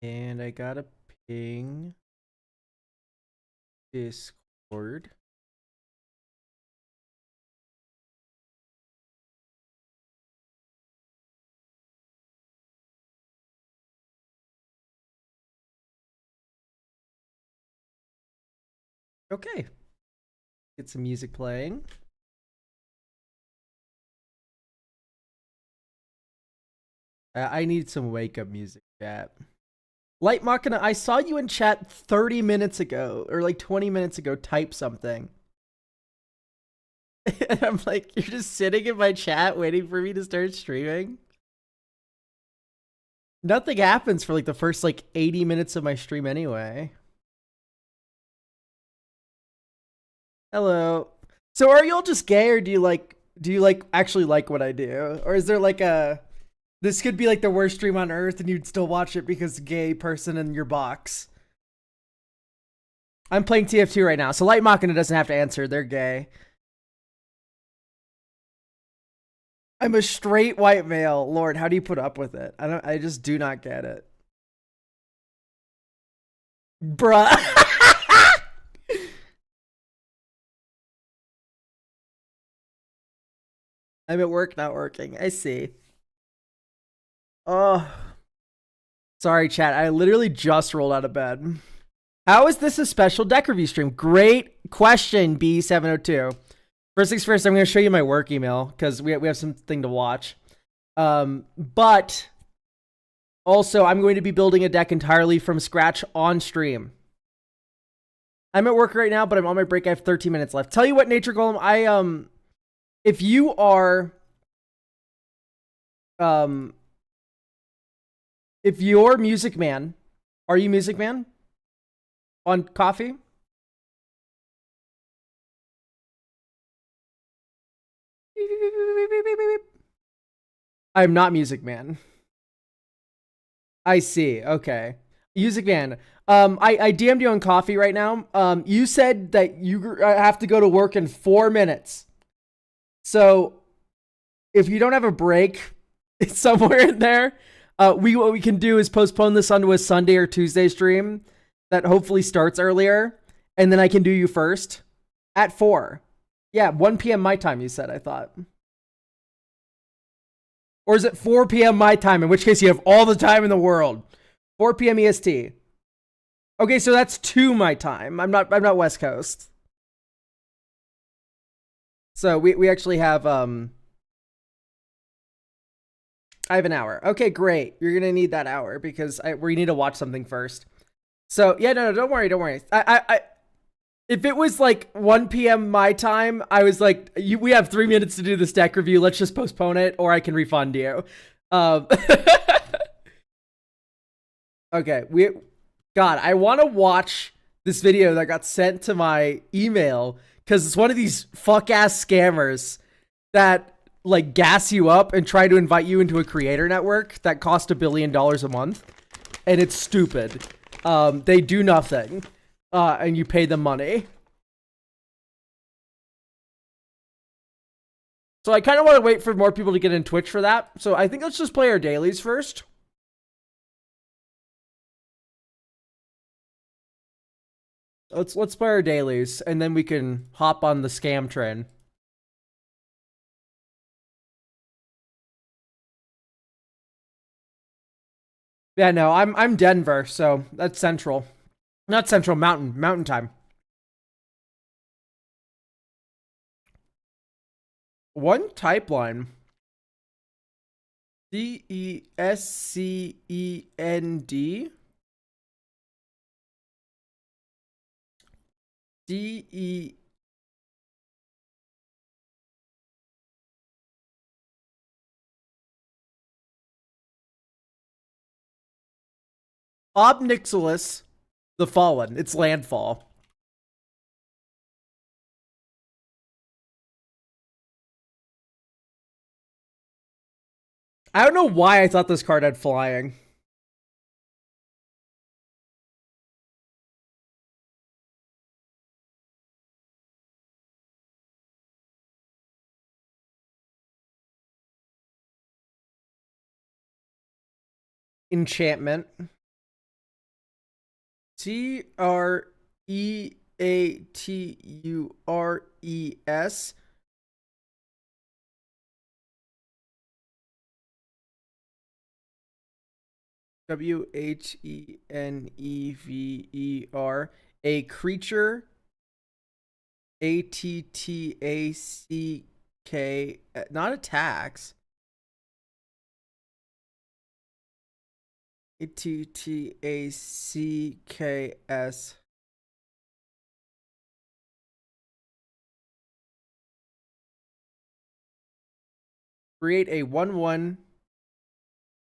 And I gotta ping Discord. Okay. Get some music playing. I need some wake up music, chat. Light Machina, I saw you in chat 30 minutes ago, or like 20 minutes ago, type something. And I'm like, you're just sitting in my chat waiting for me to start streaming? Nothing happens for like the first like 80 minutes of my stream anyway. Hello. So are y'all just gay, or do you like actually like what I do? Or is there like a this could be like the worst stream on earth and you'd still watch it because gay person in your box? I'm playing TF2 right now, so Light Machina doesn't have to answer. They're gay. I'm a straight white male. Lord, how do you put up with it? I just do not get it. Bruh. I'm at work, not working. I see. Oh. Sorry, chat. I literally just rolled out of bed. How is this a special deck review stream? Great question, B702. First things first, I'm going to show you my work email because we have something to watch. But also, I'm going to be building a deck entirely from scratch on stream. I'm at work right now, but I'm on my break. I have 13 minutes left. Tell you what, Nature Golem, if you are, if you're Musicman, are you Musicman on coffee? I'm not Musicman. I see. Okay. Musicman. I DM'd you on coffee right now. You said that you have to go to work in 4 minutes. So if you don't have a break somewhere in there, what we can do is postpone this onto a Sunday or Tuesday stream that hopefully starts earlier, and then I can do you first at 4. Yeah, 1 p.m. my time, you said, I thought. Or is it 4 p.m. my time, in which case you have all the time in the world? 4 p.m. EST. Okay, so that's 2 my time. I'm not West Coast. So we actually have I have an hour. Okay, great. You're gonna need that hour because we need to watch something first. So yeah, no, don't worry, don't worry. I if it was like 1 p.m. my time, I was like, we have 3 minutes to do this deck review. Let's just postpone it, or I can refund you. Okay, God, I want to watch this video that got sent to my email because it's one of these fuck ass scammers that like gas you up and try to invite you into a creator network that cost $1 billion a month, and it's stupid. They do nothing, and you pay them money. So I kind of want to wait for more people to get in Twitch for that. So I think let's just play our dailies first. Let's play our dailies, and then we can hop on the scam train. Yeah, no, I'm Denver, so that's central. Not central, mountain time. One type line. DESCEND. DE. Obnixilis, the Fallen. It's landfall. I don't know why I thought this card had flying. Enchantment. Creatures. Whenever. A creature. Attack. Not attacks. Attacks. Create a 1/1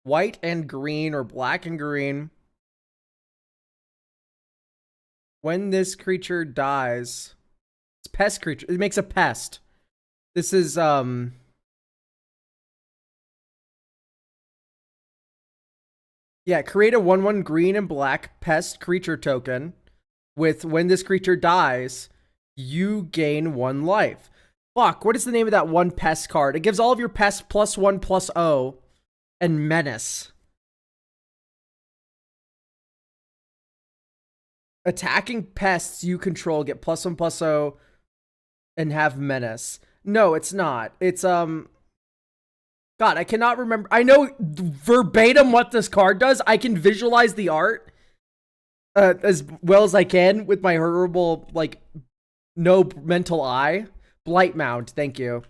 white and green or black and green. When this creature dies, it's pest creature. It makes a pest. This is yeah, create a 1/1 green and black pest creature token with when this creature dies, you gain 1 life. Fuck, what is the name of that one pest card? It gives all of your pests +1/+0 and menace. Attacking pests you control get +1/+0 and have menace. No, it's not. It's God, I cannot remember. I know verbatim what this card does. I can visualize the art as well as I can with my horrible, like, no mental eye. Blightmount, thank you.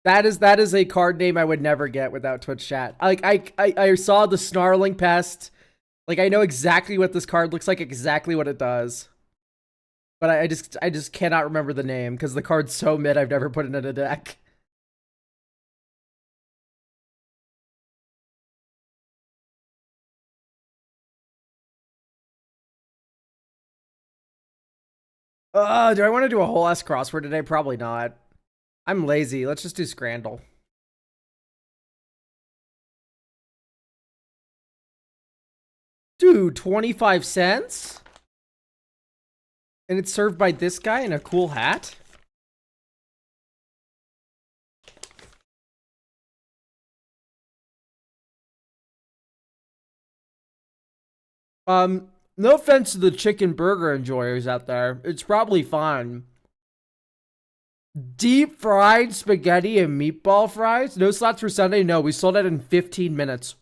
That is a card name I would never get without Twitch chat. Like I saw the snarling pest. Like, I know exactly what this card looks like, exactly what it does. But I just cannot remember the name because the card's so mid I've never put it in a deck. Do I want to do a whole ass crossword today? Probably not. I'm lazy. Let's just do Scrandle. Dude, 25 cents? And it's served by this guy in a cool hat? No offense to the chicken burger enjoyers out there. It's probably fine. Deep fried spaghetti and meatball fries? No slots for Sunday? No, we sold it in 15 minutes.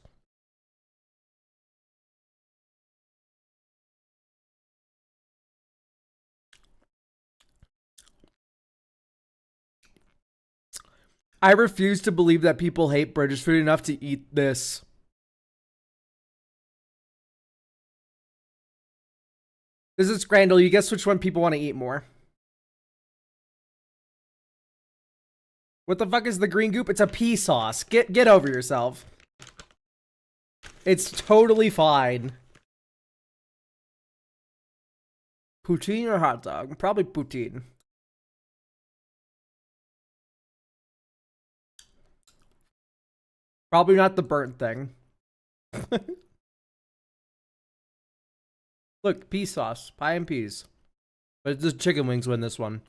I refuse to believe that people hate British food enough to eat this. This is Scrandle. You guess which one people want to eat more. What the fuck is the green goop? It's a pea sauce. Get over yourself. It's totally fine. Poutine or hot dog? Probably poutine. Probably not the burnt thing. Look, pea sauce. Pie and peas. But it's just chicken wings win this one.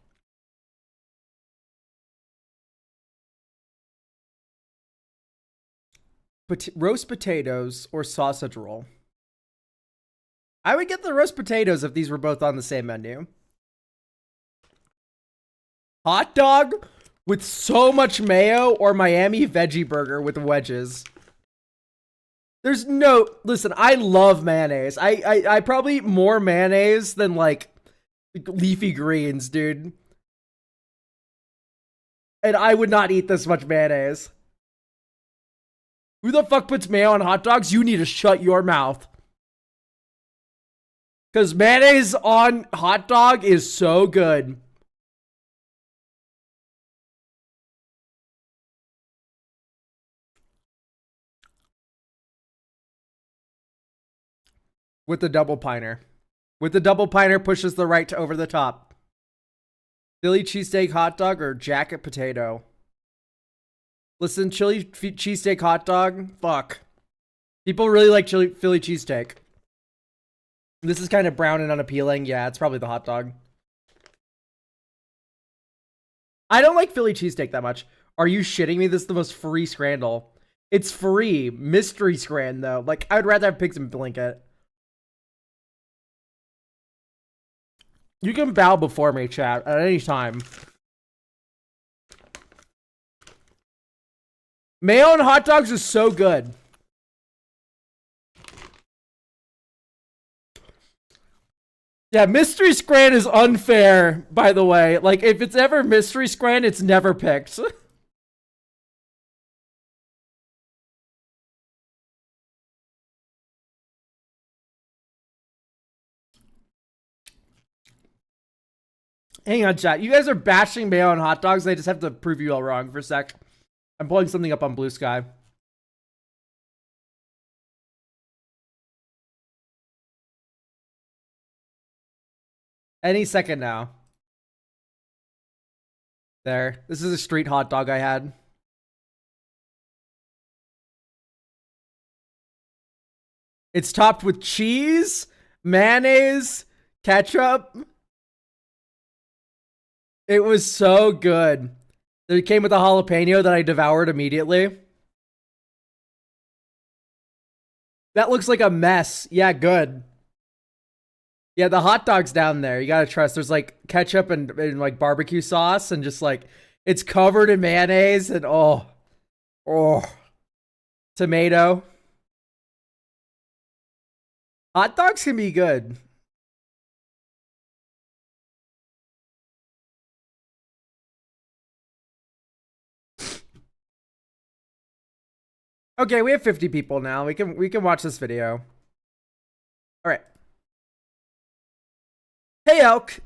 Roast potatoes or sausage roll? I would get the roast potatoes if these were both on the same menu. Hot dog with so much mayo or Miami veggie burger with wedges? There's no... Listen, I love mayonnaise. I probably eat more mayonnaise than, like, leafy greens, dude. And I would not eat this much mayonnaise. Who the fuck puts mayo on hot dogs? You need to shut your mouth. Because mayonnaise on hot dog is so good. With the double piner. With the double piner pushes the right to over the top. Philly cheesesteak hot dog or jacket potato? Listen, chili cheesesteak hot dog? Fuck. People really like Philly cheesesteak. This is kind of brown and unappealing. Yeah, it's probably the hot dog. I don't like Philly cheesesteak that much. Are you shitting me? This is the most free Scrandle. It's free. Mystery Scran, though. Like, I'd rather have pigs and blanket. You can bow before me, chat, at any time. Mayo and hot dogs is so good. Yeah, Mystery Scran is unfair, by the way. Like, if it's ever Mystery Scran, it's never picked. Hang on, chat. You guys are bashing mayo on hot dogs. I just have to prove you all wrong for a sec. I'm pulling something up on Blue Sky. Any second now. There. This is a street hot dog I had. It's topped with cheese, mayonnaise, ketchup. It was so good. It came with a jalapeno that I devoured immediately. That looks like a mess. Yeah, good. Yeah, the hot dog's down there. You gotta trust. There's like ketchup and like barbecue sauce and just like it's covered in mayonnaise and oh, tomato. Hot dogs can be good. Okay, we have 50 people now. We can watch this video. All right. Hey Elk,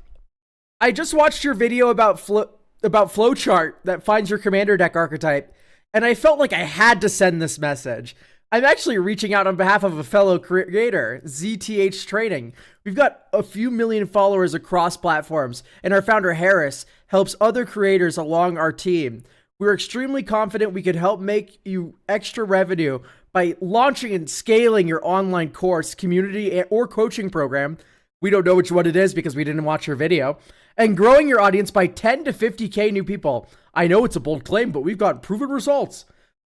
I just watched your video about flowchart that finds your commander deck archetype, and I felt like I had to send this message. I'm actually reaching out on behalf of a fellow creator, ZTH Trading. We've got a few million followers across platforms, and our founder Harris helps other creators along our team. We're extremely confident we could help make you extra revenue by launching and scaling your online course, community, or coaching program. We don't know which one it is because we didn't watch your video. And growing your audience by 10 to 50K new people. I know it's a bold claim, but we've got proven results.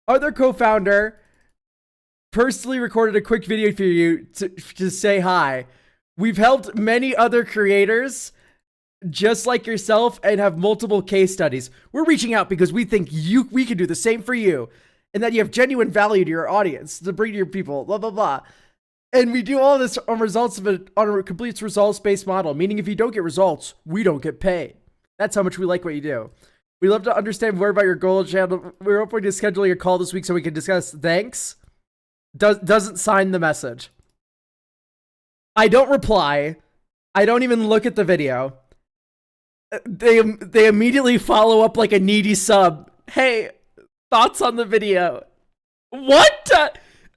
Other co-founder personally recorded a quick video for you to say hi. We've helped many other creators just like yourself and have multiple case studies. We're reaching out because we think we can do the same for you and that you have genuine value to your audience to bring to your people, blah, blah, blah. And we do all this on a complete results-based model, meaning if you don't get results, we don't get paid. That's how much we like what you do. We love to understand more about your goal channel. We're hoping to schedule your call this week so we can discuss. Thanks. Doesn't sign the message. I don't reply. I don't even look at the video. They immediately follow up like a needy sub. Hey, thoughts on the video? What?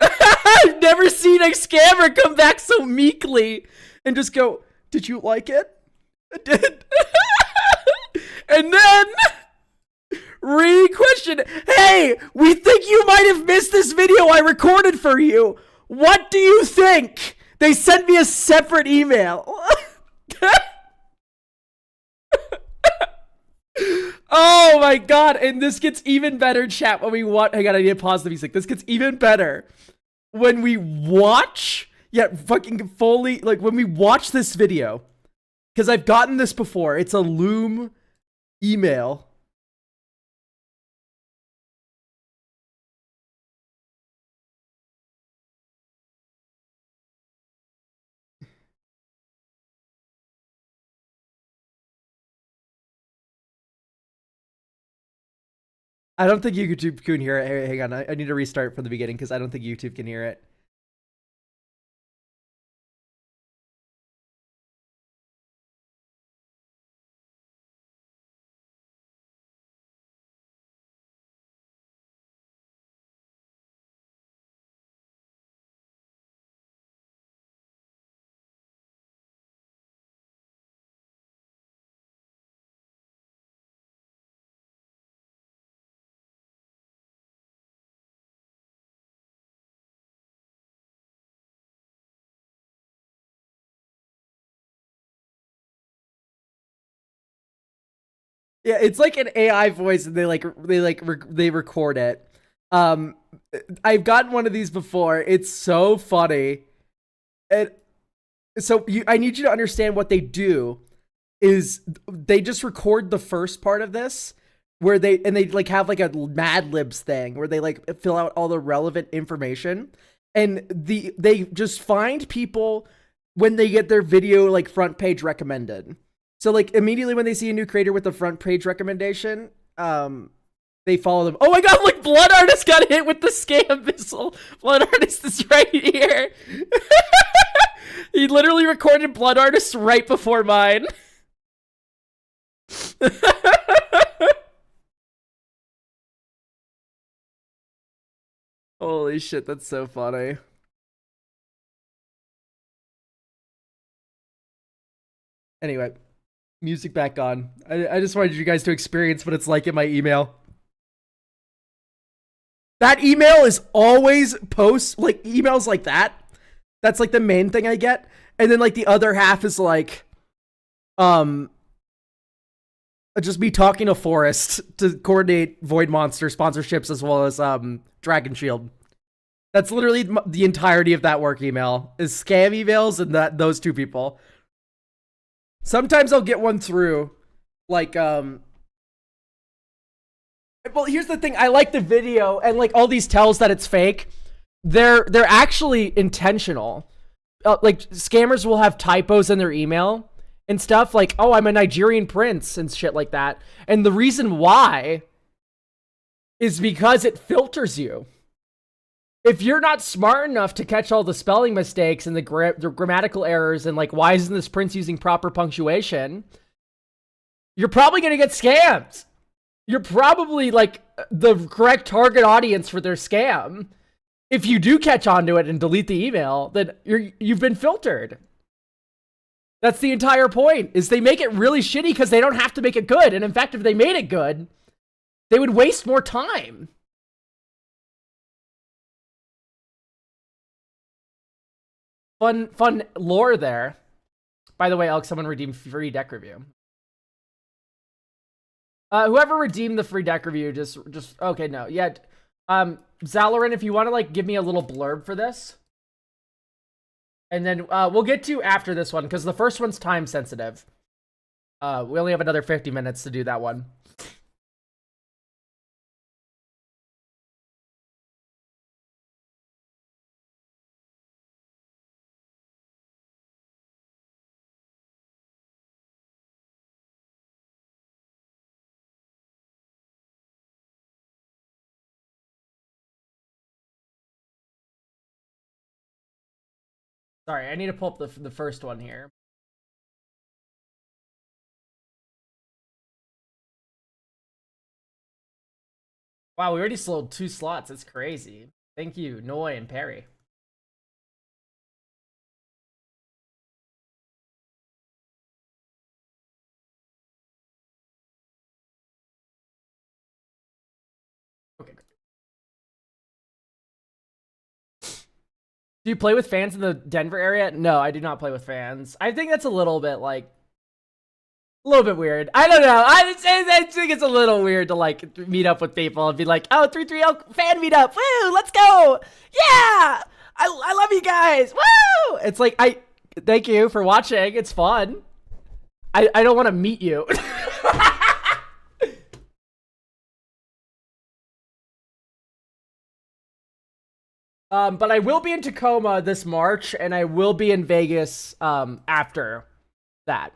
I've never seen a scammer come back so meekly and just go, did you like it? And then re-question, hey, we think you might have missed this video I recorded for you. What do you think? They sent me a separate email. Oh my god, and this gets even better, chat, when we watch. Hang on, I need to pause the music. This gets even better when we watch, fucking fully, like when we watch this video, because I've gotten this before. It's a Loom email. I don't think YouTube can hear it. Hey, hang on, I need to restart from the beginning because I don't think YouTube can hear it. Yeah, it's like an AI voice, and they record it. I've gotten one of these before. It's so funny. And so I need you to understand what they do. is they just record the first part of this where they like have like a Mad Libs thing where they like fill out all the relevant information, and they just find people when they get their video like front page recommended. So like immediately when they see a new creator with the front page recommendation, they follow them. Oh my god, like Blood Artist got hit with the scam missile. Blood Artist is right here. He literally recorded Blood Artist right before mine. Holy shit, that's so funny. Anyway, music back on. I just wanted you guys to experience what it's like in my email. That email is always posts, like emails like that. That's like the main thing I get. And then like the other half is like, just me talking to Forrest to coordinate Void Monster sponsorships as well as Dragon Shield. That's literally the entirety of that work email is scam emails and those two people. Sometimes I'll get one through, like well, here's the thing. I like the video and like all these tells that it's fake. They're actually intentional. Like scammers will have typos in their email and stuff like, oh, I'm a Nigerian prince and shit like that. And the reason why is because it filters you. If you're not smart enough to catch all the spelling mistakes and the grammatical errors and like, why isn't this prince using proper punctuation? You're probably going to get scammed. You're probably like the correct target audience for their scam. If you do catch on to it and delete the email, then you've been filtered. That's the entire point, is they make it really shitty because they don't have to make it good. And in fact, if they made it good, they would waste more time. Fun lore there. By the way, Alex, someone redeemed free deck review. Whoever redeemed the free deck review, just okay, no. Yeah. Zalarin, if you want to like give me a little blurb for this. And then we'll get to after this one, because the first one's time sensitive. We only have another 50 minutes to do that one. Sorry, I need to pull up the first one here. Wow, we already sold 2 slots. That's crazy. Thank you, Noi and Perry. Okay. Do you play with fans in the Denver area? No, I do not play with fans. I think that's a little bit like, a little bit weird. I don't know. I think it's a little weird to like meet up with people and be like, oh, 330 fan meetup. Woo, let's go. Yeah. I love you guys. Woo. It's like, thank you for watching. It's fun. I don't want to meet you. But I will be in Tacoma this March, and I will be in Vegas after that.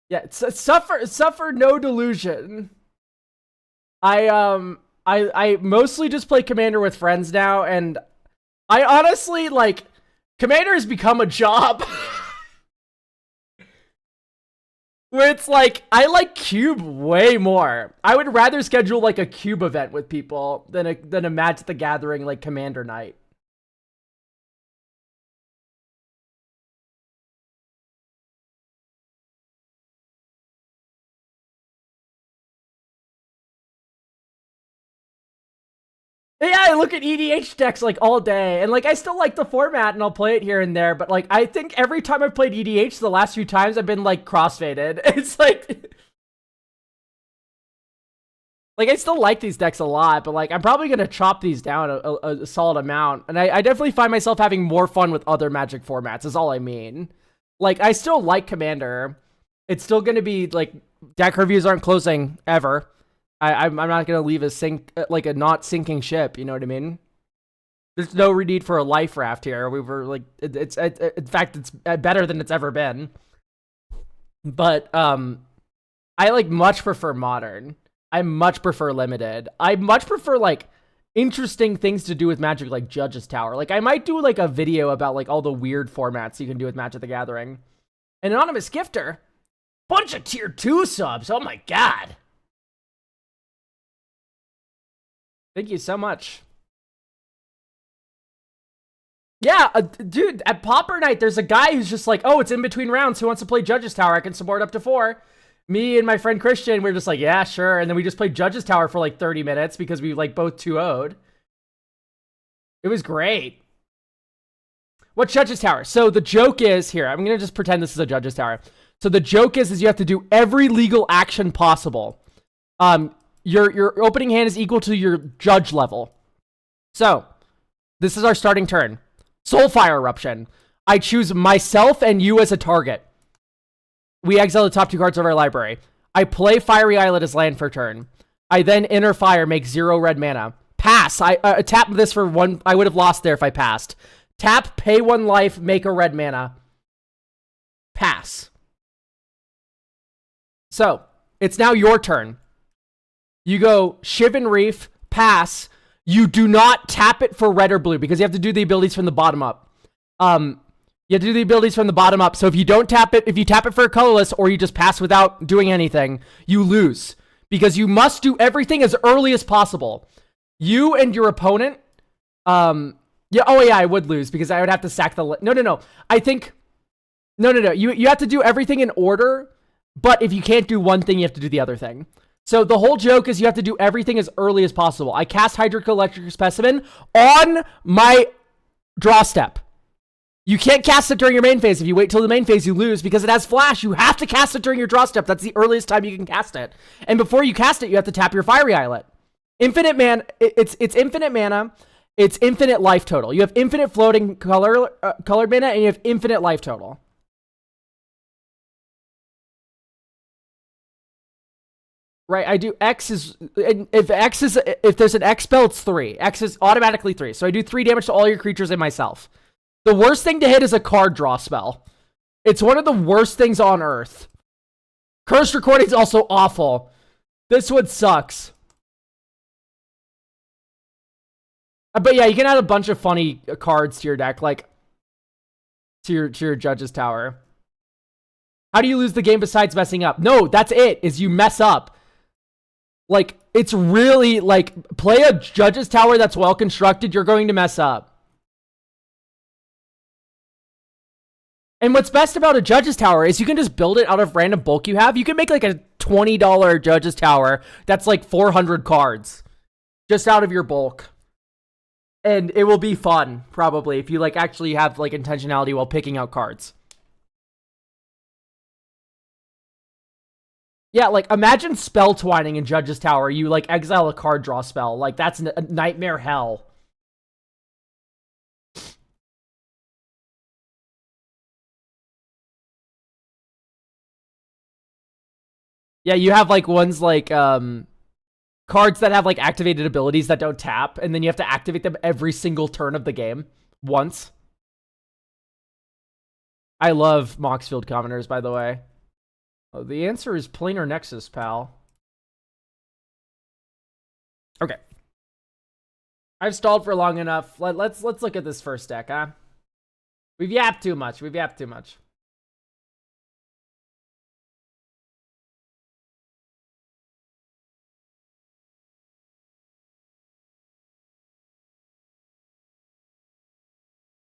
Yeah, suffer no delusion. I mostly just play Commander with friends now, and I honestly like Commander has become a job. Where it's like, I like Cube way more. I would rather schedule like a Cube event with people than a Magic the Gathering like Commander night. Yeah, I look at EDH decks like all day, and like I still like the format and I'll play it here and there, but like I think every time I've played EDH the last few times I've been like crossfaded. It's like Like, I still like these decks a lot, but like, I'm probably gonna chop these down a solid amount. And I definitely find myself having more fun with other Magic formats, is all I mean. Like, I still like Commander. It's still gonna be, like, deck reviews aren't closing, ever. I'm not gonna leave a not sinking ship, you know what I mean? There's no need for a life raft here. We were, like, in fact, it's better than it's ever been. But, I, like, much prefer Modern. I much prefer Limited. I much prefer, like, interesting things to do with Magic, like Judge's Tower. Like, I might do, like, a video about, like, all the weird formats you can do with Magic the Gathering. An Anonymous Gifter. Bunch of tier 2 subs. Oh my god. Thank you so much. Yeah, dude, at Pauper Night, there's a guy who's just like, oh, it's in between rounds. Who wants to play Judge's Tower? I can support up to 4. Me and my friend Christian, we're just like, yeah, sure. And then we just played Judge's Tower for like 30 minutes because we like both 2-0'd. It was great. What Judge's Tower? So the joke is, here, I'm going to just pretend this is a Judge's Tower. So the joke is you have to do every legal action possible. Your opening hand is equal to your judge level. So this is our starting turn. Soulfire Eruption. I choose myself and you as a target. We exile the top 2 cards of our library. I play Fiery Islet as land for turn. I then Inner Fire, make 0 red mana. Pass. I tap this for 1. I would have lost there if I passed. Tap, pay 1 life, make a red mana. Pass. So, it's now your turn. You go Shivan Reef, pass. You do not tap it for red or blue because you have to do the abilities from the bottom up. You have to do the abilities from the bottom up. So if you don't tap it, if you tap it for a colorless or you just pass without doing anything, you lose. Because you must do everything as early as possible. You and your opponent, yeah, oh yeah, I would lose because I would have to sack the, no. I think, no. You have to do everything in order, but if you can't do one thing, you have to do the other thing. So the whole joke is you have to do everything as early as possible. I cast Hydric Electric Specimen on my draw step. You can't cast it during your main phase. If you wait till the main phase, you lose because it has flash. You have to cast it during your draw step. That's the earliest time you can cast it. And before you cast it, you have to tap your Fiery Islet. Infinite mana. It's infinite mana. It's infinite life total. You have infinite floating colored mana, and you have infinite life total. Right, I do X is, if there's an X spell, it's 3. X is automatically 3. So I do 3 damage to all your creatures and myself. The worst thing to hit is a card draw spell. It's one of the worst things on Earth. Cursed Recording is also awful. This one sucks. But yeah, you can add a bunch of funny cards to your deck, like to your Judge's Tower. How do you lose the game besides messing up? No, that's it, is you mess up. Like, it's really, like, play a Judge's Tower that's well constructed, you're going to mess up. And what's best about a Judge's Tower is you can just build it out of random bulk you have. You can make like a $20 Judge's Tower that's like 400 cards just out of your bulk. And it will be fun, probably, if you like actually have like intentionality while picking out cards. Yeah, like imagine spell twining in Judge's Tower. You like exile a card draw spell. Like that's a nightmare hell. Yeah, you have like ones like cards that have like activated abilities that don't tap, and then you have to activate them every single turn of the game once. I love Moxfield commoners, by the way. Oh, the answer is Planar Nexus, pal. Okay. I've stalled for long enough. Let's look at this first deck, huh? We've yapped too much. We've yapped too much.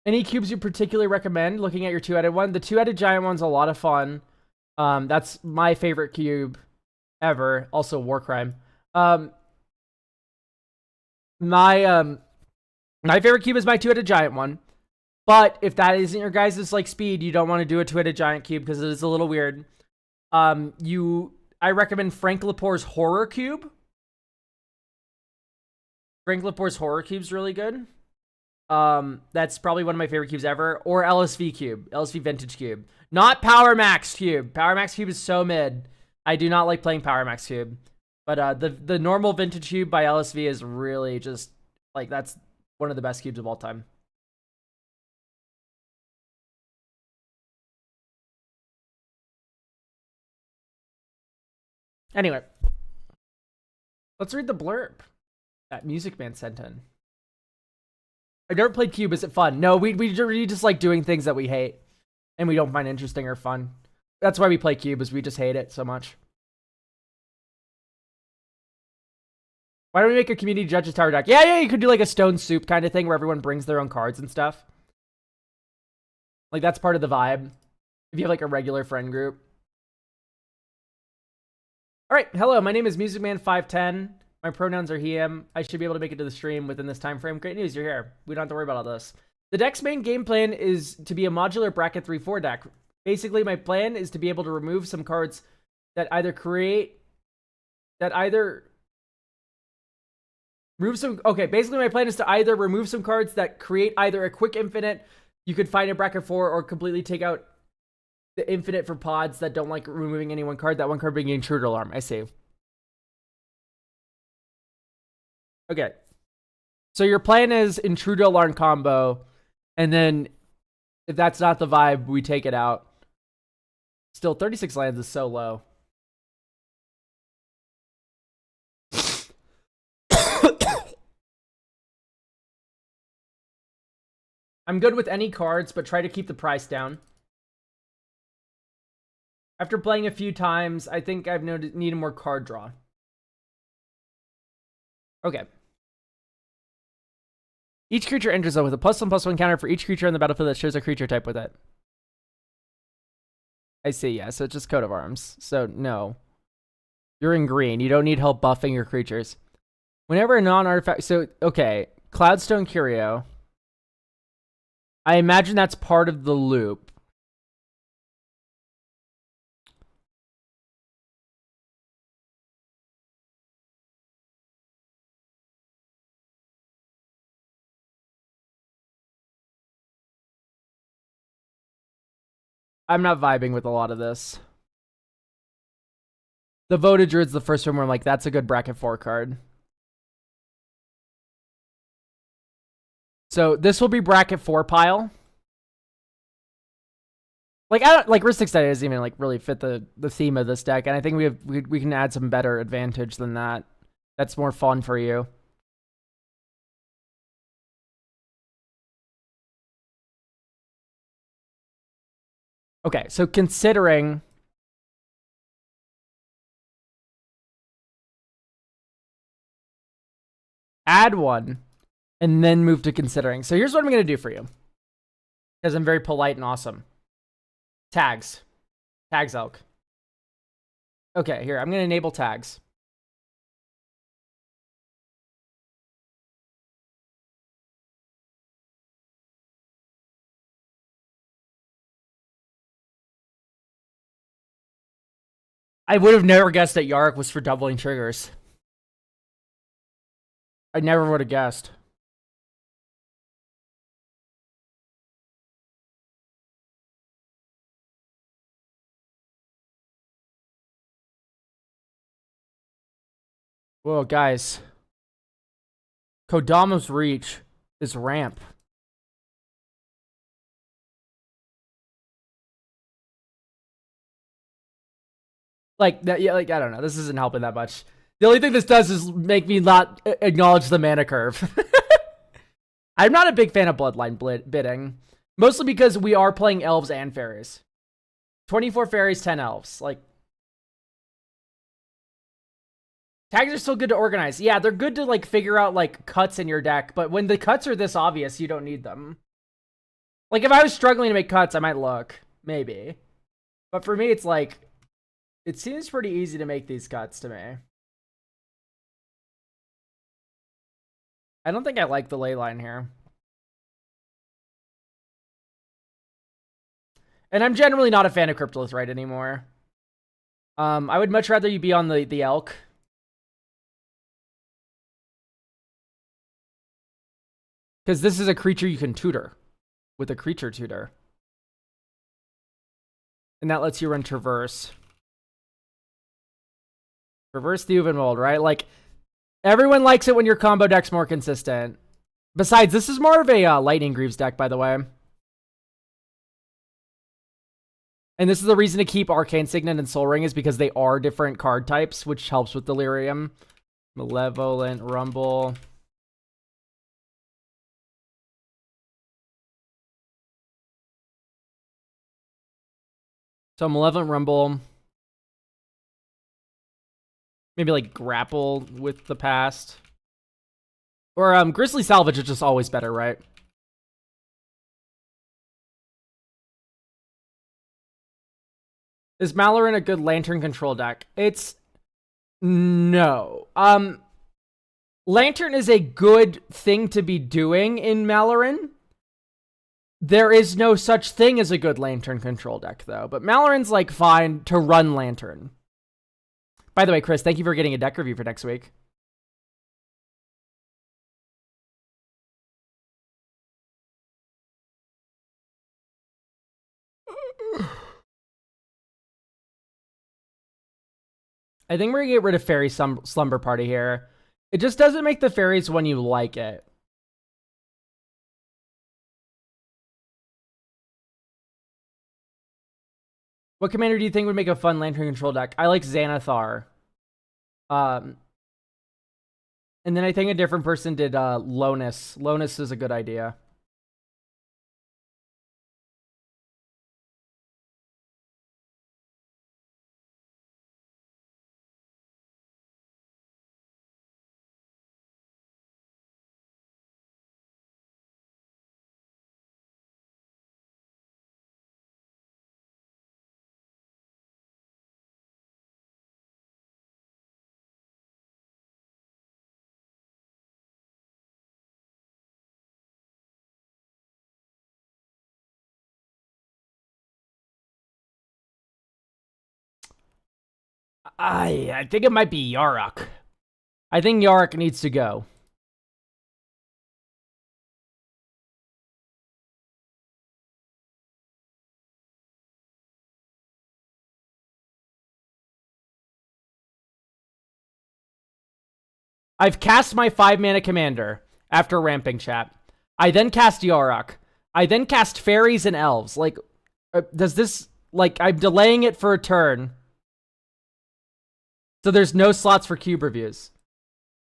Any cubes you particularly recommend looking at your 2-headed one? The 2-headed giant one's a lot of fun. That's my favorite cube ever. Also Warcrime. My favorite cube is my 2-headed giant one. But if that isn't your guys' like speed, you don't want to do a 2-headed giant cube because it is a little weird. I recommend Frank Lepore's Horror Cube. Franklipor's Horror Cube's really good. That's probably one of my favorite cubes ever. Or LSV Cube. LSV Vintage Cube. Not Power Max Cube. Power Max Cube is so mid. I do not like playing Power Max Cube. But the normal Vintage Cube by LSV is really just, like, that's one of the best cubes of all time. Anyway. Let's read the blurb that Musicman sent in. I never played Cube. Is it fun? No, we just like doing things that we hate and we don't find interesting or fun. That's why we play Cube, is we just hate it so much. Why don't we make a community judges tower deck? Yeah, you could do like a stone soup kind of thing where everyone brings their own cards and stuff. Like, that's part of the vibe. If you have like a regular friend group. All right, hello, my name is Musicman510. My pronouns are he, him. I should be able to make it to the stream within this time frame. Great news, you're here. We don't have to worry about all this. The deck's main game plan is to be a modular bracket 3-4 deck. Basically, my plan is to be able to remove some cards that either basically my plan is to either remove some cards that create either a quick infinite you could find in bracket 4, or completely take out the infinite for pods that don't like removing any one card. That one card being Intruder Alarm. I see. Okay. So your plan is Intruder Alarm combo, and then if that's not the vibe, we take it out. Still, 36 lands is so low. I'm good with any cards, but try to keep the price down. After playing a few times, I think I've needed more card draw. Okay. Each creature enters with a +1/+1 counter for each creature on the battlefield that shows a creature type with it. I see, yeah, so it's just Coat of Arms. So, no. You're in green. You don't need help buffing your creatures. Whenever a non-artifact... So, okay. Cloudstone Curio. I imagine that's part of the loop. I'm not vibing with a lot of this. The Voted Druid's the first one where I'm like, that's a good bracket 4 card. So this will be bracket 4 pile. Like, I don't like Ristic Study doesn't even like really fit the theme of this deck, and I think we can add some better advantage than that. That's more fun for you. Okay, so considering add one and then move to considering. So here's what I'm going to do for you, because I'm very polite and awesome. Tags elk. Okay, here, I'm going to enable tags. I would have never guessed that Yarok was for doubling triggers. I never would have guessed. Whoa, guys. Kodama's reach is ramp. Like that, yeah, like I don't know. This isn't helping that much. The only thing this does is make me not acknowledge the mana curve. I'm not a big fan of Bloodline bidding, mostly because we are playing elves and fairies. 24 fairies, 10 elves. Like, tags are still good to organize. Yeah, they're good to like figure out like cuts in your deck, but when the cuts are this obvious, you don't need them. Like, if I was struggling to make cuts, I might look, maybe. But for me, it's like, it seems pretty easy to make these cuts to me. I don't think I like the ley line here. And I'm generally not a fan of Cryptolith Rite anymore. I would much rather you be on the elk. Because this is a creature you can tutor with a creature tutor. And that lets you run Traverse. Reverse the Uvenwold, right? Like, everyone likes it when your combo deck's more consistent. Besides, this is more of a Lightning Greaves deck, by the way. And this is the reason to keep Arcane Signet and Sol Ring, is because they are different card types, which helps with Delirium. Malevolent Rumble. So Malevolent Rumble. Maybe like Grapple with the Past. Or Grizzly Salvage is just always better, right? Is Malaran a good Lantern control deck? It's... No. Lantern is a good thing to be doing in Malaran. There is no such thing as a good Lantern control deck, though. But Malaran's, like, fine to run Lantern. By the way, Chris, thank you for getting a deck review for next week. I think we're going to get rid of Fairy Slumber Party here. It just doesn't make the fairies when you like it. What commander do you think would make a fun Lantern control deck? I like Xanathar. And then I think a different person did Lonus. Lonus is a good idea. I think it might be Yarok. I think Yarok needs to go. I've cast my 5-mana commander after ramping, chat. I then cast Yarok. I then cast fairies and elves. Like, does this... Like, I'm delaying it for a turn. So there's no slots for cube reviews.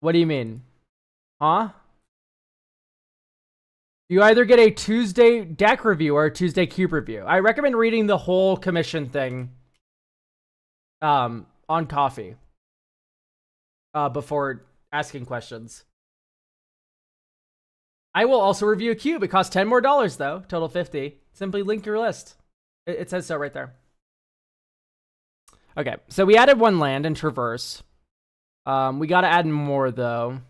What do you mean? Huh? You either get a Tuesday deck review or a Tuesday cube review. I recommend reading the whole commission thing on coffee before asking questions. I will also review a cube. It costs $10 more, though. Total 50. Simply link your list. It says so right there. Okay, so we added 1 land in Traverse. We gotta add more, though.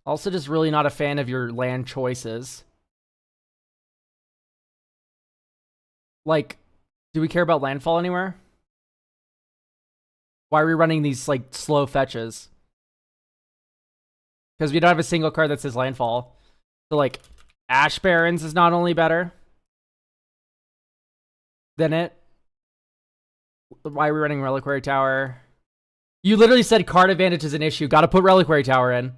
Also just really not a fan of your land choices. Like, do we care about landfall anywhere? Why are we running these, like, slow fetches? Because we don't have a single card that says landfall. So, like, Ash Barrens is not only better than it. Why are we running Reliquary Tower? You literally said card advantage is an issue. Gotta put Reliquary Tower in.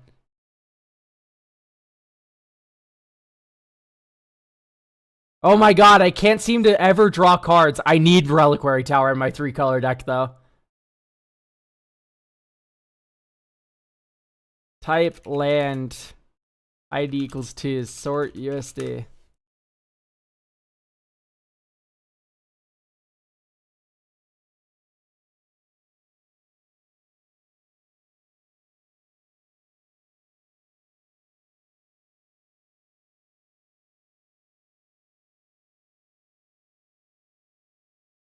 Oh my god, I can't seem to ever draw cards. I need Reliquary Tower in my 3-color deck, though. Type land. ID equals 2. Sort USD.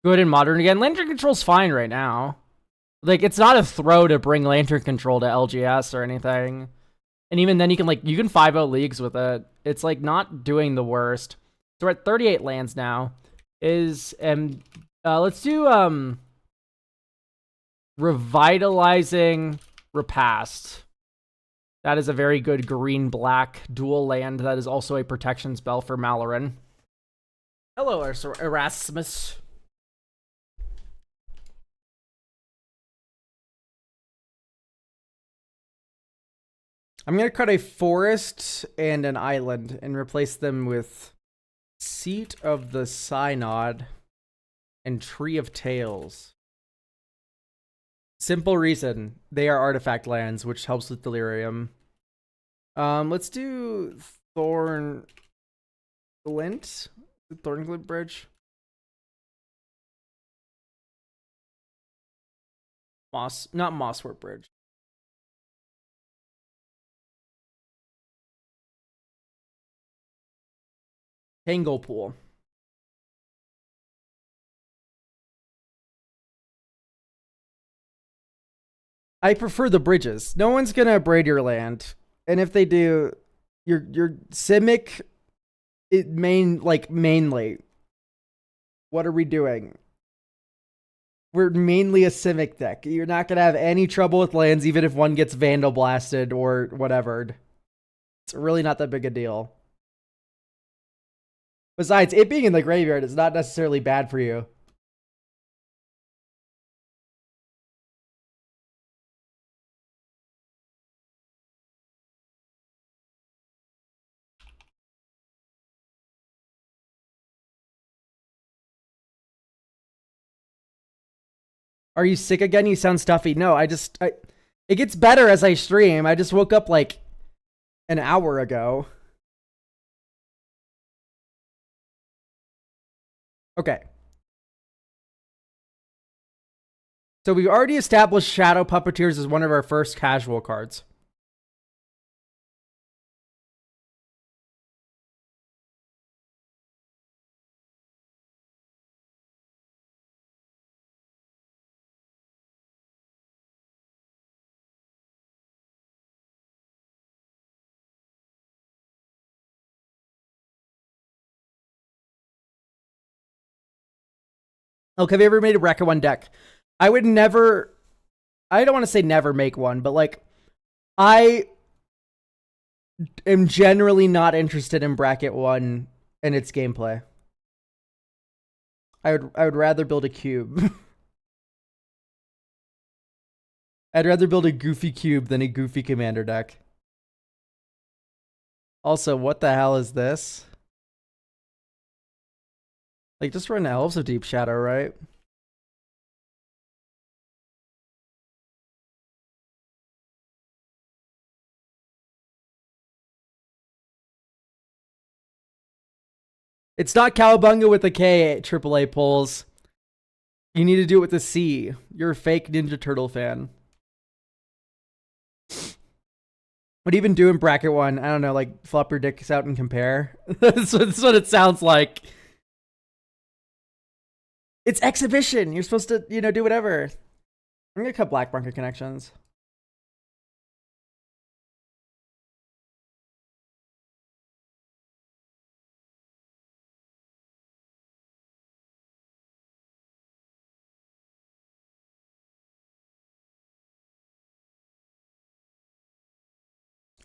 Good in Modern again. Lantern Control's fine right now. Like, it's not a throw to bring Lantern Control to LGS or anything. And even then, you can 5-0 leagues with it. It's, like, not doing the worst. So we're at 38 lands now. Let's do, Revitalizing Repast. That is a very good green-black dual land. That is also a protection spell for Malaran. Hello, Erasmus. I'm going to cut a forest and an island and replace them with Seat of the Synod and Tree of Tales. Simple reason. They are artifact lands, which helps with Delirium. Let's do Thorn Glint. Thorn Glint Bridge. Not Mosswort Bridge. Tangle Pool. I prefer the bridges. No one's gonna braid your land, and if they do, your Simic, mainly. What are we doing? We're mainly a Simic deck. You're not gonna have any trouble with lands, even if one gets Vandal Blasted or whatever. It's really not that big a deal. Besides, it being in the graveyard is not necessarily bad for you. Are you sick again? You sound stuffy. No, it gets better as I stream. I just woke up like an hour ago. Okay. So we've already established Shadow Puppeteers as one of our first casual cards. Okay, have you ever made a Bracket 1 deck? I would never... I don't want to say never make one, but like... I am generally not interested in Bracket 1 and its gameplay. I would rather build a cube. I'd rather build a goofy cube than a goofy commander deck. Also, what the hell is this? Like, just run Elves of Deep Shadow, right? It's not Cowabunga with a K, AAA polls. You need to do it with a C. You're a fake Ninja Turtle fan. What do you even do in Bracket 1? I don't know, like, flop your dicks out and compare? That's what it sounds like. It's exhibition. You're supposed to, do whatever. I'm gonna cut Black Bunker Connections.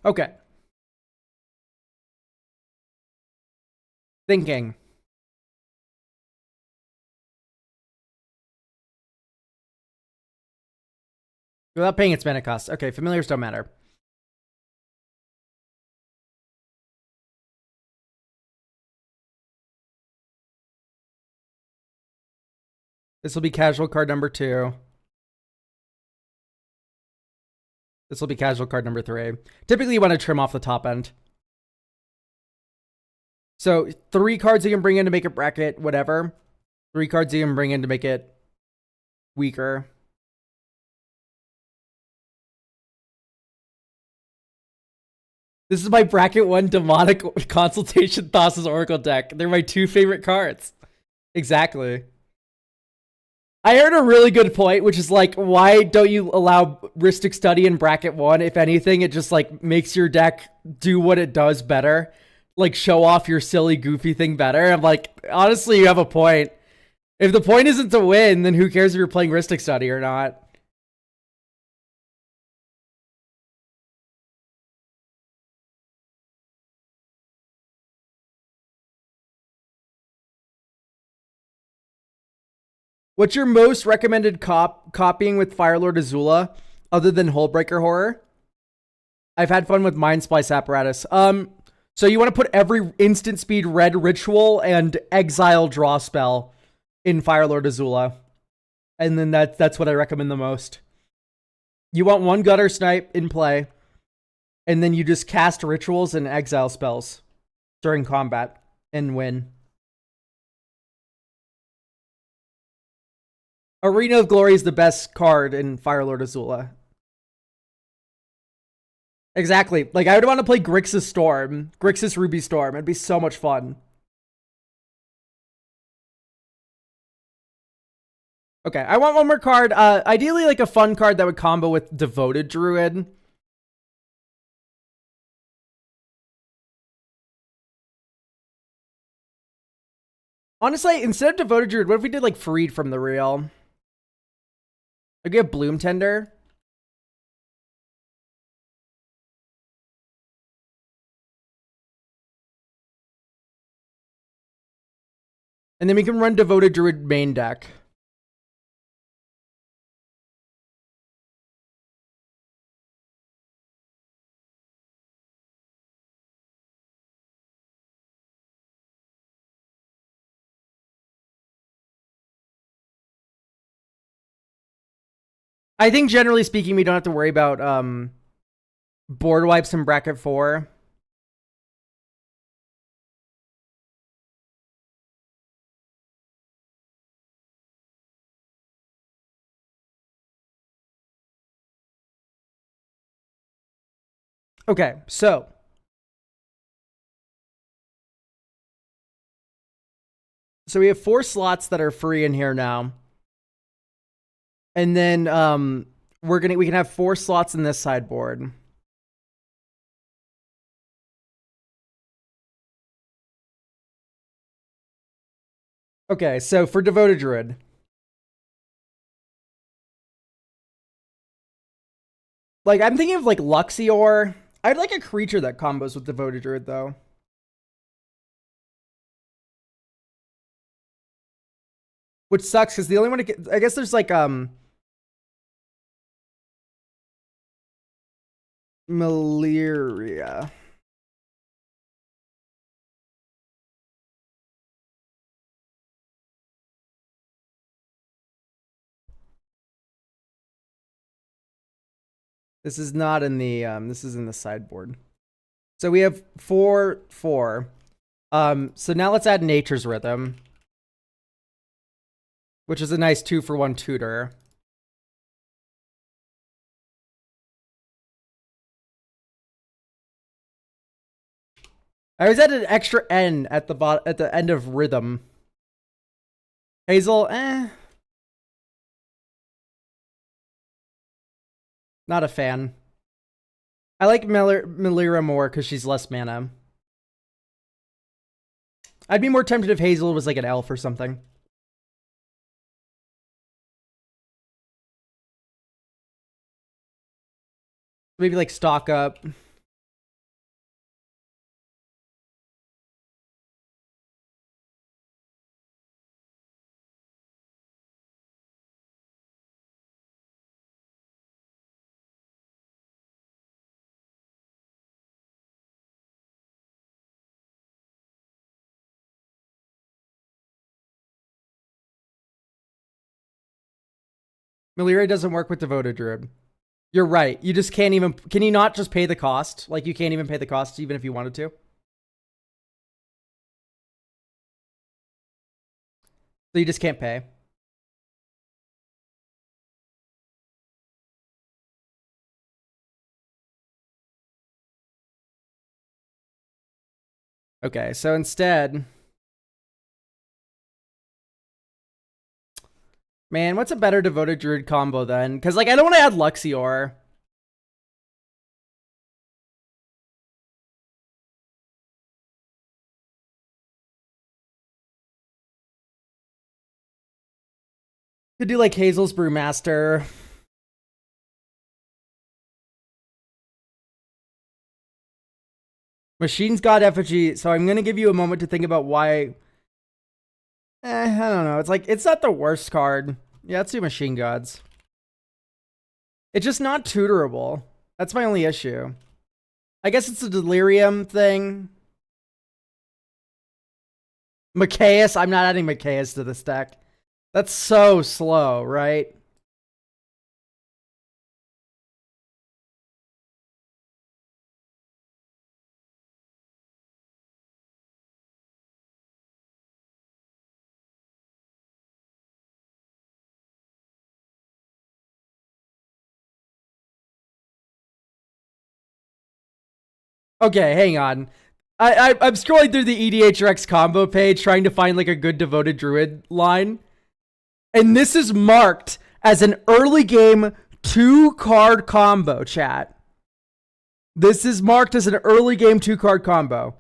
Okay. Thinking. Without paying its mana cost. Okay, familiars don't matter. This will be casual card number 2. This will be casual card number 3. Typically, you want to trim off the top end. So, 3 cards you can bring in to make it bracket, whatever. 3 cards you can bring in to make it weaker. This is my Bracket 1 Demonic Consultation Thassa's Oracle deck. They're my 2 favorite cards. Exactly. I heard a really good point, which is like, why don't you allow Rhystic Study in Bracket 1? If anything, it just like makes your deck do what it does better. Like show off your silly, goofy thing better. I'm like, honestly, you have a point. If the point isn't to win, then who cares if you're playing Rhystic Study or not? What's your most recommended copying with Firelord Azula, other than Hullbreaker Horror? I've had fun with Mind Splice Apparatus. So you want to put every instant speed red ritual and exile draw spell in Firelord Azula. And then that's what I recommend the most. You want one Gutter Snipe in play, and then you just cast rituals and exile spells during combat and win. Arena of Glory is the best card in Firelord Azula. Exactly. Like, I would want to play Grixis Storm. Grixis Ruby Storm. It'd be so much fun. Okay, I want one more card. Ideally, like a fun card that would combo with Devoted Druid. Honestly, instead of Devoted Druid, what if we did like Freed from the Real? Like we have Bloom Tender. And then we can run Devoted Druid main deck. I think generally speaking, we don't have to worry about board wipes in bracket 4. Okay, so we have 4 slots that are free in here now. And then we can have 4 slots in this sideboard. Okay, so for Devoted Druid. Like, I'm thinking of like Luxior. I'd like a creature that combos with Devoted Druid though. Which sucks because the only one I guess there's like Malaria. This is not in the this is in the sideboard. So we have 4/4. So now let's add Nature's Rhythm, which is a nice 2-for-1 tutor. I always add an extra N at the end of Rhythm. Hazel, not a fan. I like Melira more because she's less mana. I'd be more tempted if Hazel was like an elf or something. Maybe like stock up. Melira doesn't work with Devoted Druid. You're right. You just can't even... Can you not just pay the cost? Like, you can't even pay the cost even if you wanted to? So you just can't pay. Okay, so instead... Man, what's a better Devoted Druid combo then? Because, like, I don't want to add Luxior. Could do, like, Hazel's Brewmaster. Machine's God Effigy. So I'm going to give you a moment to think about why... I don't know. It's like, it's not the worst card. Yeah, let's do Machine Gods. It's just not tutorable. That's my only issue. I guess it's a delirium thing. Machias. I'm not adding Machias to this deck. That's so slow, right? Okay, hang on. I'm scrolling through the EDHRX combo page trying to find like a good devoted druid line. And this is marked as an early game 2-card combo, chat. This is marked as an early game 2-card combo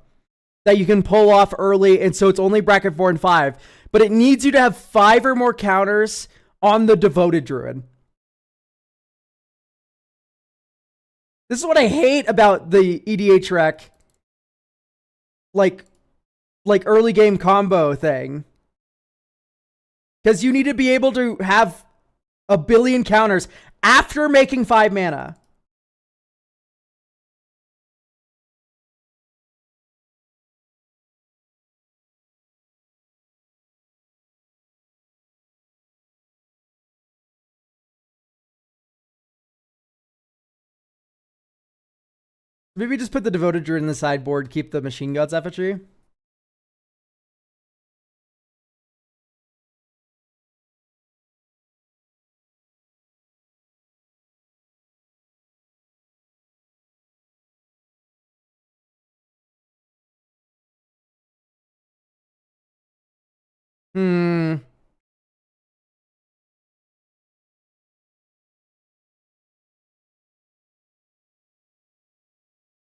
that you can pull off early, and so it's only bracket 4 and 5. But it needs you to have 5 or more counters on the devoted druid. This is what I hate about the EDHREC like early game combo thing. Because you need to be able to have a billion counters after making 5 mana. Maybe just put the devoted druid in the sideboard, keep the machine gods effigy.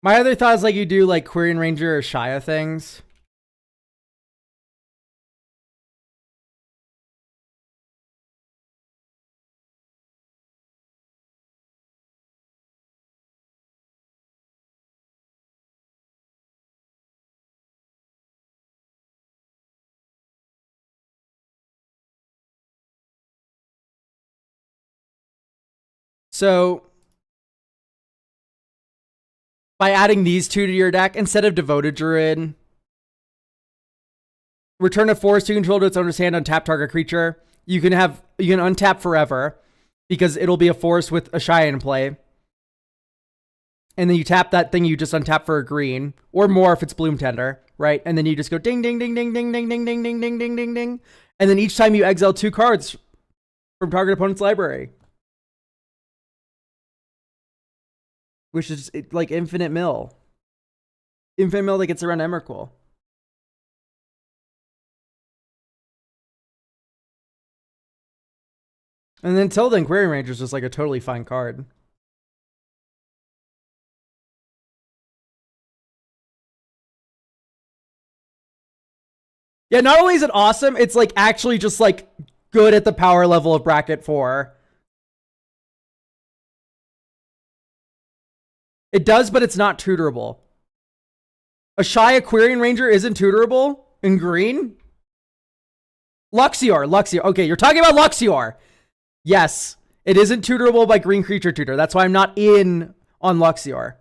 My other thought is like you do like Quirion Ranger or Shia things. So by adding these two to your deck instead of devoted druid, return a forest you control to its owner's hand, untap target creature. You can untap forever because it'll be a forest with a Shia in play. And then you tap that thing you just untap for a green or more if it's Bloom Tender, right? And then you just go ding ding ding ding ding ding ding ding ding ding ding ding ding. And then each time you exile 2 cards from target opponent's library. Which is like infinite mill. Infinite mill that gets around Emrakul. And then until then, Quirion Ranger is just like a totally fine card. Yeah, not only is it awesome, it's like actually just like good at the power level of bracket 4. It does, but it's not tutorable. A Shia Quirion Ranger isn't tutorable in green? Luxior. Okay, you're talking about Luxior. Yes, it isn't tutorable by green creature tutor. That's why I'm not in on Luxior.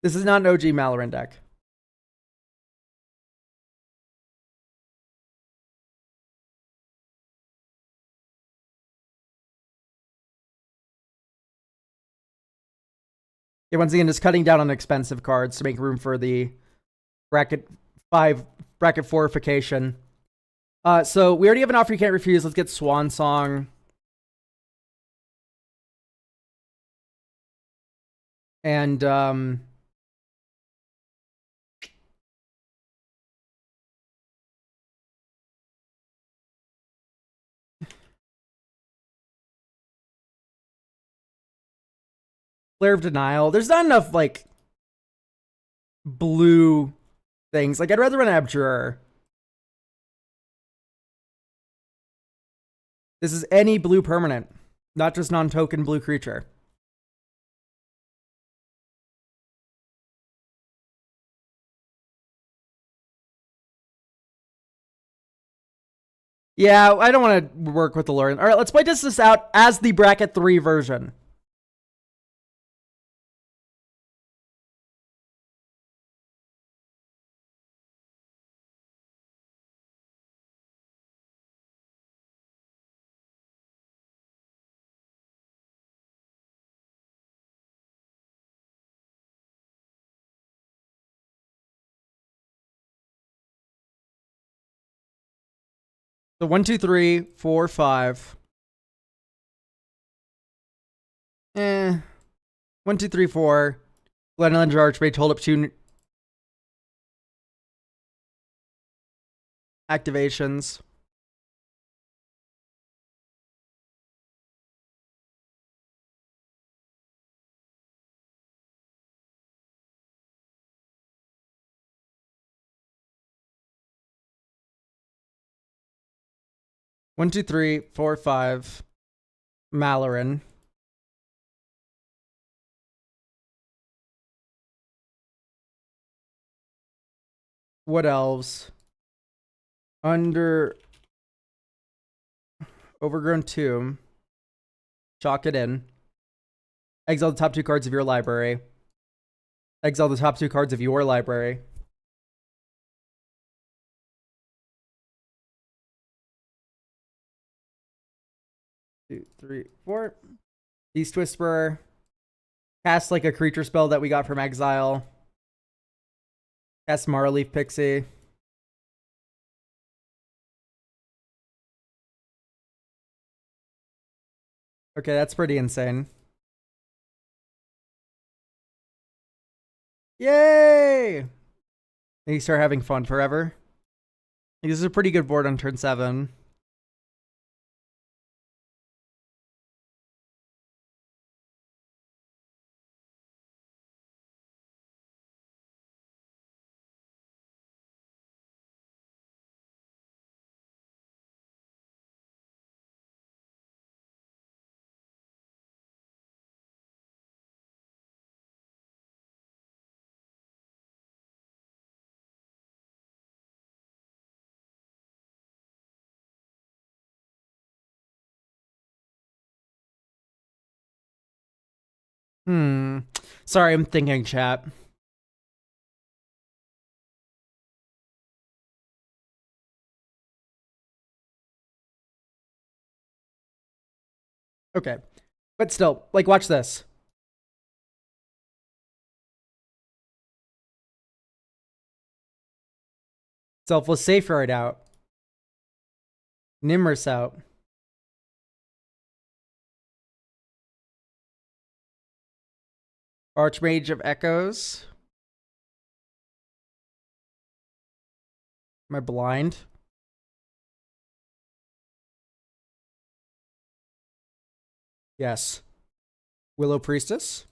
This is not an OG Malaran deck. Yeah, once again, just cutting down on expensive cards to make room for the bracket 5, bracket 4ification. So we already have an offer you can't refuse. Let's get Swan Song. And Flare of Denial. There's not enough like blue things. Like I'd rather run Abjurer. This is any blue permanent, not just non-token blue creature. Yeah, I don't want to work with the lore. All right, let's play this out as the bracket 3 version. So 1, 2, 3, 4, 5. 1, 2, 3, 4. Glenelyn Archmage hold up 2 activations. One, two, three, four, five. Malaran. Wood Elves. Under Overgrown Tomb. Chalk it in. Exile the top 2 cards of your library. Exile the top 2 cards of your library. Two, three, four. Beast Whisperer. Cast like a creature spell that we got from exile. Cast Marleaf Pixie. Okay, that's pretty insane. Yay! And you start having fun forever. This is a pretty good board on turn 7. Sorry, I'm thinking, chat. Okay. But still, like, watch this. Selfless Safeguard out. Nimrus out. Archmage of Echoes. Am I blind? Yes. Willow Priestess.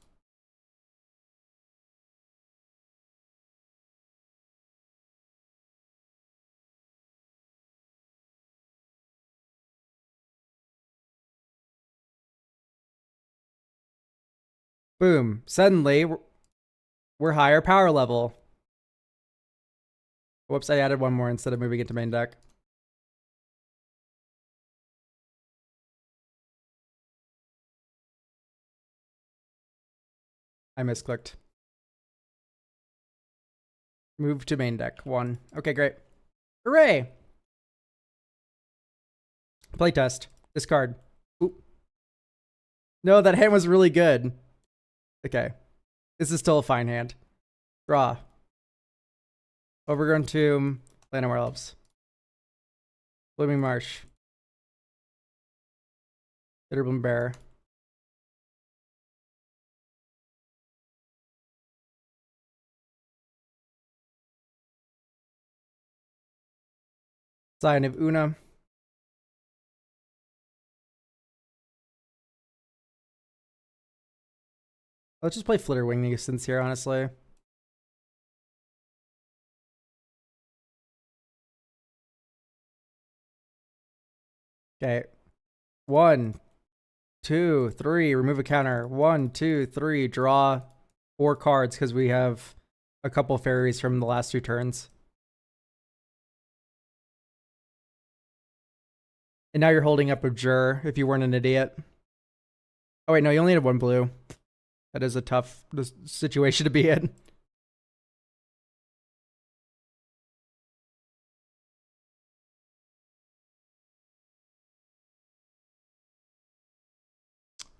Boom. Suddenly, we're higher power level. Whoops, I added one more instead of moving it to main deck. I misclicked. Move to main deck. 1. Okay, great. Hooray! Playtest. Discard. Oop. No, that hand was really good. Okay. This is still a fine hand. Draw. Overgrown Tomb. Land of Werewolves. Blooming Marsh. Bitterbloom Bear. Sign of Una. Let's just play Flitterwing Nuisance here, honestly. Okay. 1, 2, 3. Remove a counter. 1, 2, 3. Draw 4 cards because we have a couple fairies from the last 2 turns. And now you're holding up a jur if you weren't an idiot. Oh wait, no, you only have one blue. That is a tough situation to be in.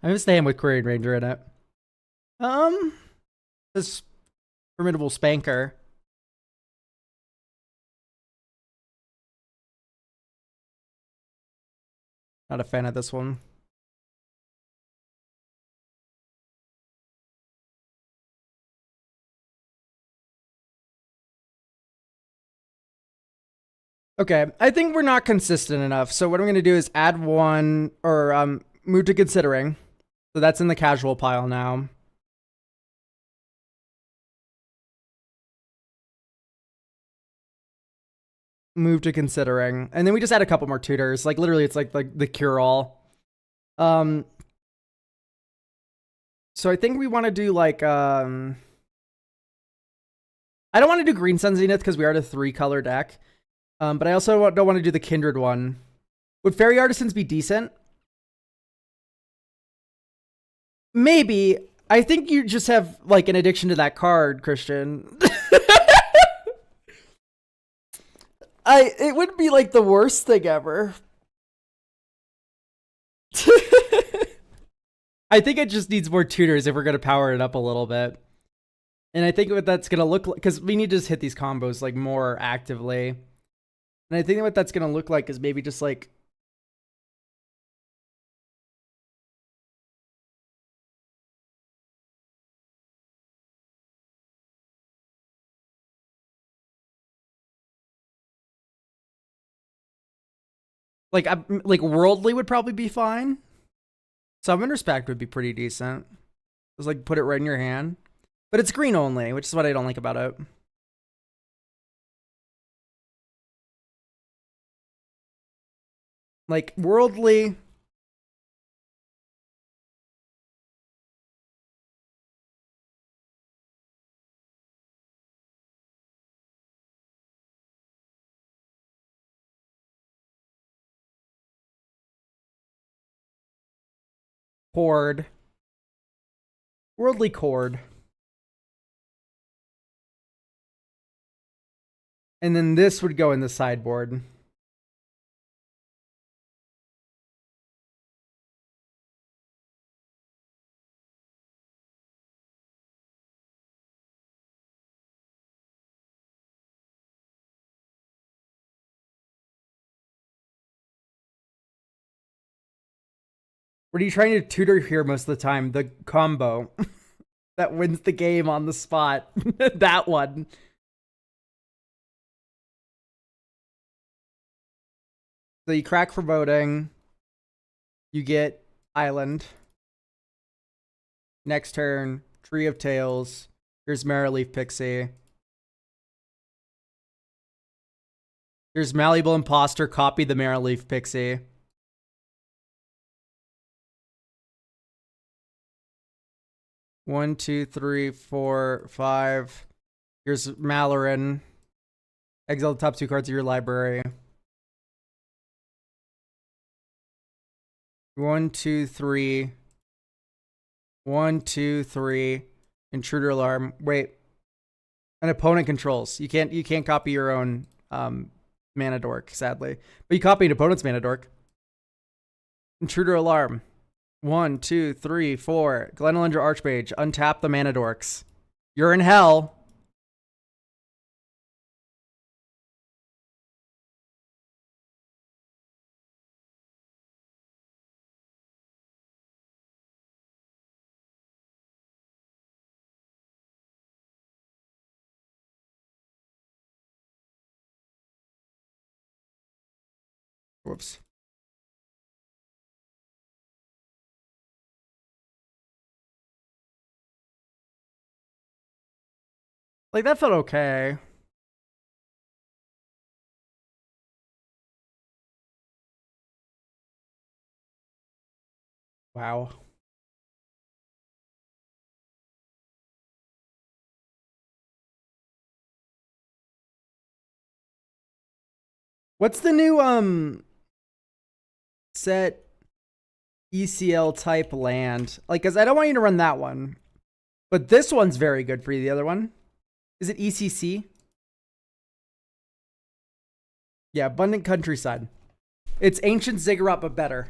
I'm staying with Quarian Ranger in it. This formidable spanker. Not a fan of this one. Okay, I think we're not consistent enough. So what I'm going to do is add one, or move to considering. So that's in the casual pile now. Move to considering. And then we just add a couple more tutors. Like literally it's like the cure-all. So I think we want to do like I don't want to do Green Sun Zenith because we are at a 3-color deck. But I also don't want to do the Kindred one. Would Fairy Artisans be decent? Maybe. I think you just have like an addiction to that card, Christian. It wouldn't be like the worst thing ever. I think it just needs more tutors if we're going to power it up a little bit. And I think what that's going to look like, because we need to just hit these combos like more actively. And I think what that's going to look like is maybe just like worldly would probably be fine. Summon Respect would be pretty decent. Just like put it right in your hand. But it's green only, which is what I don't like about it. Like worldly. Chord. Worldly chord. And then this would go in the sideboard. What are you trying to tutor here most of the time? The combo that wins the game on the spot. That one. So you crack for voting. You get Island. Next turn, Tree of Tails. Here's Marrowleaf Pixie. Here's Malleable Imposter. Copy the Marrowleaf Pixie. One, two, three, four, five. Here's Malaran. Exile the top 2 cards of your library. 1, 2, 3. 1, 2, 3. Intruder Alarm. Wait. An opponent controls. You can't copy your own mana dork, sadly. But you copy an opponent's mana dork. Intruder Alarm. 1, 2, 3, 4. Glenelendra Archmage. Untap the mana dorks. You're in hell. Whoops. Like, that felt okay. Wow. What's the new set ECL type land. Like, cause I don't want you to run that one. But this one's very good for you. The other one. Is it ECC? Yeah, Abundant Countryside. It's Ancient Ziggurat, but better.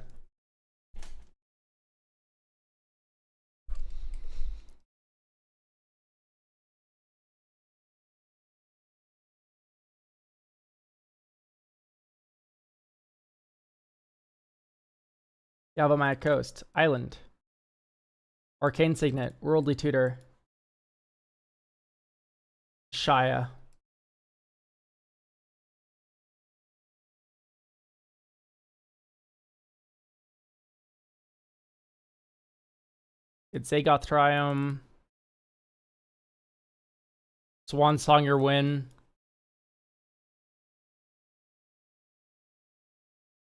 Yavimaya Coast. Island. Arcane Signet. Worldly Tutor. Shia. It's Zagoth Triumph. Swan Song Your Win.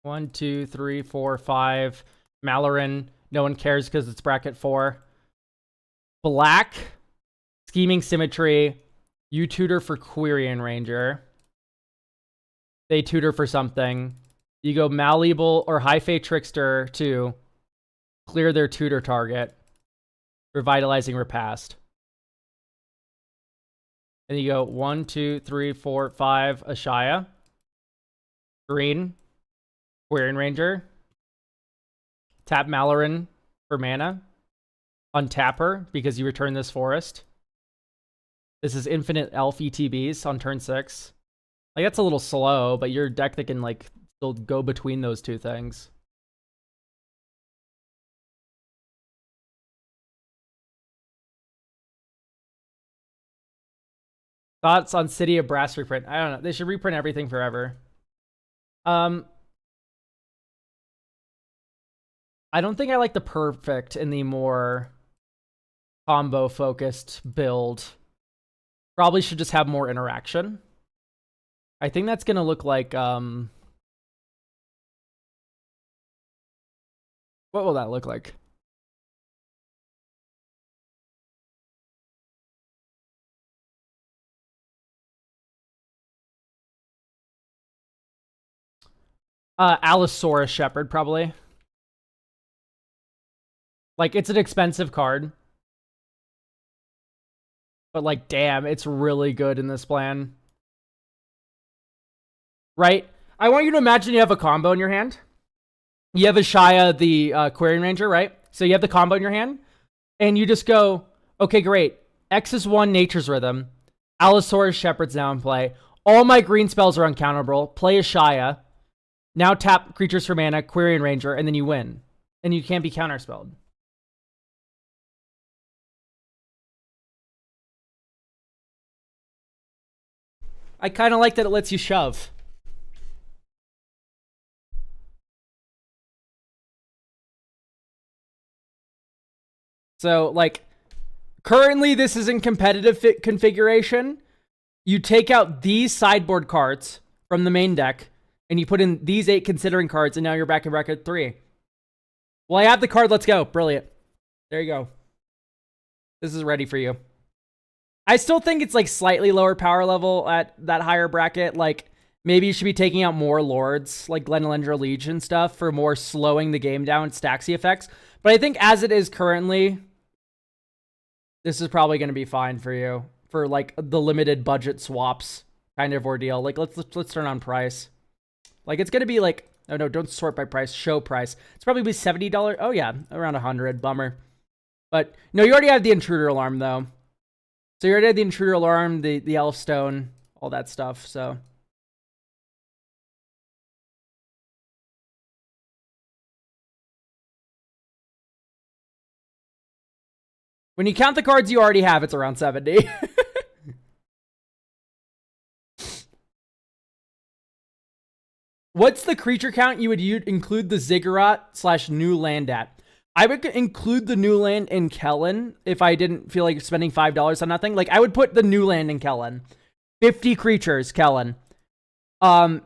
1, 2, 3, 4, 5. Malaran. No one cares because it's bracket 4. Black. Scheming Symmetry. You tutor for Quirion Ranger. They tutor for something. You go Malleable or High Fate Trickster to clear their tutor target. Revitalizing Repast. And you go 1, 2, 3, 4, 5. Ashaya. Green. Quirion Ranger. Tap Malaran for mana. Untap her because you return this forest. This is infinite elf ETBs on turn 6. Like, that's a little slow, but your deck that can, like, still go between those two things. Thoughts on City of Brass reprint? I don't know. They should reprint everything forever. I don't think I like the perfect in the more combo-focused build. Probably should just have more interaction. I think that's going to look like... what will that look like? Allosaurus Shepherd, probably. Like, it's an expensive card. But, like, damn, it's really good in this plan. Right? I want you to imagine you have a combo in your hand. You have Ashaya, the Quirion Ranger, right? So you have the combo in your hand. And you just go, okay, great. X is 1, Nature's Rhythm. Allosaurus Shepherd's now in play. All my green spells are uncounterable. Play Ashaya. Now tap creatures for mana, Quirion Ranger, and then you win. And you can't be counterspelled. I kind of like that it lets you shove. So, like, currently this is in competitive fit configuration. You take out these sideboard cards from the main deck, and you put in these 8 considering cards, and now you're back in bracket 3. Well, I have the card. Let's go. Brilliant. There you go. This is ready for you. I still think it's, like, slightly lower power level at that higher bracket. Like, maybe you should be taking out more Lords, like Glenelendra Legion stuff, for more slowing the game down, Staxy effects. But I think as it is currently, this is probably going to be fine for you. For, like, the limited budget swaps kind of ordeal. Like, let's turn on price. Like, it's going to be, like... Oh, no, don't sort by price. Show price. It's probably be $70. Oh, yeah, around 100. Bummer. But, no, you already have the Intruder Alarm, though. So you already had the Intruder Alarm, the Elf Stone, all that stuff, so. When you count the cards you already have, it's around 70. What's the creature count you would include the Ziggurat / new land at? I would include the new land in Kellen if I didn't feel like spending $5 on nothing. Like, I would put the new land in Kellen. 50 creatures, Kellen. If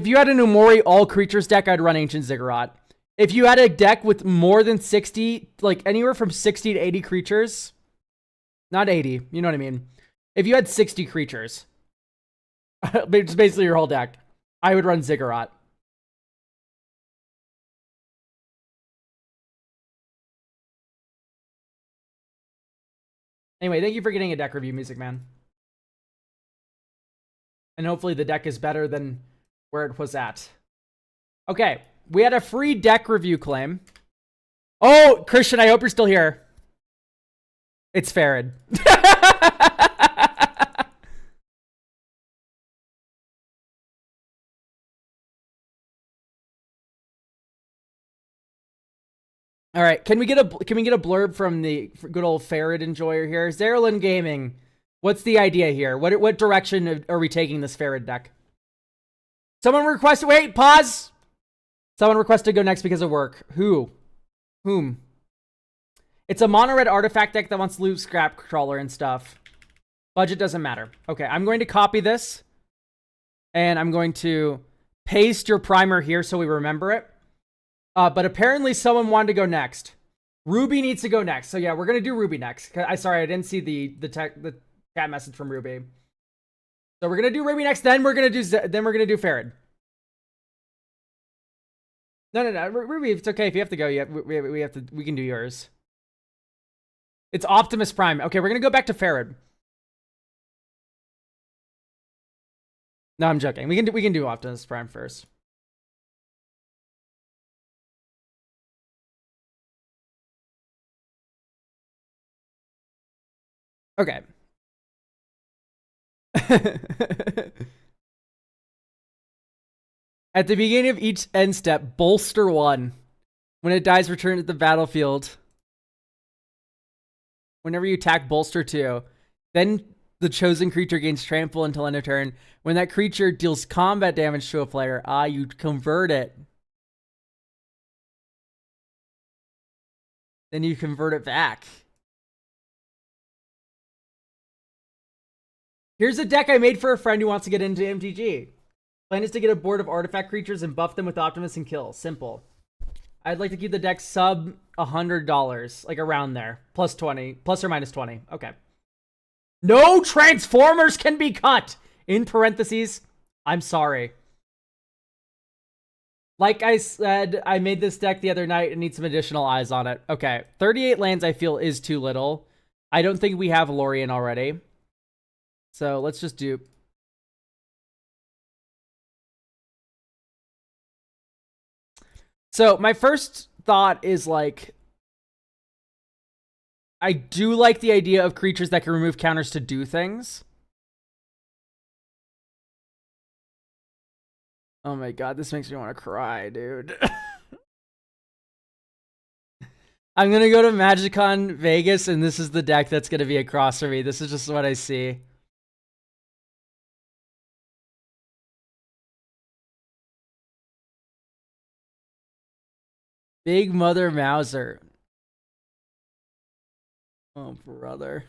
you had an Umori all creatures deck, I'd run Ancient Ziggurat. If you had a deck with more than 60, like anywhere from 60 to 80 creatures, not 80, you know what I mean? If you had 60 creatures, it's basically your whole deck, I would run Ziggurat. Anyway, thank you for getting a deck review, Musicman. And hopefully the deck is better than where it was at. Okay, we had a free deck review claim. Oh, Christian, I hope you're still here. It's Farad. All right, can we get a blurb from the good old Farad enjoyer here? Zerlin Gaming, what's the idea here? What direction are we taking this Farad deck? Someone requested. Wait, pause. Someone requested to go next because of work. Who? Whom? It's a mono red artifact deck that wants loot scrap crawler and stuff. Budget doesn't matter. Okay, I'm going to copy this, and I'm going to paste your primer here so we remember it. But apparently someone wanted to go next. Ruby needs to go next. So yeah, we're gonna do Ruby next. Sorry, I didn't see the chat message from Ruby. So we're gonna do Ruby next. Then we're gonna do Farad. No, Ruby, it's okay if you have to go. We can do yours. It's Optimus Prime. Okay, we're gonna go back to Farad. No, I'm joking. We can do Optimus Prime first. Okay. At the beginning of each end step, bolster 1. When it dies, return to the battlefield. Whenever you attack, bolster 2. Then the chosen creature gains trample until end of turn. When that creature deals combat damage to a player, you convert it. Then you convert it back. Here's a deck I made for a friend who wants to get into MTG. Plan is to get a board of artifact creatures and buff them with Optimus and kill. Simple. I'd like to keep the deck sub $100, like around there. Plus 20, plus or minus 20. Okay. No Transformers can be cut! In parentheses, I'm sorry. Like I said, I made this deck the other night and need some additional eyes on it. Okay, 38 lands I feel is too little. I don't think we have Lorien already. So let's just do... So my first thought is like... I do like the idea of creatures that can remove counters to do things. Oh my god, this makes me want to cry, dude. I'm gonna go to MagicCon Vegas, and this is the deck that's gonna be across for me. This is just what I see. Big Mother Mouser. Oh, brother.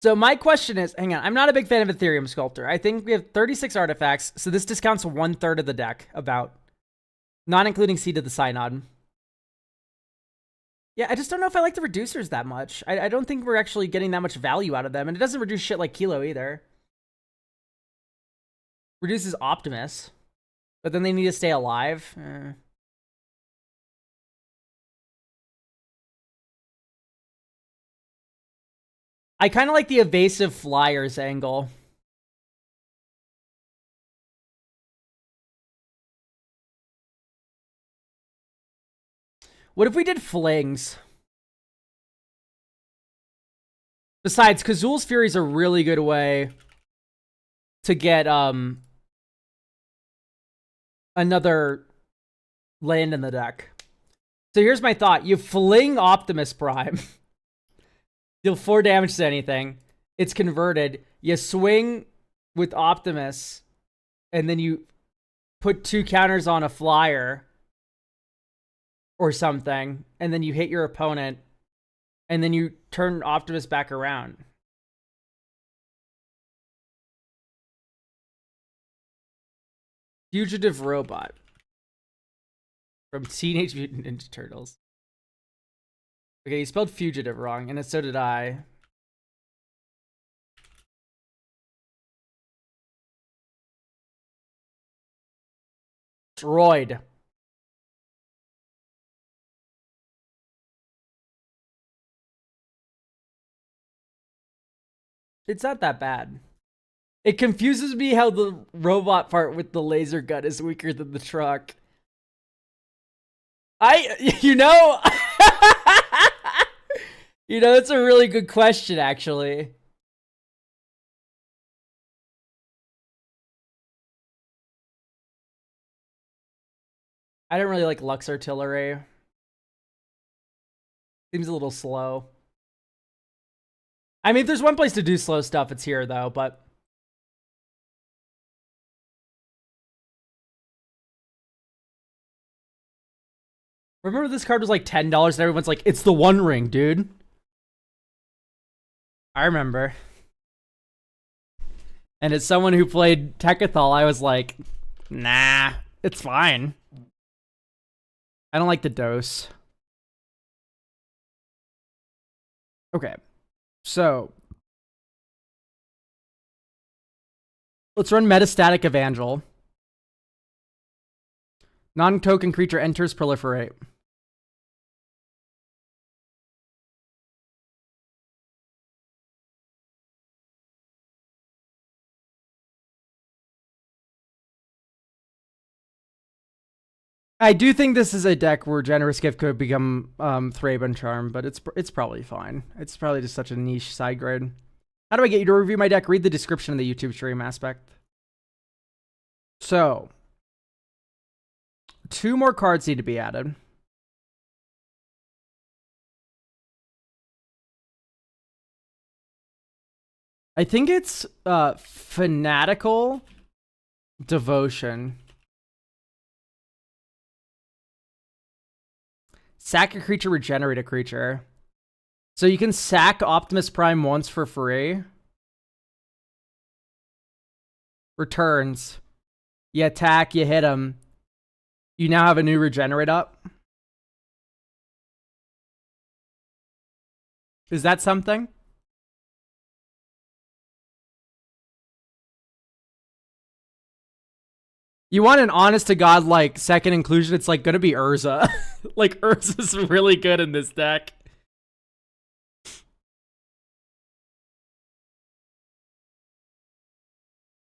So my question is, hang on, I'm not a big fan of Ethereum Sculptor. I think we have 36 artifacts, so this discounts 1/3 of the deck, about. Not including Seed of the Synod. Yeah, I just don't know if I like the reducers that much. I don't think we're actually getting that much value out of them, and it doesn't reduce shit like Kilo either. Reduces Optimus, but then they need to stay alive. I kind of like the evasive flyers angle. What if we did flings? Besides, Kazul's Fury is a really good way to get another land in the deck. So here's my thought. You fling Optimus Prime. Deal 4 damage to anything. It's converted. You swing with Optimus, and then you put 2 counters on a flyer or something, and then you hit your opponent, and then you turn Optimus back around. Fugitive Robot from Teenage Mutant Ninja Turtles. Okay, you spelled fugitive wrong, and so did I. Destroyed. It's not that bad. It confuses me how the robot part with the laser gun is weaker than the truck. You know, that's a really good question, actually. I don't really like Lux Artillery. Seems a little slow. I mean, if there's one place to do slow stuff, it's here, though, but... Remember this card was like $10 and everyone's like, it's the One Ring, dude. I remember. And as someone who played Techathol, I was like, nah, it's fine. I don't like the dose. Okay. So. Let's run Metastatic Evangel. Non-token creature enters, proliferate. I do think this is a deck where Generous Gift could become Thraben Charm, but it's probably fine. It's probably just such a niche side grade. How do I get you to review my deck? Read the description of the YouTube stream aspect. So, 2 more cards need to be added. I think it's Fanatical Devotion. Sack a creature, regenerate a creature. So you can sack Optimus Prime once for free. Returns. You attack, you hit him. You now have a new regenerate up. Is that something? You want an honest to God like second inclusion, it's like gonna be Urza. Like Urza's really good in this deck.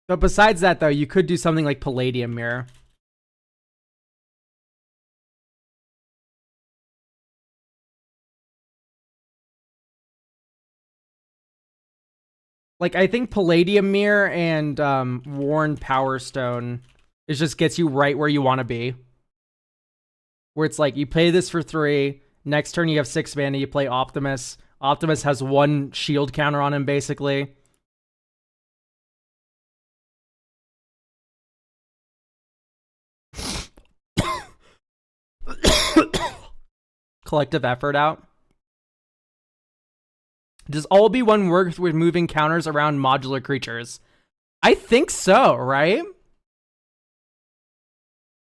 But besides that though, you could do something like Palladium Mirror. Like I think Palladium Mirror and Worn Power Stone, it just gets you right where you want to be. Where it's like, you play this for 3, next turn you have 6 mana, you play Optimus. Optimus has 1 shield counter on him, basically. Collective effort out. Does all be one work with moving counters around modular creatures? I think so, right?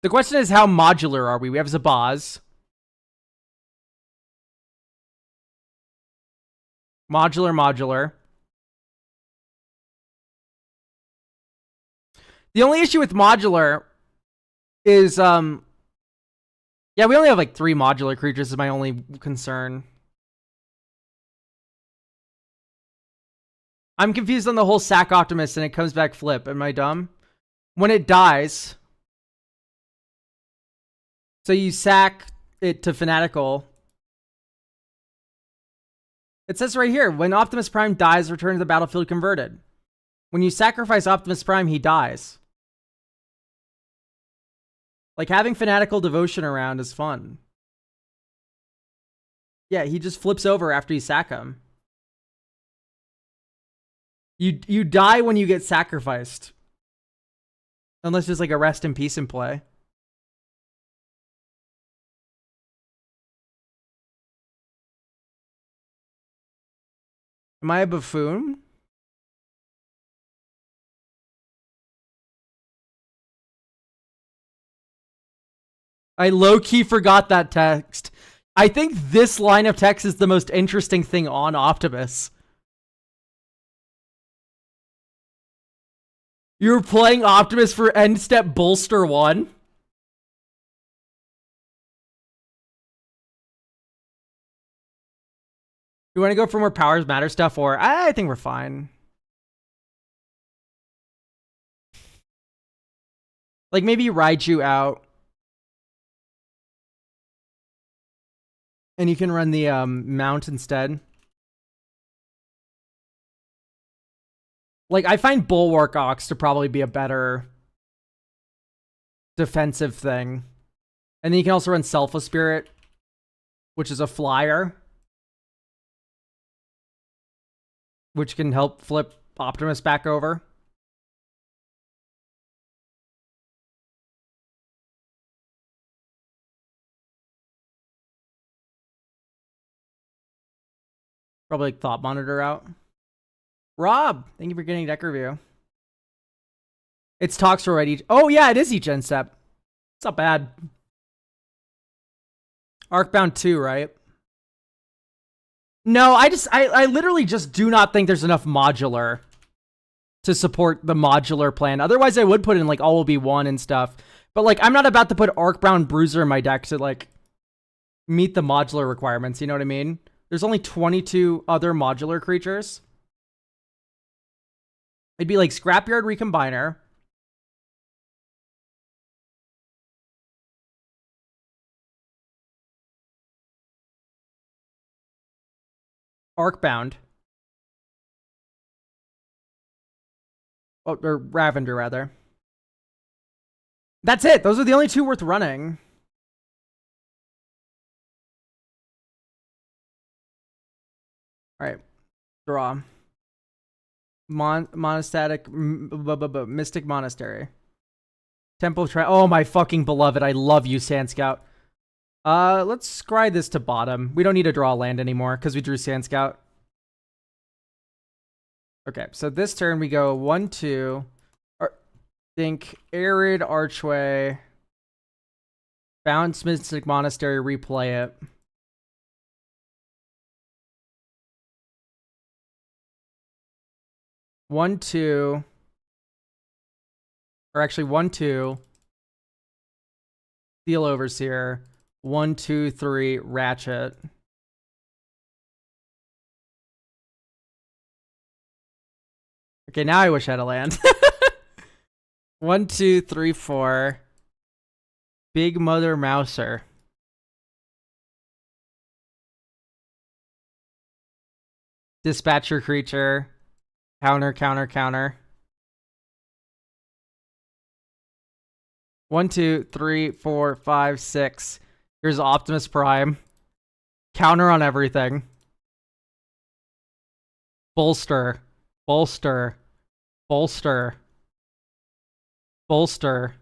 The question is, how modular are we? We have Zabaz. Modular. The only issue with modular is, yeah, we only have like 3 modular creatures is my only concern. I'm confused on the whole sack Optimus and it comes back flip. Am I dumb? When it dies... So you sack it to Fanatical. It says right here, when Optimus Prime dies, return to the battlefield converted. When you sacrifice Optimus Prime, he dies. Like, having Fanatical Devotion around is fun. Yeah, he just flips over after you sack him. You die when you get sacrificed. Unless there's like a rest in peace in play. Am I a buffoon? I low-key forgot that text. I think this line of text is the most interesting thing on Optimus. You're playing Optimus for end step bolster 1? You want to go for more powers matter stuff, or I think we're fine. Like maybe ride you out. And you can run the mount instead. Like I find Bulwark Ox to probably be a better defensive thing. And then you can also run Selfless Spirit, which is a flyer, which can help flip Optimus back over. Probably like Thought Monitor out. Rob, thank you for getting deck review. It's talks already. Oh yeah, it is each end step. It's not bad. Arcbound 2, right? No, I literally just do not think there's enough modular to support the modular plan. Otherwise, I would put in like all will be one and stuff. But like, I'm not about to put Arcbound Bruiser in my deck to like meet the modular requirements. You know what I mean? There's only 22 other modular creatures. It'd be like Scrapyard Recombiner. Arcbound. Oh, or Ravender, rather. That's it. Those are the only two worth running. All right. Draw. Monastatic. Mystic Monastery. Temple. Oh, my fucking beloved. I love you, Sand Scout. Let's scry this to bottom. We don't need to draw land anymore because we drew Sand Scout. Okay, so this turn we go 1-2. Think Arid Archway. Bounce Mystic Monastery, replay it. One, two. Or actually 1-2. Steel Overseer. 1-2-3, Ratchet. Okay, now I wish I had a land. 1-2-3-4. Big Mother Mouser. Dispatch your creature. Counter, counter, counter. 1, 2, 3, 4, 5, 6. Here's Optimus Prime. Counter on everything. Bolster. Bolster. Bolster. Bolster.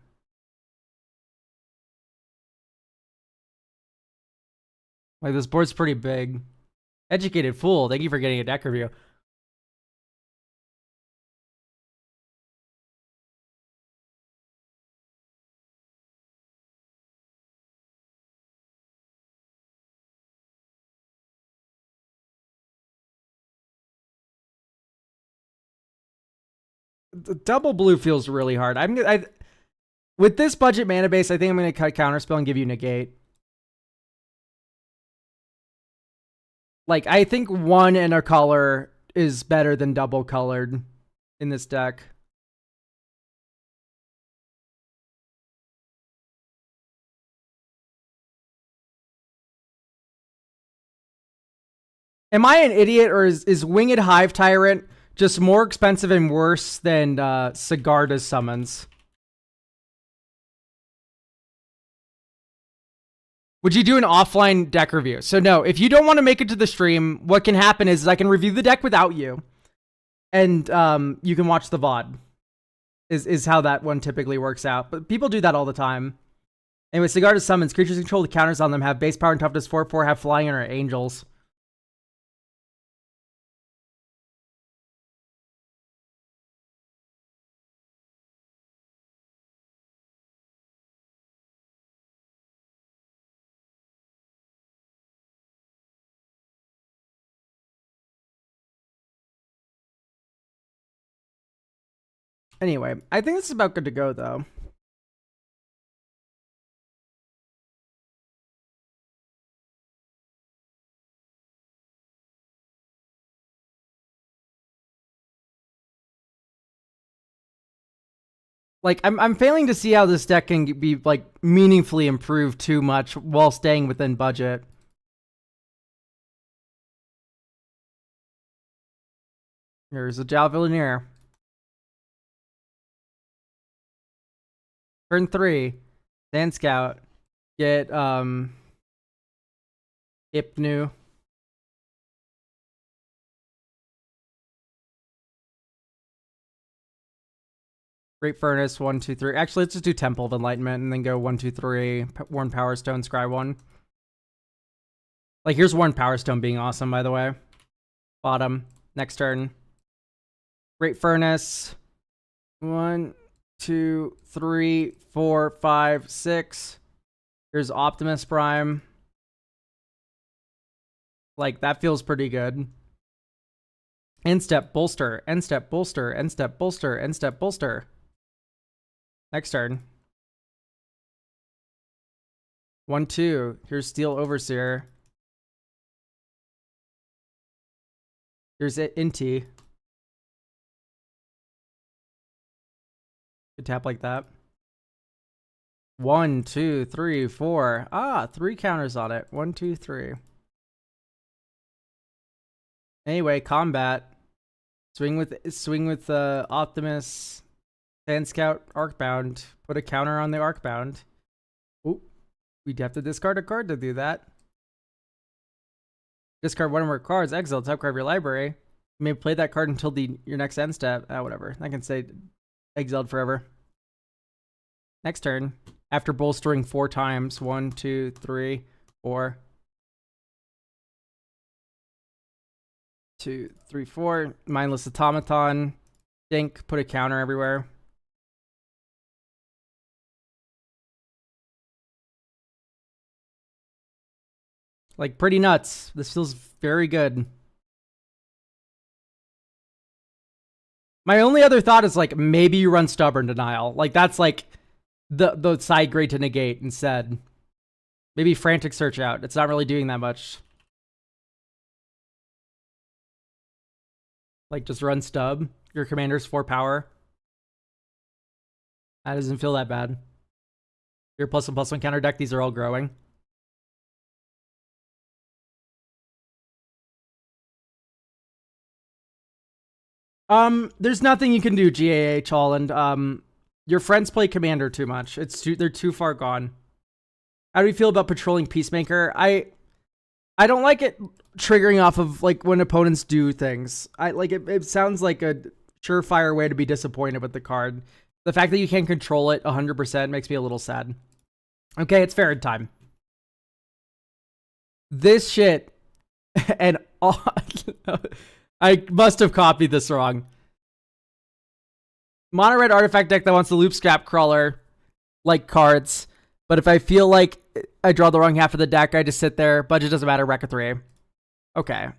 Like, this board's pretty big. Educated Fool, thank you for getting a deck review. The double blue feels really hard. With this budget mana base, I think I'm going to cut Counterspell and give you Negate. Like, I think one and a color is better than double colored in this deck. Am I an idiot, or is Winged Hive Tyrant just more expensive and worse than Sigarda's summons? Would you do an offline deck review? So no, if you don't want to make it to the stream, what can happen is I can review the deck without you. And you can watch the VOD. Is how that one typically works out. But people do that all the time. Anyway, Sigarda's summons. Creatures control the counters on them have base power and toughness 4/4, have flying, and are angels. Anyway, I think this is about good to go, though. Like, I'm failing to see how this deck can be, like, meaningfully improved too much while staying within budget. Here's a Javelineer. Turn 3. Sand Scout. Get, Hypnu. Great Furnace, 1, 2, 3. Actually, let's just do Temple of Enlightenment and then go 1, 2, 3. Worn Power Stone, Scry 1. Like, here's Worn Power Stone being awesome, by the way. Bottom. Next turn. Great Furnace. 1, 2, 3, 4, 5, 6. Here's Optimus Prime. Like, that feels pretty good. End step, bolster. End step, bolster. End step, bolster. End step, bolster. Next turn. 1, 2. Here's Steel Overseer. Here's Inti. Could tap like that. 1, 2, 3, 4. Ah, 3 counters on it. 1, 2, 3. Anyway, combat. Swing with Optimus. Sand Scout, Arcbound. Put a counter on the Arcbound. Oop. We'd have to discard a card to do that. Discard one of our cards. Exile to upgrade your library. You may play that card until your next end step. Whatever. I can say exiled forever. Next turn. After bolstering 4 times. 1, 2, 3, 4. 2, 3, 4. Mindless Automaton. Dink. Put a counter everywhere. Like, pretty nuts. This feels very good. My only other thought is, like, maybe you run Stubborn Denial. Like, that's, like, the side grade to negate instead. Maybe Frantic Search Out. It's not really doing that much. Like, just run Stub. Your commander's 4 power. That doesn't feel that bad. Your +1/+1 counter deck, these are all growing. There's nothing you can do, GAH Holland. Your friends play Commander too much. They're too far gone. How do you feel about patrolling Peacemaker? I don't like it triggering off of, like, when opponents do things. It sounds like a surefire way to be disappointed with the card. The fact that you can't control it 100% makes me a little sad. Okay, it's Farad time. This shit and all I must have copied this wrong. Mono red artifact deck that wants the loop scrap crawler like cards, but if I feel like I draw the wrong half of the deck, I just sit there. Budget doesn't matter. Wreck a 3. Okay.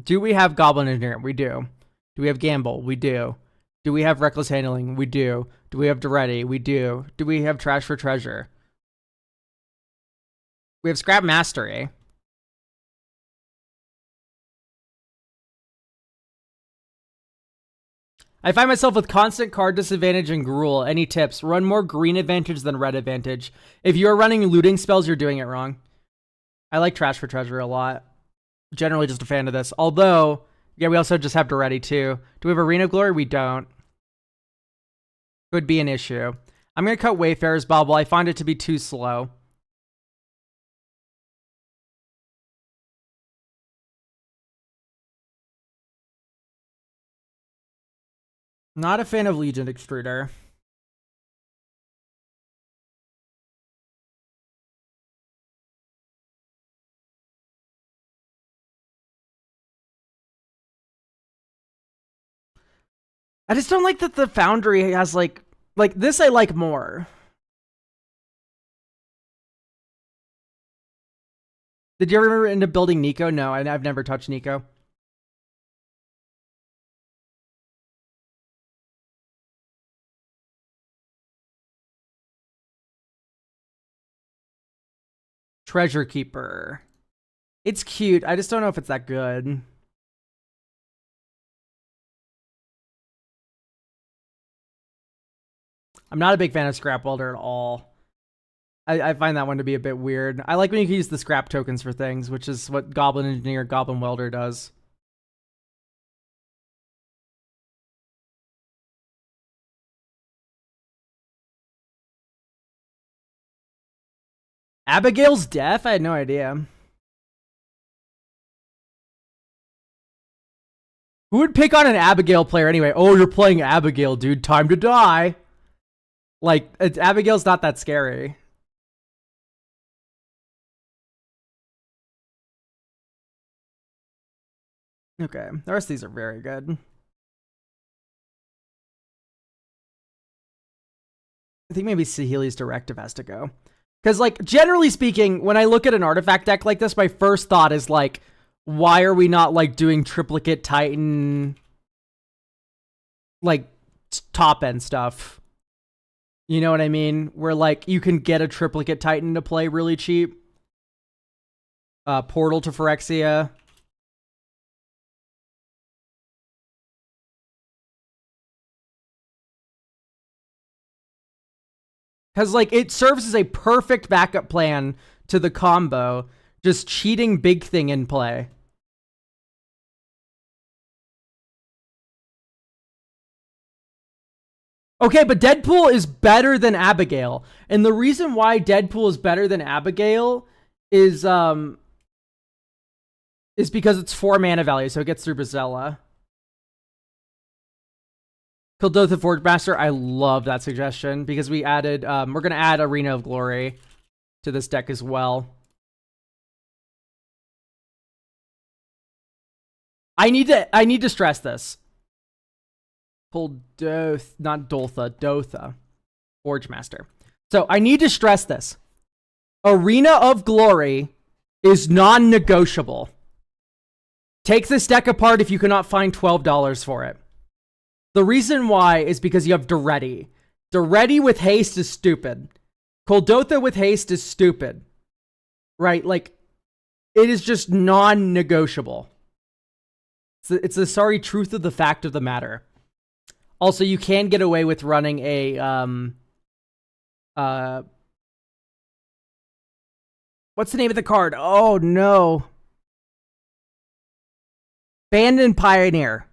Do we have Goblin Engineer? We do. Do we have Gamble? We do. Do we have Reckless Handling? We do. Do we have Duretti? We do. Do we have Trash for Treasure? We have Scrap Mastery. I find myself with constant card disadvantage and Gruul. Any tips? Run more green advantage than red advantage. If you're running looting spells, you're doing it wrong. I like Trash for Treasure a lot. Generally just a fan of this. Although, yeah, we also just have Duretti too. Do we have Arena of Glory? We don't. Could be an issue. I'm going to cut Wayfarer's Bauble. I find it to be too slow. Not a fan of Legion Extruder. I just don't like that the Foundry has, like this I like more. Did you ever end up building Nico? No, I've never touched Nico. Treasure Keeper. It's cute. I just don't know if it's that good. I'm not a big fan of Scrap Welder at all. I find that one to be a bit weird. I like when you can use the scrap tokens for things, which is what Goblin Engineer, Goblin Welder does. Abigail's death? I had no idea. Who would pick on an Abigail player anyway? Oh, you're playing Abigail, dude. Time to die. Like, Abigail's not that scary. Okay, the rest of these are very good. I think maybe Saheeli's Directive has to go. Because, like, generally speaking, when I look at an artifact deck like this, my first thought is, like, why are we not, like, doing Triplicate Titan, like, top-end stuff? You know what I mean? Where, like, you can get a Triplicate Titan to play really cheap. Portal to Phyrexia. Because, like, it serves as a perfect backup plan to the combo. Just cheating Big Thing in play. Okay, but Deadpool is better than Abigail. And the reason why Deadpool is better than Abigail is because it's 4 mana value, so it gets through Bazella. Kuldotha Forge Master, I love that suggestion because we added, we're going to add Arena of Glory to this deck as well. I need to stress this. Kuldotha, not Doltha, Dotha, Forge Master. So I need to stress this. Arena of Glory is non-negotiable. Take this deck apart if you cannot find $12 for it. The reason why is because you have Duretti. Duretti with haste is stupid. Kuldotha with haste is stupid. Right? Like, it is just non-negotiable. It's the sorry truth of the fact of the matter. Also, you can get away with running a, what's the name of the card? Oh, no. Abandoned Pioneer.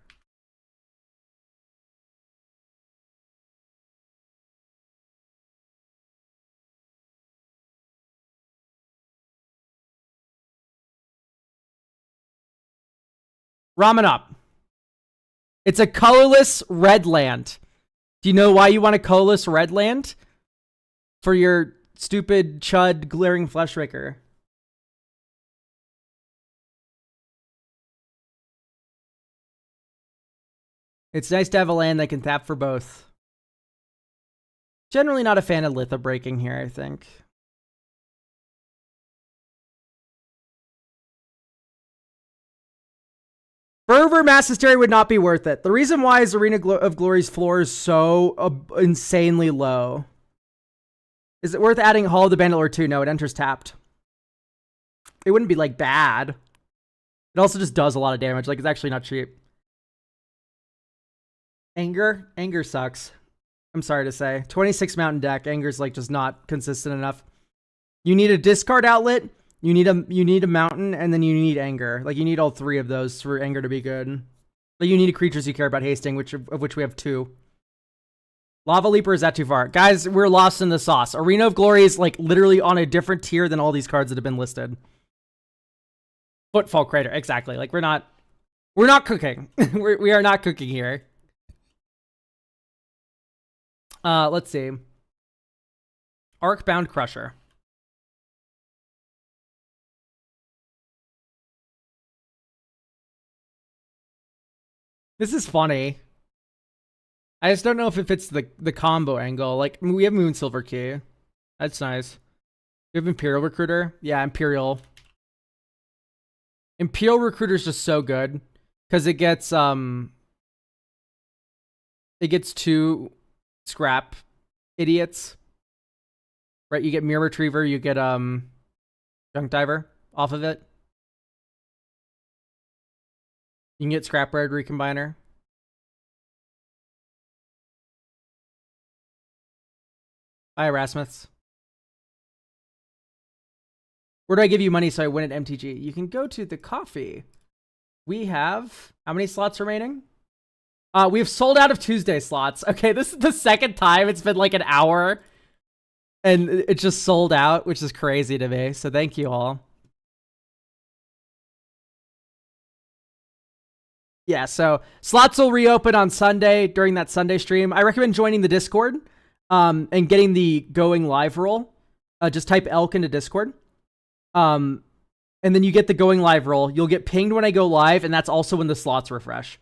Ramanop. It's a colorless red land. Do you know why you want a colorless red land? For your stupid chud glaring fleshraker. It's nice to have a land that can tap for both. Generally not a fan of litho breaking here, I think. Fervor Mass Hysteria would not be worth it. The reason why is Arena of Glory's floor is so insanely low. Is it worth adding Hall of the Bandit or 2? No, it enters tapped. It wouldn't be, like, bad. It also just does a lot of damage. Like, it's actually not cheap. Anger? Anger sucks. I'm sorry to say. 26 mountain deck. Anger's, like, just not consistent enough. You need a discard outlet. You need a mountain, and then you need anger. Like, you need all 3 of those for anger to be good. But you need creatures you care about hasting, of which we have 2. Lava Leaper, is that too far? Guys, we're lost in the sauce. Arena of Glory is, like, literally on a different tier than all these cards that have been listed. Footfall Crater, exactly. Like, we're not cooking. we are not cooking here. Let's see. Arcbound Crusher. This is funny. I just don't know if it fits the combo angle. Like, we have Moonsilver Key. That's nice. We have Imperial Recruiter. Yeah, Imperial. Imperial Recruiter is just so good. Because it gets 2 scrap idiots. Right, you get Mirror Retriever, you get Junk Diver off of it. You can get Scrap Bird Recombiner. Hi, Erasmus. Where do I give you money so I win at MTG? You can go to the coffee. We have how many slots remaining? We have sold out of Tuesday slots. Okay, this is the second time it's been like an hour and it just sold out, which is crazy to me. So thank you all. Yeah, so slots will reopen on Sunday during that Sunday stream. I recommend joining the Discord and getting the going live role. Just type Elk into Discord. And then you get the going live role. You'll get pinged when I go live, and that's also when the slots refresh.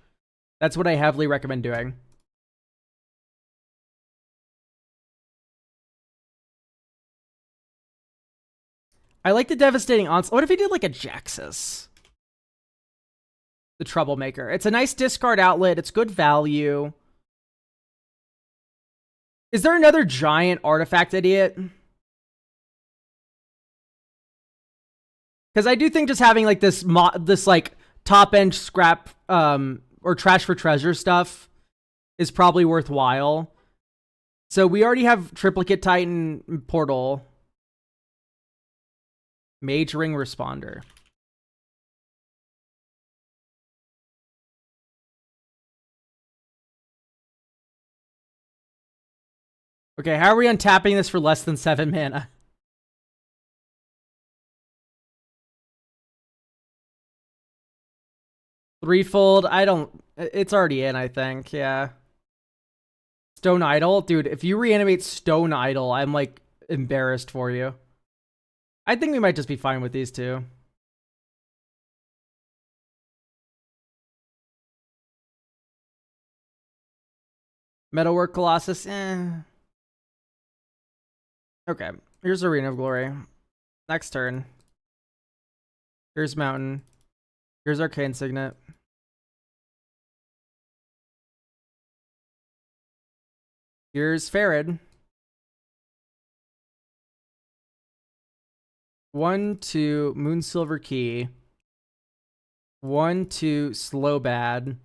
That's what I heavily recommend doing. I like the devastating onslaught. What if he did like a Jaxus? The Troublemaker. It's a nice discard outlet. It's good value. Is there another giant artifact idiot? Because I do think just having like this like top end scrap or trash for treasure stuff is probably worthwhile. So we already have Triplicate Titan Portal. Mage Ring Responder. Okay, how are we untapping this for less than 7 mana? Threefold, I don't... It's already in, I think, yeah. Stone Idol? Dude, if you reanimate Stone Idol, I'm, like, embarrassed for you. I think we might just be fine with these two. Metalwork Colossus, Okay, here's Arena of Glory. Next turn. Here's Mountain. Here's Arcane Signet. Here's Farad. 1, 2, Moonsilver Key. 1, 2, Slow Bad.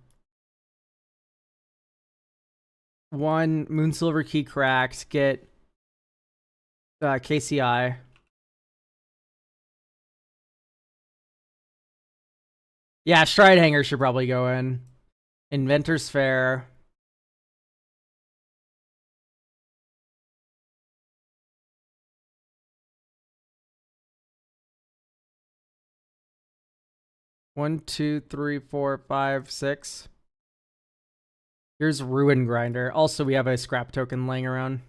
1, Moonsilver Key cracked. Get KCI. Yeah, Stride Hanger should probably go in. Inventor's Fair. One, two, three, four, five, six. Here's Ruin Grinder. Also, we have a scrap token laying around.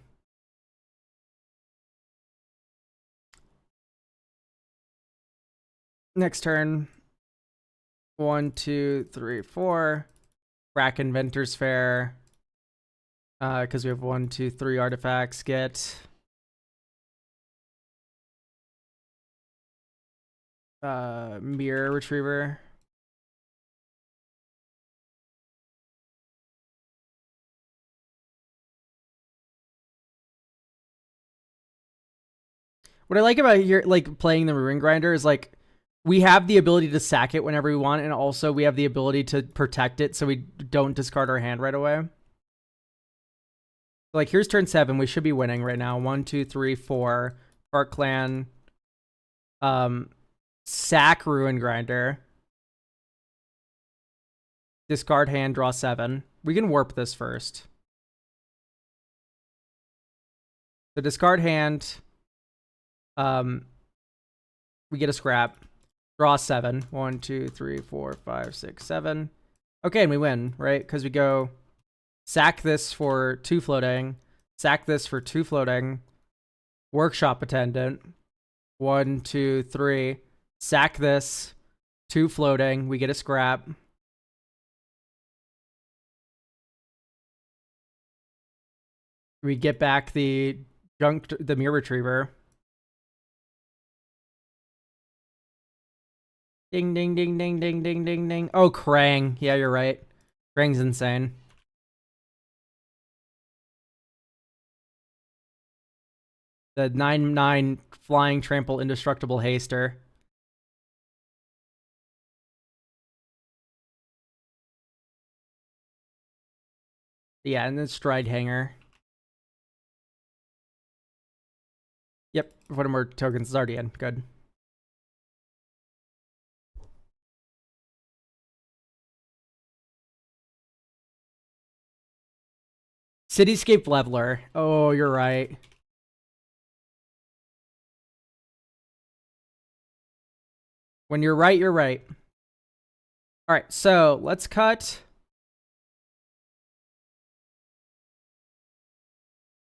Next turn. 1, 2, 3, 4. Crack Inventor's Fair. Because we have 1, 2, 3 artifacts. Get Mirror Retriever. What I like about here, like playing the Ruin Grinder, is like we have the ability to sack it whenever we want, and also we have the ability to protect it so we don't discard our hand right away. Like here's turn 7. We should be winning right now. 1, 2, 3, 4. Park Clan. Sack Ruin Grinder. Discard hand, draw 7. We can warp this first. So discard hand. We get a scrap. Draw 7. 1, 2, 3, 4, 5, 6, 7. Okay, and we win, right? Because we go sack this for 2 floating. Sack this for 2 floating. Workshop Attendant. 1, 2, 3. Sack this. 2 floating. We get a scrap. We get back the Mirror Retriever. Ding, ding, ding, ding, ding, ding, ding, ding. Oh, Krang. Yeah, you're right. Krang's insane. The 9/9 Flying Trample Indestructible Haster. Yeah, and then Stride Hanger. Yep, one of more tokens is already in. Good. Cityscape Leveler. Oh, you're right. When you're right, you're right. All right, so let's cut.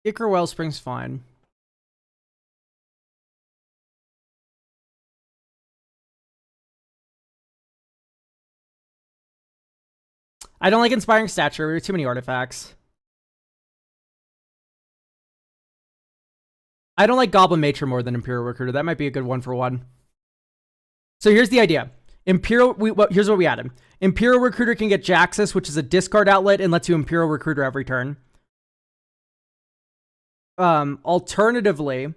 Icar Wellspring's fine. I don't like Inspiring Stature. We have too many artifacts. I don't like Goblin Matron more than Imperial Recruiter. That might be a good one for one. So here's the idea. Here's what we added. Imperial Recruiter can get Jaxus, which is a discard outlet and lets you Imperial Recruiter every turn. Alternatively,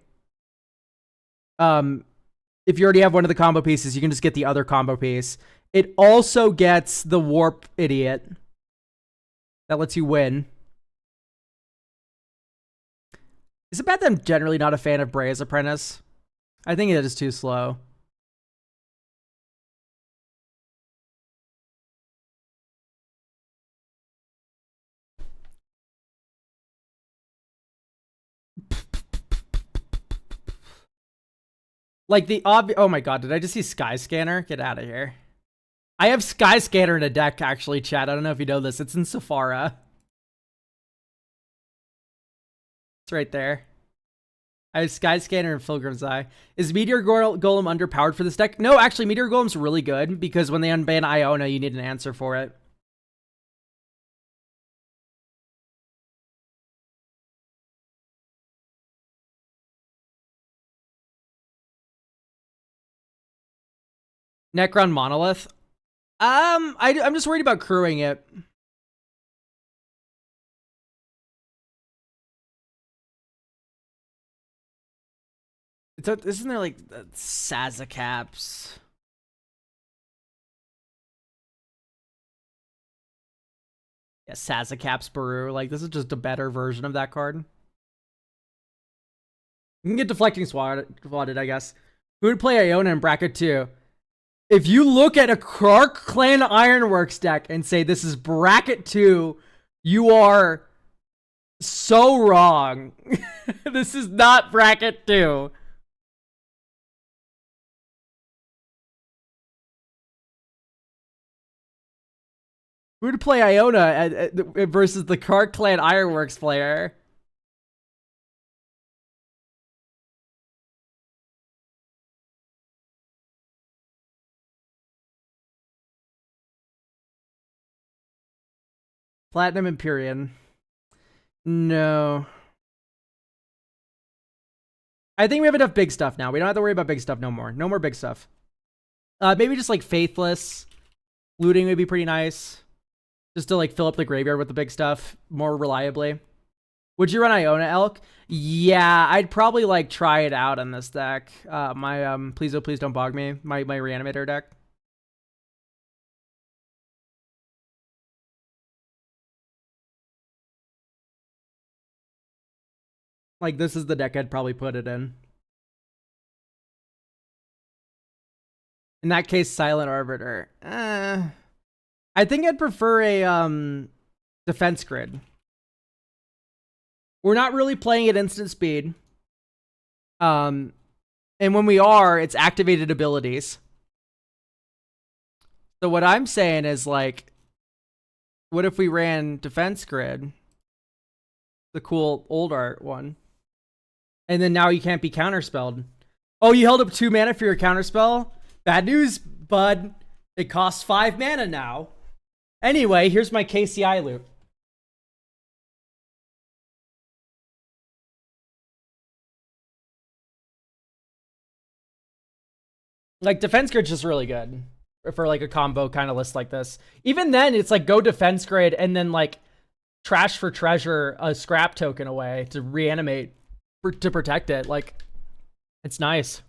if you already have one of the combo pieces, you can just get the other combo piece. It also gets the Warp Idiot. That lets you win. Is it bad that I'm generally not a fan of Brea's Apprentice? I think it is too slow. Like the oh my god, did I just see Sky Scanner? Get out of here. I have Sky Scanner in a deck, actually, chat. I don't know if you know this. It's in Sephara. It's right there. I have Sky Scanner and Pilgrim's Eye. Is Meteor Golem underpowered for this deck? No, actually, Meteor Golem's really good because when they unban Iona, you need an answer for it. Necron Monolith. I'm just worried about crewing it. Isn't there like Sazacaps? Yeah, Sazacaps Baru. Like, this is just a better version of that card. You can get Deflecting Swatted, I guess. Who would play Iona in bracket 2? If you look at a Kark Clan Ironworks deck and say this is bracket 2, you are so wrong. This is not bracket 2. Who would play Iona versus the Kark Clan Ironworks player? Platinum Empyrean. No. I think we have enough big stuff now. We don't have to worry about big stuff no more. No more big stuff. Maybe just like Faithless. Looting would be pretty nice. Just to like fill up the graveyard with the big stuff more reliably. Would you run Iona Elk? Yeah, I'd probably like try it out in this deck. Please oh please don't bog me. My reanimator deck. Like, this is the deck I'd probably put it in. In that case, Silent Arbiter. I think I'd prefer a defense grid. We're not really playing at instant speed. And when we are, it's activated abilities. So what I'm saying is, like, what if we ran defense grid? The cool old art one. And then now you can't be counterspelled. Oh, you held up 2 mana for your counterspell? Bad news, bud. It costs 5 mana now. Anyway, here's my KCI loop. Like, defense grid's just really good for like a combo kind of list like this. Even then, it's like go defense grid and then like trash for treasure a scrap token away to reanimate to protect it. Like, it's nice.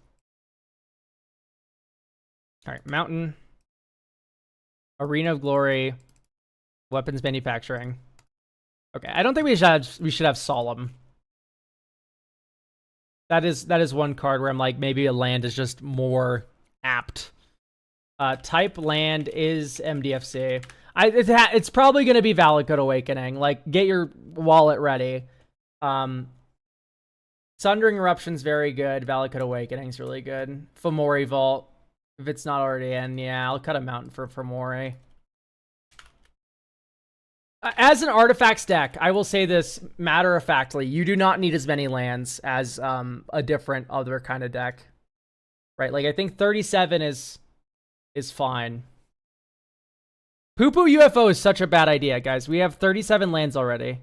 All right, Mountain, Arena of Glory, Weapons Manufacturing. Okay, I don't think we should have Solemn. That is one card where I'm like, maybe a land is just more apt. Type land is MDFC. It's probably going to be Valakut Awakening. Like, get your wallet ready. Sundering Eruption's very good. Valakut Awakening's really good. Fomori Vault, if it's not already in, yeah, I'll cut a mountain for Fomori. As an artifacts deck, I will say this matter-of-factly, you do not need as many lands as a different other kind of deck. Right? Like, I think 37 is fine. Poo-poo UFO is such a bad idea, guys. We have 37 lands already.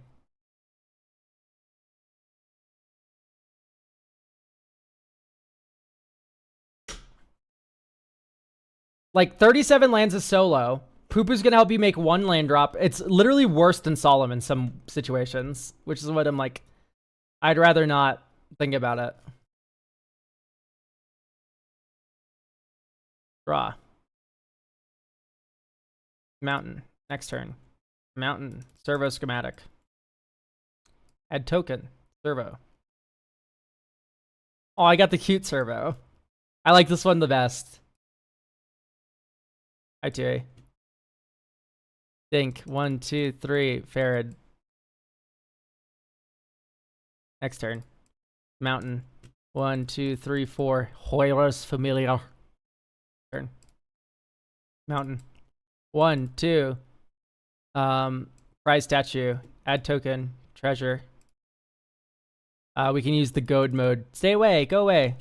Like, 37 lands is so low. Poo-poo's gonna help you make one land drop. It's literally worse than Solemn in some situations, which is what I'm like, I'd rather not think about it. Draw. Mountain. Next turn. Mountain. Servo schematic. Add token. Servo. Oh, I got the cute servo. I like this one the best. I do. Think. 1, 2, 3. Farad. Next turn. Mountain. 1, 2, 3, 4. Horus Familiar. Turn. Mountain. 1, 2. Prize statue. Add token. Treasure. We can use the goad mode. Stay away. Go away.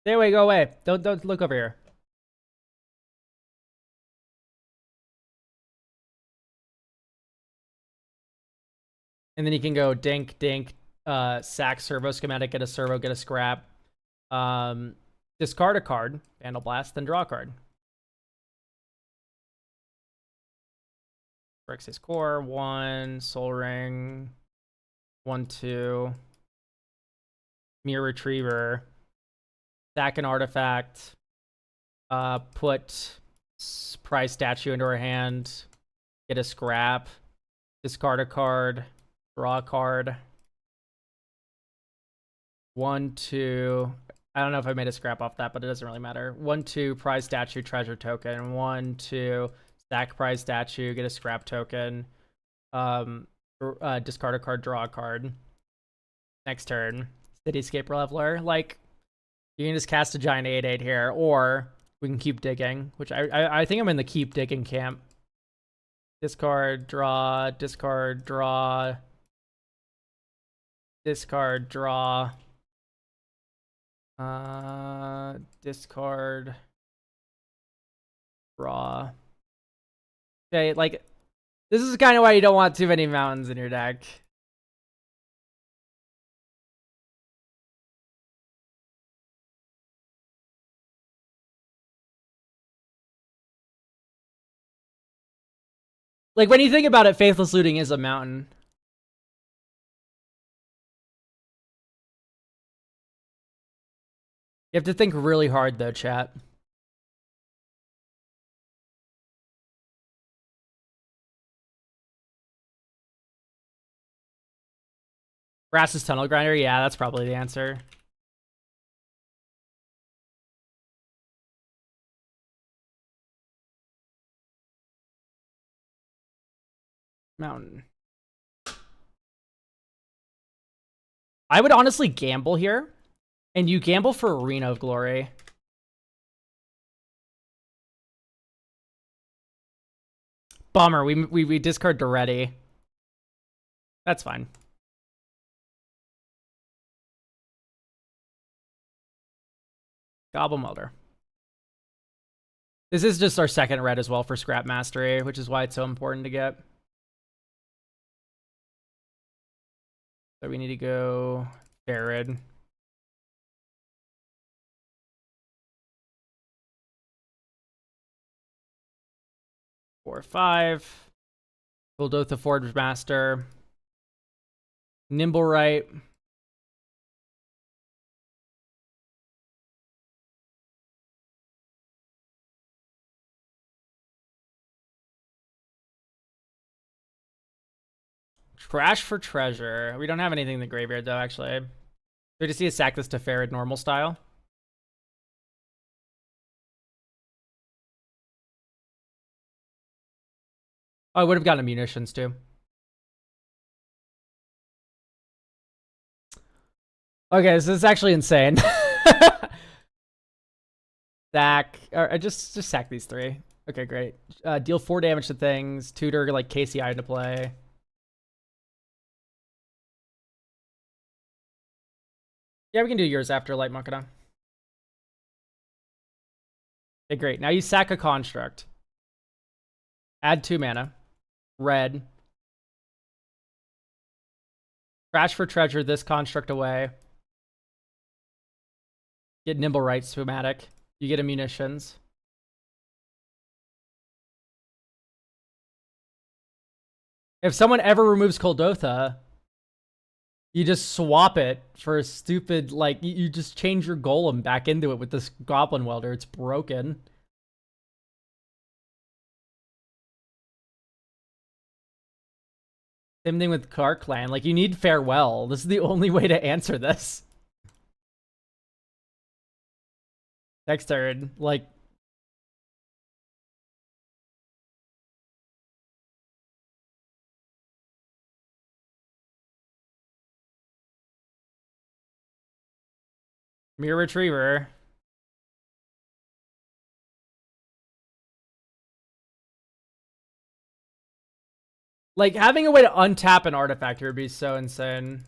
Stay away. Go away. Don't look over here. And then you can go dink, dink, sack, servo schematic, get a servo, get a scrap. Discard a card, Vandal Blast, then draw a card. Phyrexian Core, 1, Soul Ring, 1, 2. Mirror Retriever. Sack an artifact. Put prize statue into our hand. Get a scrap. Discard a card. Draw a card. 1, 2. I don't know if I made a scrap off that, but it doesn't really matter. 1, 2. Prize statue, treasure token. 1, 2. Stack prize statue, get a scrap token. Discard a card, draw a card. Next turn. Cityscape Leveler. Like, you can just cast a giant 8/8 here, or we can keep digging, which I think I'm in the keep digging camp. Discard, draw, discard, draw. Discard, draw. Discard, draw. Okay, like, this is kind of why you don't want too many mountains in your deck. Like, when you think about it, Faithless Looting is a mountain. You have to think really hard, though, chat. Brass's Tunnel Grinder? Yeah, that's probably the answer. Mountain. I would honestly gamble here. And you gamble for Arena of Glory. Bummer, we discard Duretti. That's fine. Goblin Welder. This is just our second red as well for Scrap Mastery, which is why it's so important to get. So we need to go Farad. Four, 5. Bulldoth Forge Master. Nimble Right. Trash for treasure. We don't have anything in the graveyard though, actually. So we just need to sack this to Ferret normal style. Oh, I would have gotten munitions too. Okay, so this is actually insane. Sack, or just sack these 3. Okay, great. Deal 4 damage to things. Tutor like KCI into play. Yeah, we can do yours after Light Makana. Okay, great. Now you sack a construct. Add 2 mana. Red. Trash for treasure this construct away. Get Nimble Right schematic. You get munitions. If someone ever removes Koldotha, you just swap it for a stupid, like, you just change your golem back into it with this Goblin Welder. It's broken. Same thing with Karkland. Like, you need Farewell. This is the only way to answer this. Next turn, like... Mirror Retriever. Like, having a way to untap an artifact here would be so insane.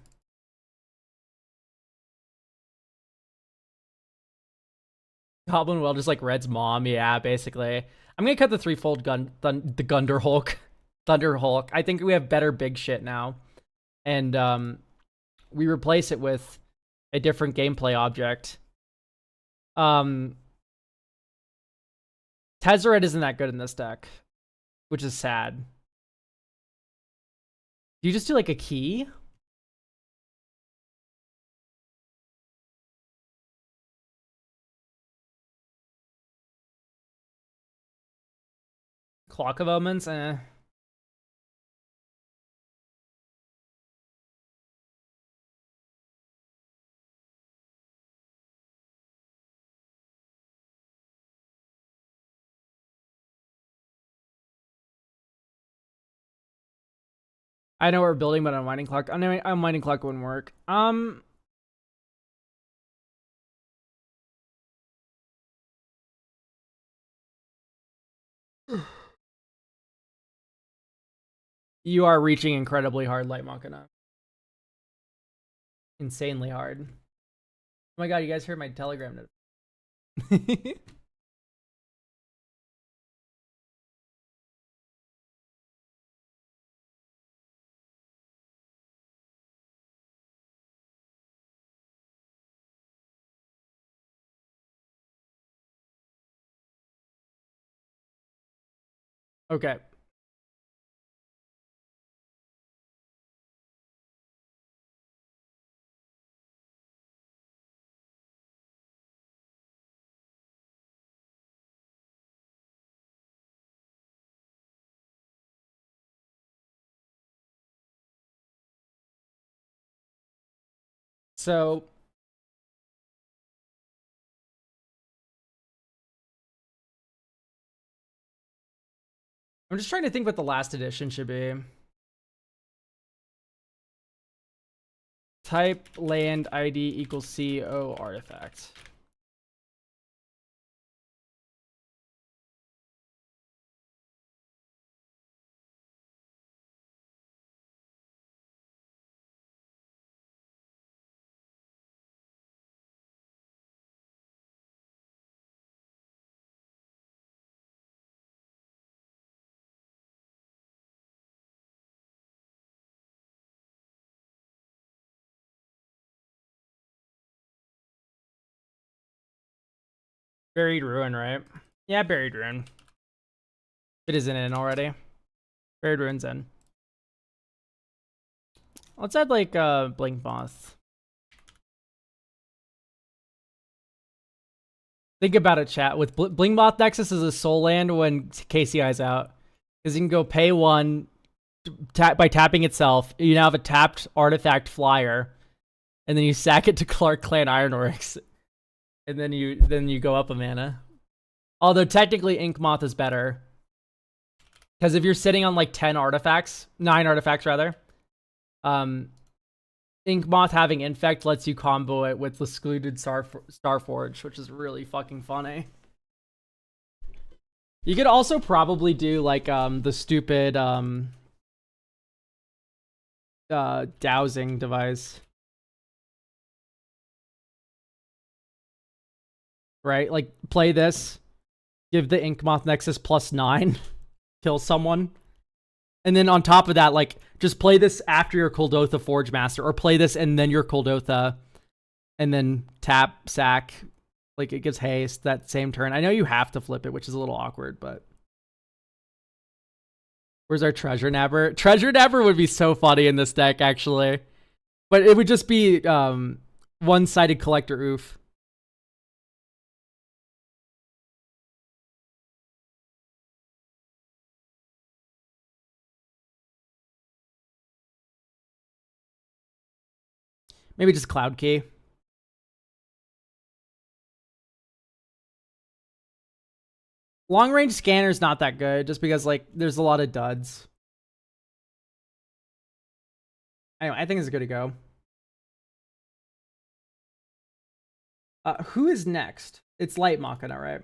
Goblin Well just like Red's mom, yeah, basically. I'm gonna cut the threefold gun, the Gunder Hulk. Thunder Hulk. I think we have better big shit now. And we replace it with a different gameplay object. Tezzeret isn't that good in this deck, which is sad. Do you just do like a key? Clock of Omens? Eh. I know we're building, but Unwinding Clock. Unwinding Clock wouldn't work. You are reaching incredibly hard, Light Machina. Insanely hard. Oh my god, you guys heard my Telegram note. Okay. So I'm just trying to think what the last edition should be. Type land ID equals CO artifact. Buried Ruin, right? Yeah, Buried Ruin. It isn't in already. Buried Ruin's in. Let's add like Blink Moth. Think about it, chat. With Blink Moth Nexus is a soul land when KCI's out. Because you can go pay 1, by tapping itself. You now have a tapped artifact flyer, and then you sack it to Clark Clan Ironworks, and then you go up a mana. Although technically Ink Moth is better, because if you're sitting on like 9 artifacts rather, Ink Moth having Infect lets you combo it with the Secluded Starforge, which is really fucking funny. You could also probably do like the stupid dowsing device. Right? Like play this, give the Ink Moth Nexus +9, kill someone. And then on top of that, like, just play this after your Kuldotha Forge Master, or play this and then your Kuldotha, and then tap, sack. Like, it gives haste that same turn. I know you have to flip it, which is a little awkward, but... Where's our Treasure Nabber? Treasure Nabber would be so funny in this deck, actually. But it would just be one-sided Collector Oof. Maybe just Cloud Key. Long range scanner is not that good, just because like there's a lot of duds. Anyway, I think it's good to go. Who is next? It's Light Machina, right?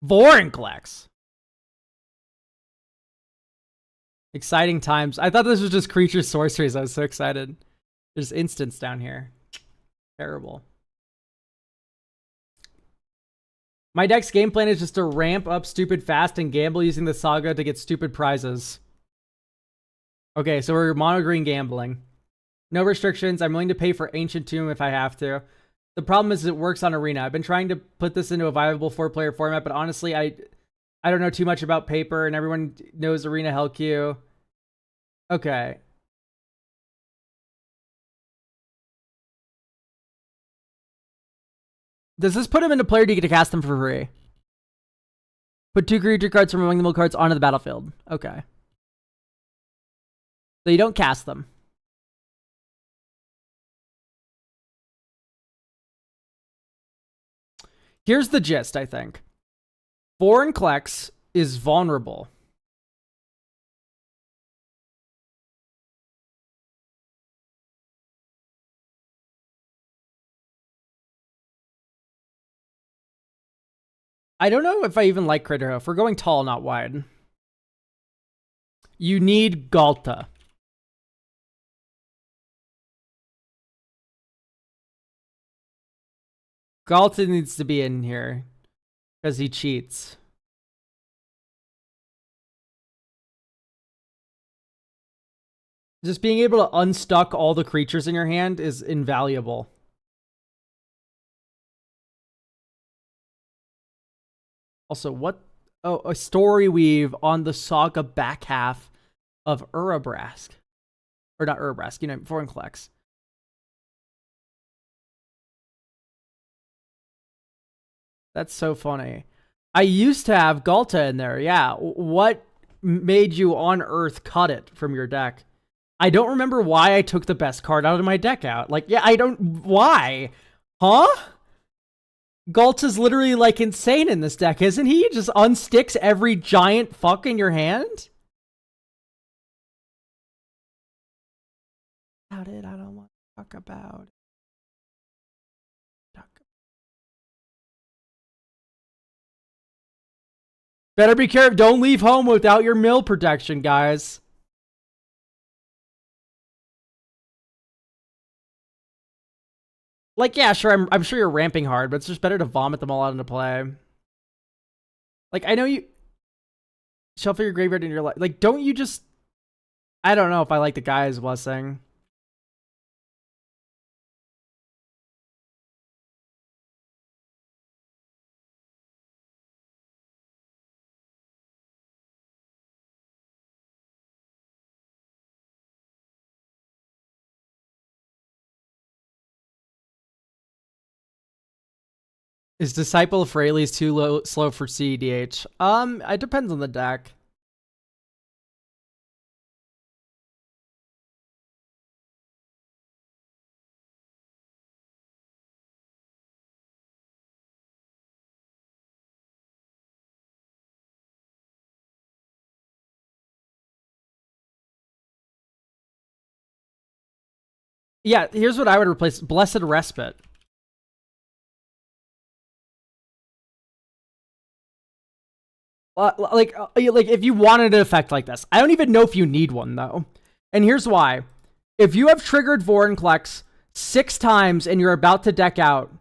Vorinclex. Exciting times. I thought this was just creature sorceries. I was so excited. There's instants down here. Terrible. My deck's game plan is just to ramp up stupid fast and gamble using the Saga to get stupid prizes. Okay, so we're mono green gambling. No restrictions. I'm willing to pay for Ancient Tomb if I have to. The problem is it works on Arena. I've been trying to put this into a viable 4-player format, but honestly, I don't know too much about paper, and everyone knows Arena Hell Q. Okay. Does this put him into player? Do you get to cast them for free? Put 2 creature cards from among the mill cards onto the battlefield. Okay. So you don't cast them. Here's the gist, I think. Vorinclex is vulnerable. I don't know if I even like Critterhoof. We're going tall, not wide. You need Galta. Galta needs to be in here because he cheats. Just being able to unstuck all the creatures in your hand is invaluable. Also, what? Oh, a story weave on the Saga back half of Urabrask. Or not Urabrask, you know, Vorinclex. That's so funny. I used to have Galta in there, yeah. What made you on Earth cut it from your deck? I don't remember why I took the best card out of my deck out. Like, yeah, I don't... Why? Huh? Galta's literally, like, insane in this deck, isn't he? Just unsticks every giant fuck in your hand? About it, I don't want to talk about it. Better be careful. Don't leave home without your mill protection, guys. Like, yeah, sure, I'm sure you're ramping hard, but it's just better to vomit them all out into play. Like, I know you shuffle your graveyard in your life. Like, don't you just... I don't know if I like the Guy's Blessing. Is Disciple of Fraley's too slow for CEDH? It depends on the deck. Yeah, here's what I would replace. Blessed Respite. Like if you wanted an effect like this. I don't even know if you need one, though. And here's why. If you have triggered Vorinclex 6 times and you're about to deck out,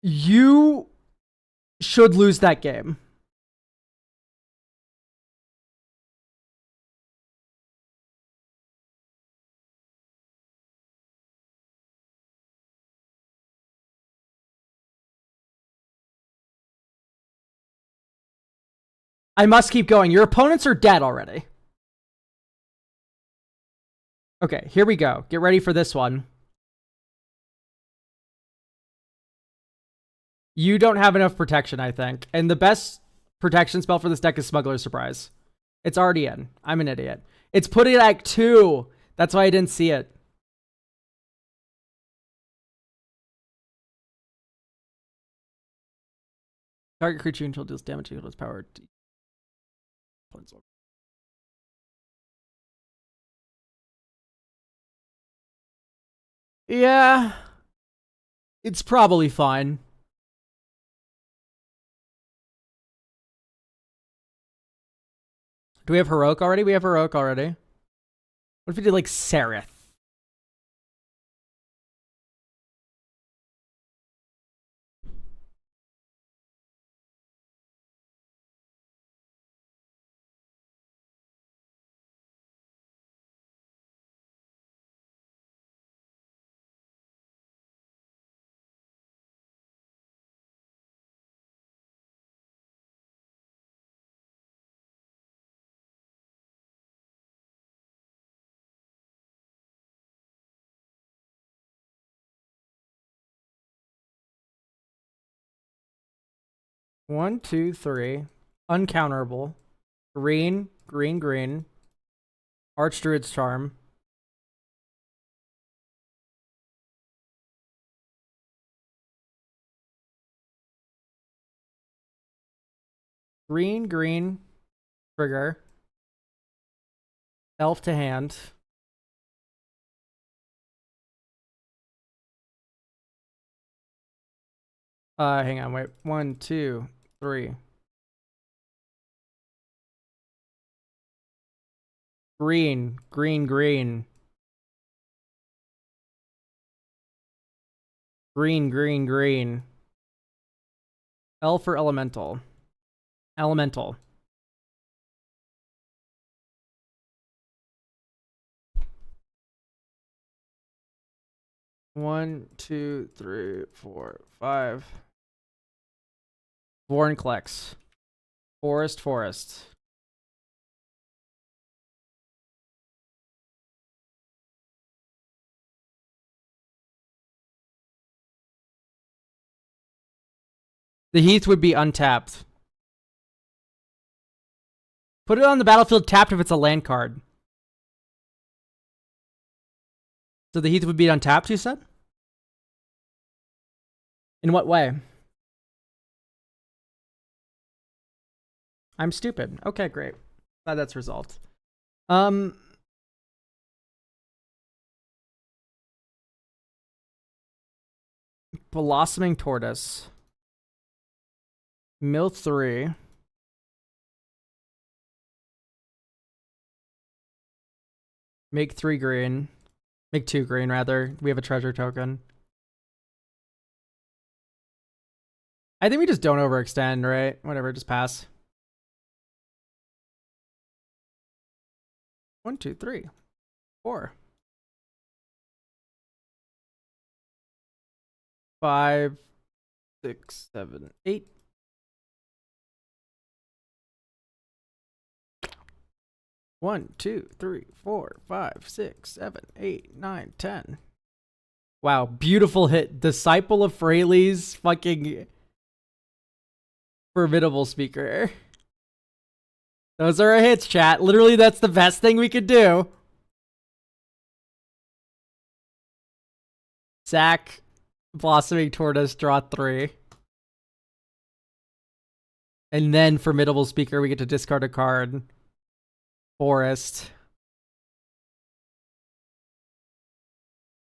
you should lose that game. I must keep going. Your opponents are dead already. Okay, here we go. Get ready for this one. You don't have enough protection, I think. And the best protection spell for this deck is Smuggler's Surprise. It's already in. I'm an idiot. It's put it at 2. That's why I didn't see it. Target creature until deals damage equal to its power. Yeah. It's probably fine. Do we have Heroic already? We have Heroic already. What if we did like Seraph? One, two, three. Uncounterable. Green, green, green. Archdruid's Charm. Green, green. Trigger. Elf to hand. Hang on, wait. 1, 2, 3. Green, green, green. Green, green, green. Elf or Elemental? Elemental. One, two, three, four, 5. Vorinclex. Forest, forest. The Heath would be untapped. Put it on the battlefield tapped if it's a land card. So the Heath would be untapped, you said? In what way? I'm stupid. Okay, great. Glad that's resolved. Blossoming Tortoise. Mill 3. Make 3 green. Make 2 green, rather. We have a treasure token. I think we just don't overextend, right? Whatever, just pass. 1, 2, 3, 4. 5, 6, 7, 8. One, two, three, 4, 5, 6, 7, 8, 9, 10. Wow, beautiful hit. Disciple of Fraley's fucking formidable speaker. Those are our hits, chat. Literally, that's the best thing we could do. Zach, Blossoming Tortoise, draw 3. And then formidable speaker, we get to discard a card. Forest.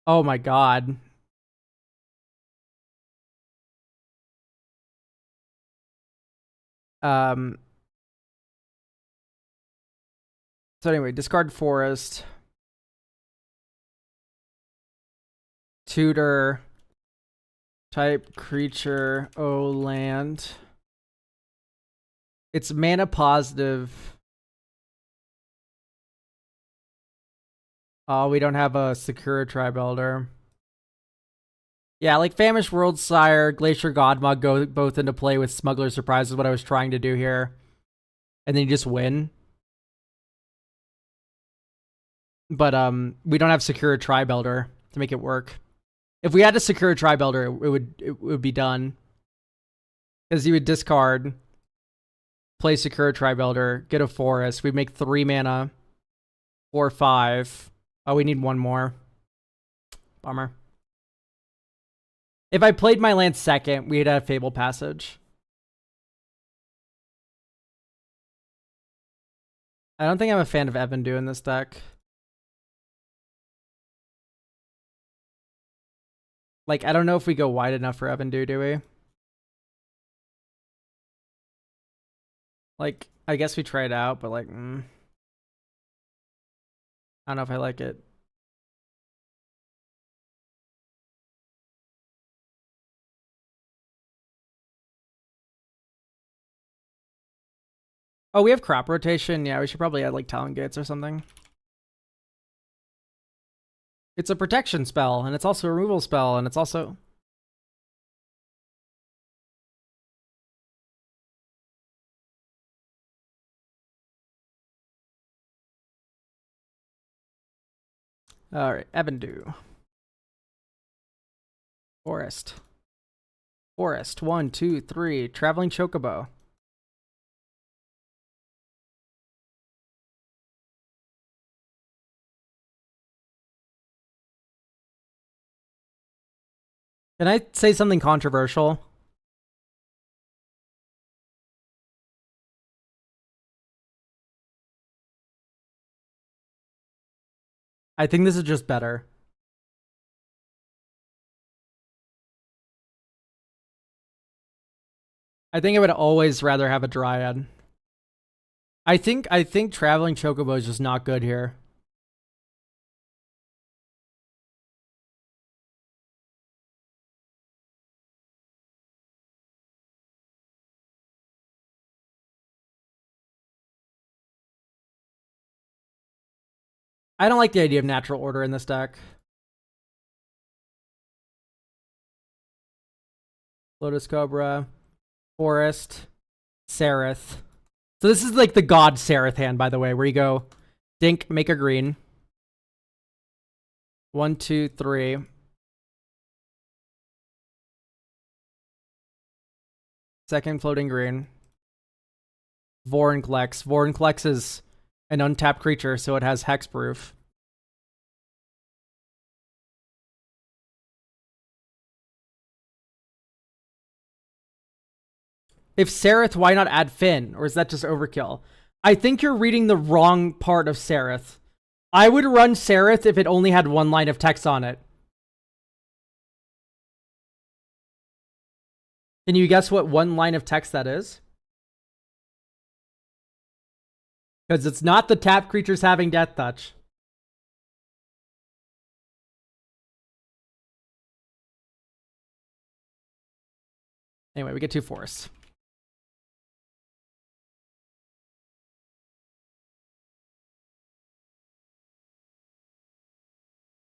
Oh my god. So anyway, discard forest. Tutor. Type creature. Oh, land. It's mana positive. Oh, we don't have a Sakura Tribe Elder. Yeah, like Famished World Sire, Glacier Godmog go both into play with Smuggler Surprise is what I was trying to do here. And then you just win. But we don't have Sakura Tribe Elder to make it work. If we had a Sakura Tribe Elder, it would be done. Because you would discard, play Sakura Tribe Elder, get a forest. We'd make 3 mana. 4/5. Oh, we need 1 more. Bummer. If I played my land second, we'd have Fable Passage. I don't think I'm a fan of Evandu in this deck. Like, I don't know if we go wide enough for Evandu, do we? Like, I guess we try it out, but like, I don't know if I like it. Oh, we have crop rotation. Yeah, we should probably add like Talon Gates or something. It's a protection spell, and it's also a removal spell, and it's also... Alright, Evandu. Forest. Forest. 1, 2, 3. Traveling Chocobo. Can I say something controversial? I think this is just better. I think I would always rather have a Dryad. I think Traveling Chocobo is just not good here. I don't like the idea of natural order in this deck. Lotus Cobra, Forest, Sereth. So this is like the God Sereth hand, by the way, where you go, dink, make a green. 1, 2, 3. Second floating green. Vorlex. Vorlex is an untapped creature, so it has hexproof. If Sereth, why not add Finn? Or is that just overkill? I think you're reading the wrong part of Sereth. I would run Sereth if it only had 1 line of text on it. Can you guess what 1 line of text that is? Because it's not the tap creatures having Death Touch. Anyway, we get 2 forests.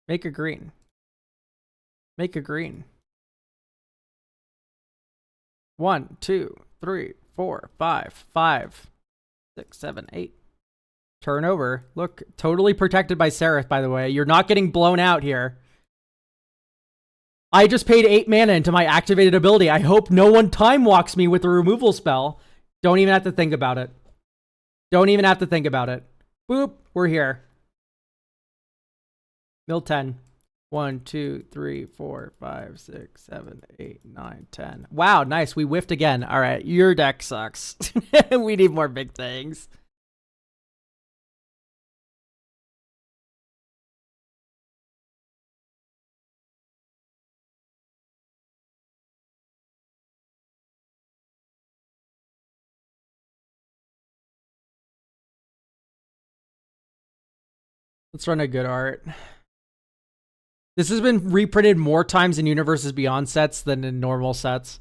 Make a green. Make a green. 1, 2, 3, 4, 5, 5, 6, 7, 8. Turn over. Look, totally protected by Sereth, by the way. You're not getting blown out here. I just paid 8 mana into my activated ability. I hope no one time walks me with a removal spell. Don't even have to think about it. Don't even have to think about it. Boop, we're here. Mill 10. 1, 2, 3, 4, 5, 6, 7, 8, 9, 10. Wow, nice. We whiffed again. All right, your deck sucks. We need more big things. Let's run a good art. This has been reprinted more times in Universes Beyond sets than in normal sets.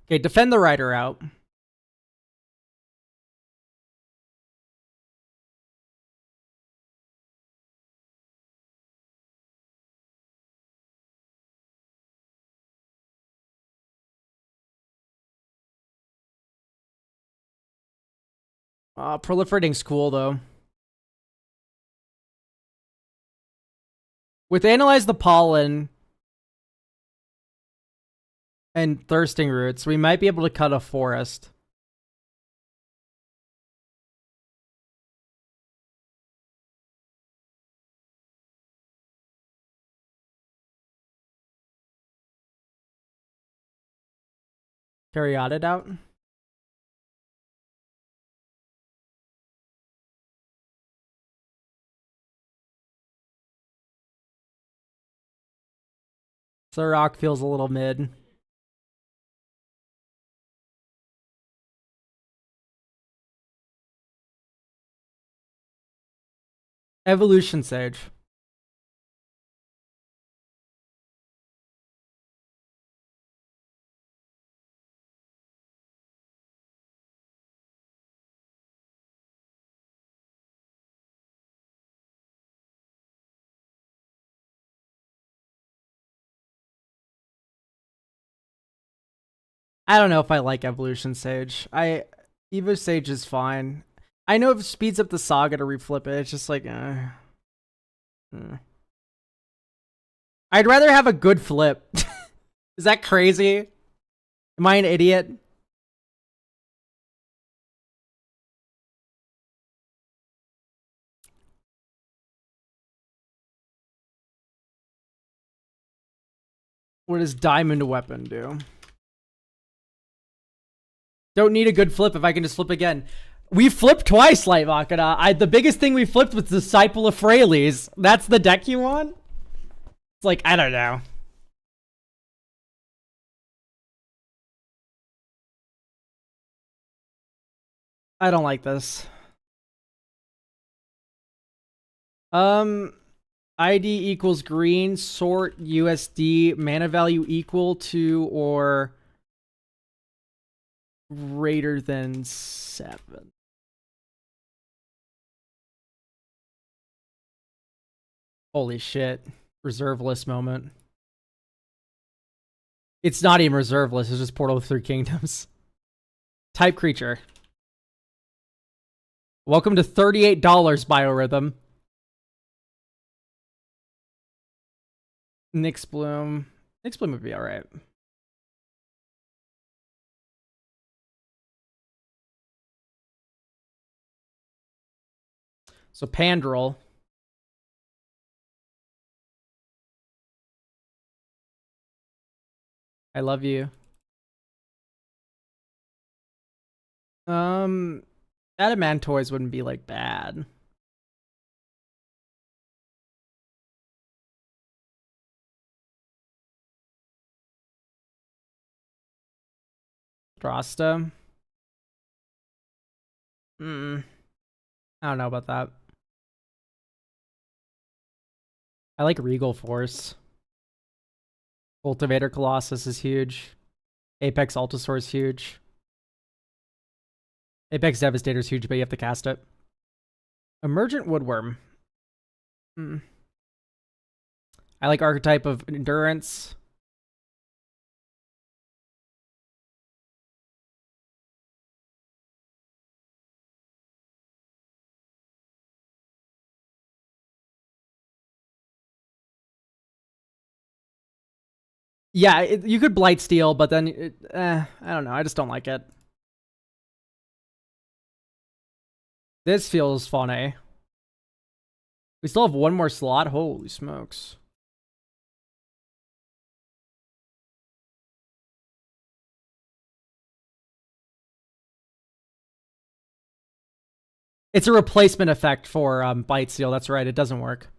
Okay, defend the rider out. Proliferating's cool, though. With Analyze the Pollen and Thirsting Roots, we might be able to cut a forest. Caryatid out. Surrock feels a little mid. Evolution Sage. I don't know if I like Evolution Sage. Evo Sage is fine. I know it speeds up the saga to reflip it. It's just like, I'd rather have a good flip. Is that crazy? Am I an idiot? What does Diamond Weapon do? Don't need a good flip if I can just flip again. We flipped twice, Light Machina. The biggest thing we flipped was Disciple of Freyles. That's the deck you want? It's like, I don't know. I don't like this. ID equals green, sort USD, mana value equal to or greater than 7. Holy shit. Reserve list moment. It's not even reserve list, it's just Portal of Three Kingdoms. Type creature. Welcome to $38 Biorhythm. Nyx Bloom. Nyx Bloom would be alright. So Pandrel. I love you. Adamantoids wouldn't be like bad. Drosta. I don't know about that. I like Regal Force. Cultivator Colossus is huge. Apex Altasaur is huge. Apex Devastator is huge, but you have to cast it. Emergent Woodworm. I like Archetype of Endurance. Yeah, you could Blight Steel, but then, I don't know. I just don't like it. This feels funny. We still have one more slot? Holy smokes. It's a replacement effect for Blight Steel. That's right. It doesn't work.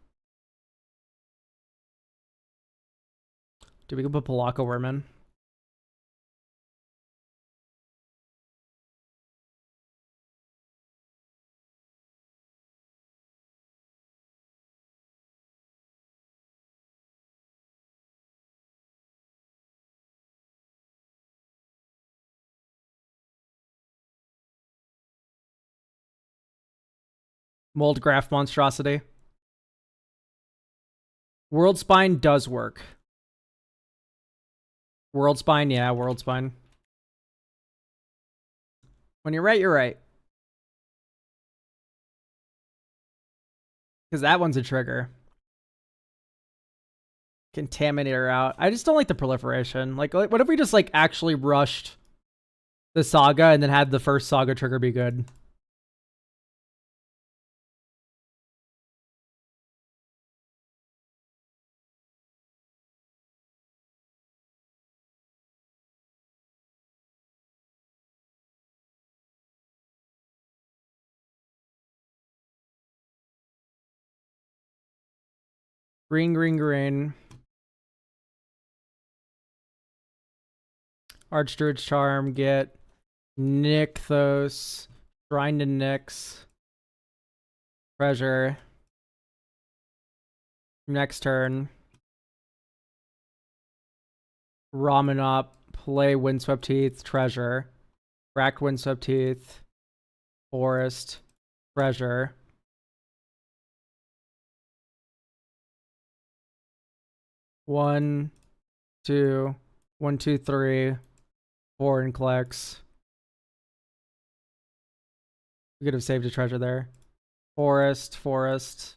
Do we go put Palaka Worm in? Mold Graph Monstrosity. World Spine does work. World Spine, yeah, World Spine. When you're right, you're right. Because that one's a trigger. Contaminator out. I just don't like the proliferation. Like, what if we just, like, actually rushed the Saga and then had the first Saga trigger be good? Green, green, green. Archdruid's Charm, get Nykthos, Shrine to Nyx, Treasure. Next turn. Ramen up, play Windswept Teeth, Treasure. Racked Windswept Teeth, Forest, Treasure. One, two, 1, 2, 3, 4 and collects. We could have saved a treasure there. Forest, forest.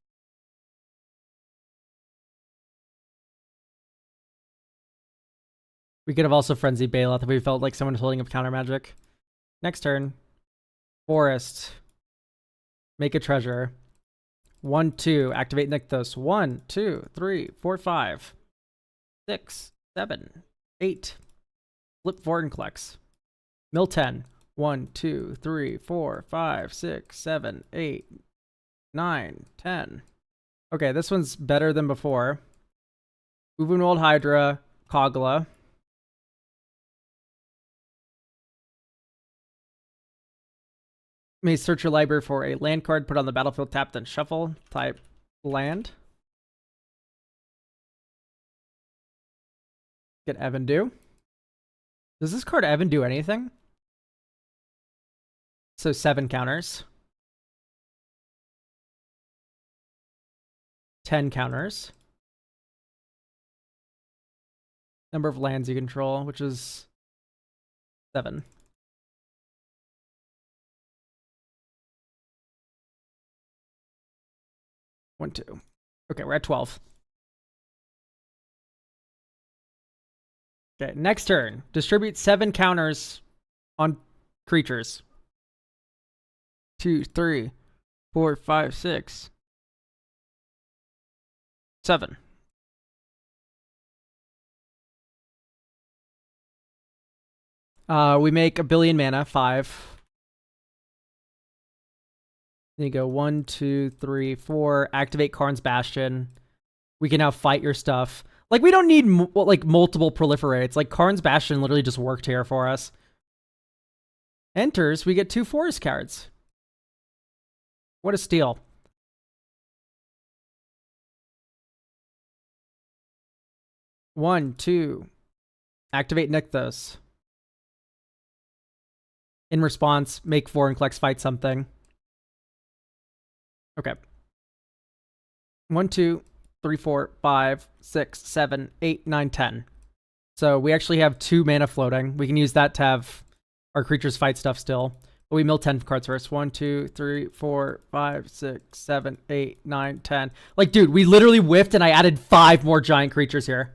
We could have also frenzied Baloth if we felt like someone was holding up counter magic. Next turn. Forest. Make a treasure. 1, 2. Activate Nykthos. 1, 2, 3, 4, 5, 6, 7, 8. Flip 4 and collects. Mill 10. 1, 2, 3, 4, 5, 6, 7, 8, 9, 10. Okay, this one's better than before. Uvunold Hydra, Kogla. May search your library for a land card, put on the battlefield, tap, then shuffle. Type land. Get Evan do. Does this card Evan do anything? So 7 counters. 10 counters. Number of lands you control, which is 7. One, 2. Okay, we're at 12. Okay, next turn. Distribute 7 counters on creatures. 2, 3, 4, 5, 6, 7. We make 1 billion mana, 5. Then you go 1, 2, 3, 4. Activate Karn's Bastion. We can now fight your stuff. Like, we don't need like multiple proliferates. Like, Karn's Bastion literally just worked here for us. Enters, we get 2 forest cards. What a steal. One, 2. Activate Nykthos. In response, make 4 and collects fight something. Okay. 1, 2, 3, 4, 5, 6, 7, 8, 9, 10. So we actually have 2 mana floating. We can use that to have our creatures fight stuff still. But we mill 10 cards first. 1, 2, 3, 4, 5, 6, 7, 8, 9, 10. Like, dude, we literally whiffed and I added 5 more giant creatures here.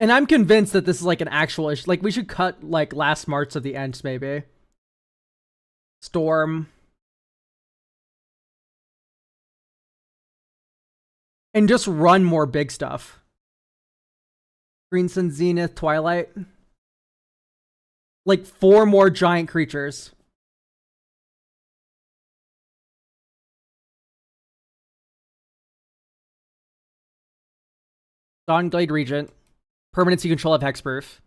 And I'm convinced that this is like an actual issue. Like, we should cut like last smarts at the end, maybe. Storm. And just run more big stuff. Green Sun, Zenith, Twilight. Like 4 more giant creatures. Dawnglade Regent. Permanency control of hexproof.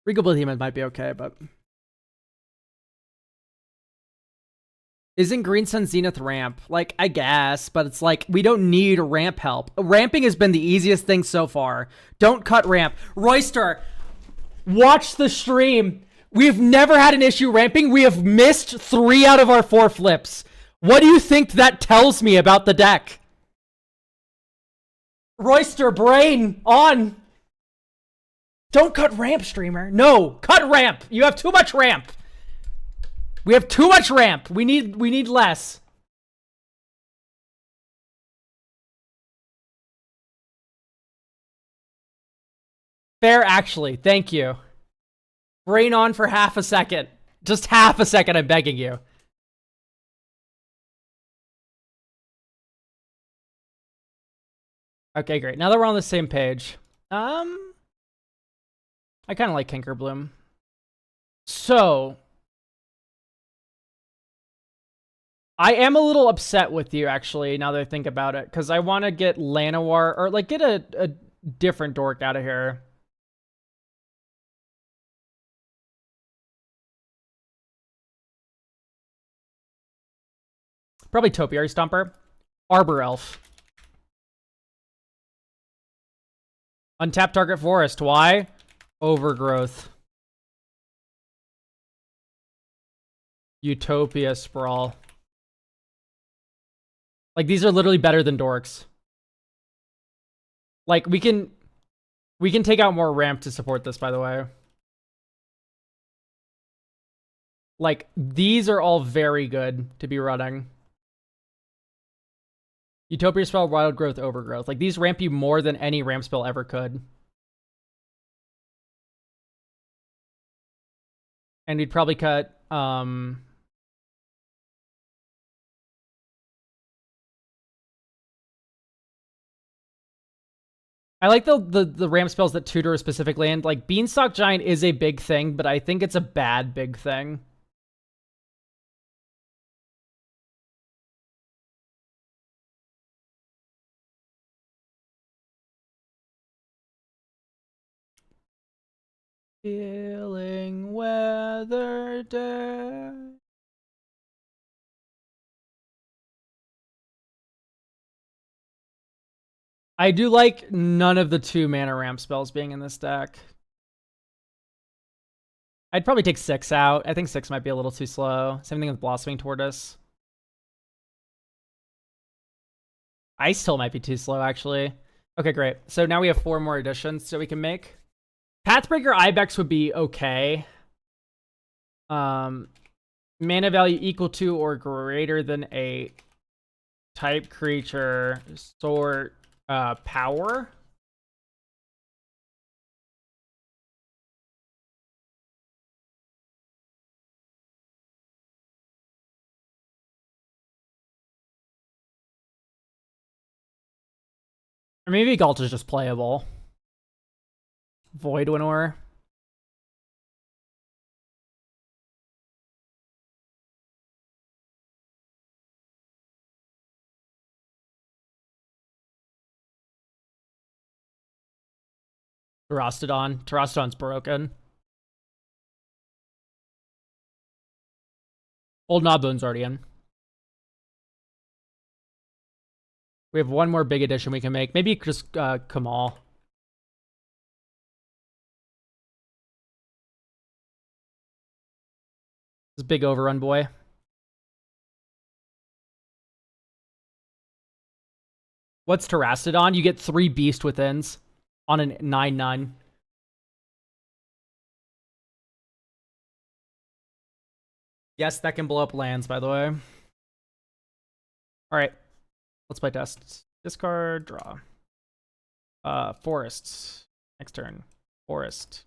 Regal Behemoth might be okay, but... Isn't Green Sun Zenith ramp? Like, I guess, but it's like, we don't need ramp help. Ramping has been the easiest thing so far. Don't cut ramp. Royster, watch the stream. We've never had an issue ramping. We have missed 3 out of our 4 flips. What do you think that tells me about the deck? Royster, brain on. Don't cut ramp, streamer. No, cut ramp. You have too much ramp. We have too much ramp. We need less. Fair, actually. Thank you. Brain on for half a second. Just half a second, I'm begging you. Okay, great. Now that we're on the same page. I kind of like Kinkerbloom. So... I am a little upset with you, actually, now that I think about it, because I want to get Llanowar, or, like, get a different dork out of here. Probably Topiary Stomper. Arbor Elf. Untapped target forest. Why? Overgrowth. Utopia Sprawl. Like, these are literally better than dorks. Like, we can take out more ramp to support this, by the way. Like, these are all very good to be running. Utopia Spell, Wild Growth, Overgrowth. Like, these ramp you more than any ramp spell ever could. And we'd probably cut, I like the ramp spells that tutor a specific land. Like, Beanstalk Giant is a big thing, but I think it's a bad big thing. Feeling weather day. I do like none of the 2 mana ramp spells being in this deck. I'd probably take 6 out. I think 6 might be a little too slow. Same thing with Blossoming Tortoise. Ice still might be too slow, actually. Okay, great. So now we have 4 more additions that we can make. Pathbreaker Ibex would be okay. Mana value equal to or greater than a type creature sort power. Or maybe Galt is just playable. Void Winnower. Terastodon. Terastodon's broken. Old Knobbone's already in. We have 1 more big addition we can make. Maybe just Kamal. This big overrun boy. What's Terastodon? You get 3 Beast Withins on a 9/9. Yes, that can blow up lands, by the way. Alright. Let's play test. Discard, draw. Forests. Next turn. Forest.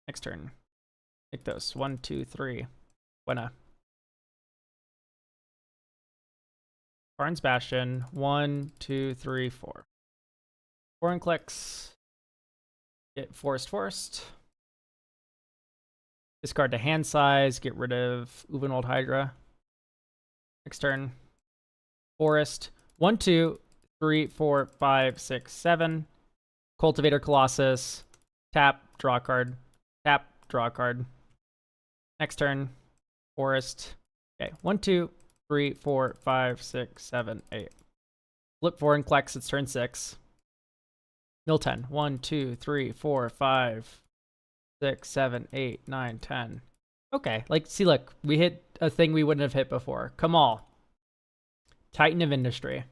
Next turn. Ictos. 1, 2, 3. Buena. Barnes Bastion. 1, 2, 3, 4. Foreign clicks. Get Forest. Discard to hand size. Get rid of Uvenwald Hydra. Next turn. Forest. 1, 2, 3, 4, 5, 6, 7. Cultivator Colossus. Tap, draw a card. Tap, draw a card. Next turn. Forest. Okay. 1, 2, 3, 4, 5, 6, 7, 8. Flip 4 and Klex. It's turn 6. Mill 10. 1, 2, 3, 4, 5, 6, 7, 8, 9, 10. Okay. Like, see, look. We hit a thing we wouldn't have hit before. Come on. Titan of Industry.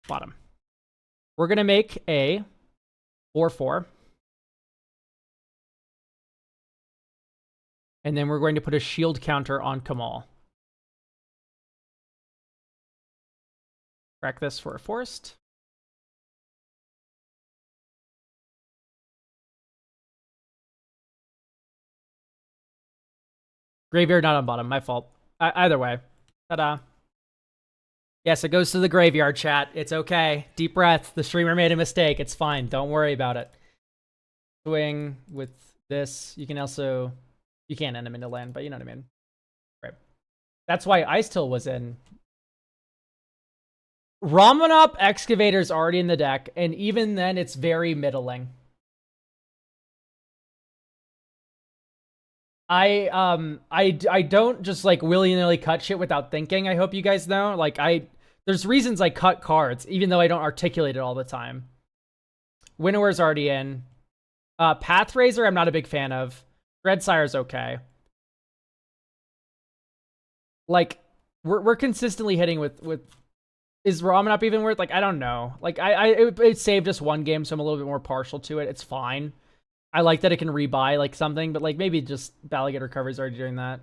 Bottom. We're going to make a 4/4. And then we're going to put a shield counter on Kamal. Crack this for a forest. Graveyard not on bottom. My fault. Either way. Ta-da. Yes, it goes to the graveyard, chat. It's okay. Deep breath. The streamer made a mistake. It's fine. Don't worry about it. Swing with this. You can also... You can't end him into land, but you know what I mean. Right. That's why Ice Till was in. Ramanop Excavator's already in the deck, and even then, it's very middling. I don't just like willy-nilly cut shit without thinking. I hope you guys know. Like there's reasons I cut cards, even though I don't articulate it all the time. Winnower's already in. Pathraiser, I'm not a big fan of. Dreadsire's okay. Like, we're consistently hitting with is Ramanop even worth? Like, I don't know. Like, it saved us one game, so I'm a little bit more partial to it. It's fine. I like that it can rebuy like something, but like maybe just Balligate Recovery's already doing that.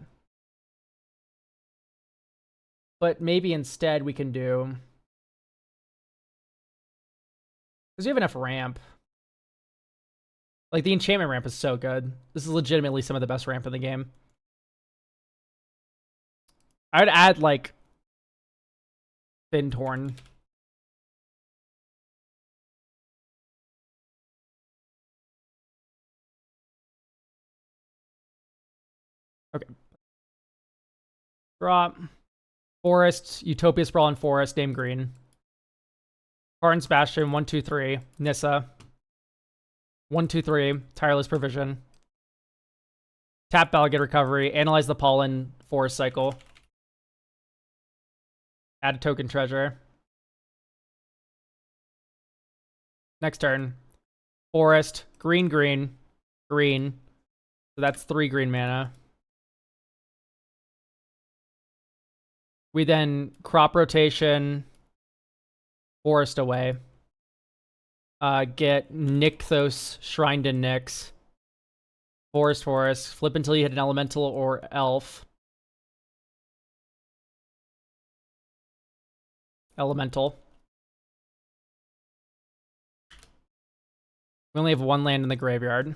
But maybe instead we can do... Because we have enough ramp. Like, the enchantment ramp is so good. This is legitimately some of the best ramp in the game. I would add, like, Fintorn. Okay. Drop. Forest. Utopia Sprawl and Forest. Name green. Karn's Bastion. 1, 2, 3. Nissa. 1, 2, 3. Tireless Provision. Tap Balligate Recovery. Analyze the Pollen Forest Cycle. Add a token treasure. Next turn. Forest. Green, green. Green. So that's 3 green mana. We then crop rotation. Forest away. Get Nykthos, Shrined in Nyx. Forest. Flip until you hit an elemental or elf. Elemental. We only have 1 land in the graveyard.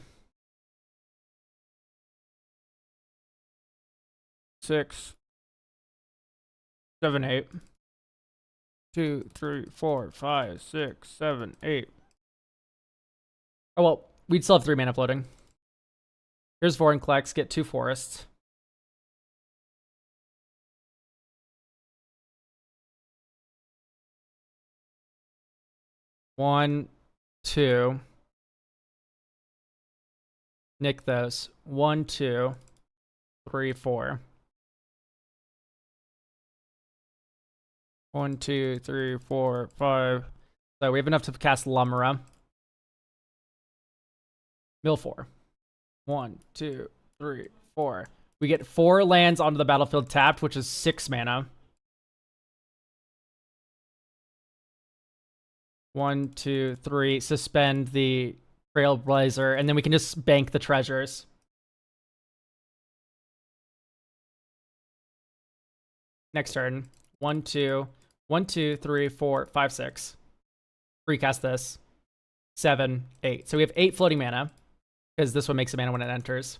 6, 7, 8. 2, 3, 4, 5, 6, 7, 8. Oh, well, we'd still have 3 mana floating. Here's Vorin Klex, get 2 forests. One, 2. Nykthos. 1, 2, 3, 4. 1, 2, 3, 4, 5. So we have enough to cast Lumra. Mill 4. 1, 2, 3, 4. We get 4 lands onto the battlefield tapped, which is 6 mana. 1, 2, 3. Suspend the Trailblazer, and then we can just bank the treasures. Next turn. 1, 2. 1, 2, 3, 4, 5, 6. Recast this. 7, 8. So we have 8 floating mana, because this one makes a mana when it enters.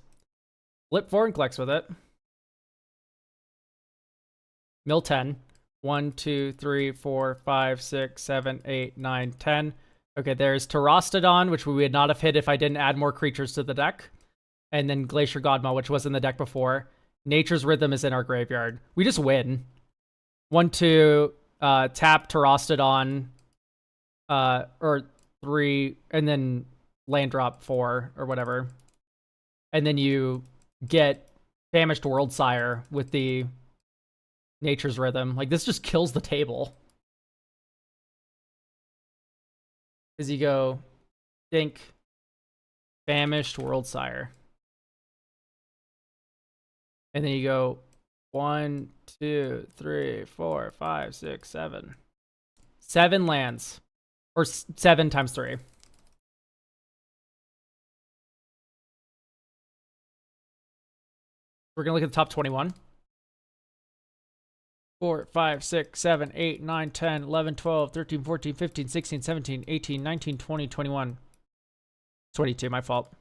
Flip 4 and collects with it. Mill 10. 1, 2, 3, 4, 5, 6, 7, 8, 9, 10. Okay, there's Terastodon, which we would not have hit if I didn't add more creatures to the deck. And then Glacier Godma, which was in the deck before. Nature's Rhythm is in our graveyard. We just win. 1, 2, tap Terastodon, or 3, and then land drop 4, or whatever. And then you get Famished Worldsire with the Nature's Rhythm. Like, this just kills the table. As you go, think, Famished Worldsire. And then you go 1, 2, 3, 4, 5, 6, 7. 7 lands. Or 7 times 3. We're going to look at the top 21. 4, 5, 6, 7, 8, 9, 10, 11, 12, 13, 14, 15, 16, 17, 18, 19, 20, 21. 22, my fault.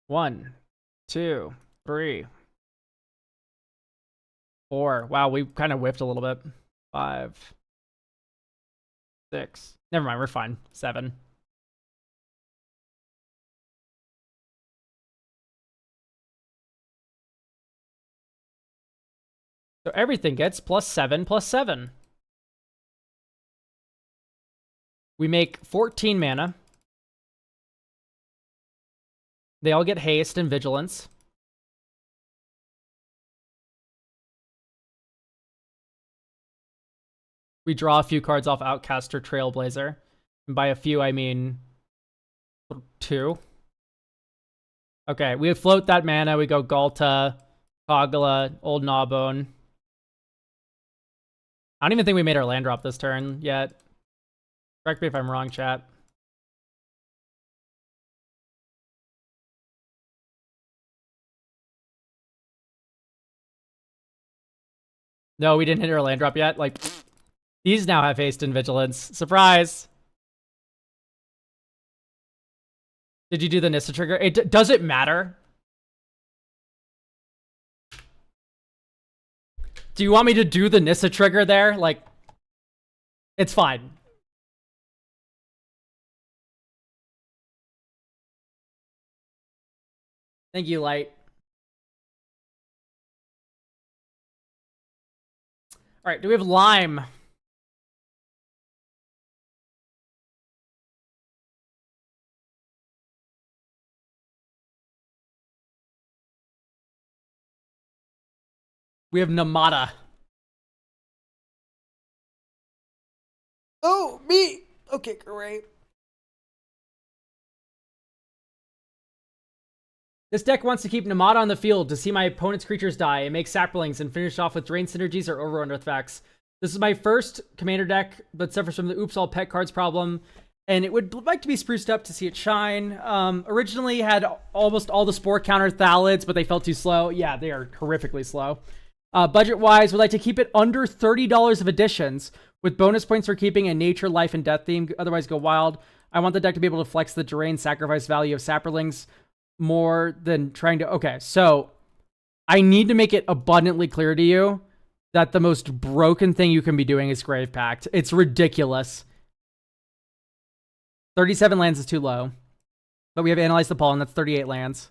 1, 2, 3, 4. Wow, we kind of whiffed a little bit. 5, 6. Never mind, we're fine. 7. So everything gets +7, +7. We make 14 mana. They all get haste and vigilance. We draw a few cards off Outcast or Trailblazer. And by a few, I mean 2. Okay, we float that mana. We go Galta, Kogla, Old Gnawbone. I don't even think we made our land drop this turn yet. Correct me if I'm wrong, chat. No, we didn't hit our land drop yet. Like, these now have haste and vigilance. Surprise! Did you do the Nissa trigger? Does it matter? Do you want me to do the Nissa trigger there? Like, it's fine. Thank you, Light. All right, do we have Lime? We have Namada. Oh, me! Okay, great. This deck wants to keep Namada on the field to see my opponent's creatures die and make saplings and finish off with drain synergies or overrun artifacts. This is my first commander deck, but suffers from the oops all pet cards problem, and it would like to be spruced up to see it shine. Originally had almost all the spore counter Thalids, but they felt too slow. Yeah, they are horrifically slow. Budget-wise, would like to keep it under $30 of additions, with bonus points for keeping a nature, life, and death theme, otherwise go wild. I want the deck to be able to flex the drain sacrifice value of saplings more than trying to... Okay, so I need to make it abundantly clear to you that the most broken thing you can be doing is Grave Pact. It's ridiculous. 37 lands is too low. But we have Analyze the Pollen, that's 38 lands.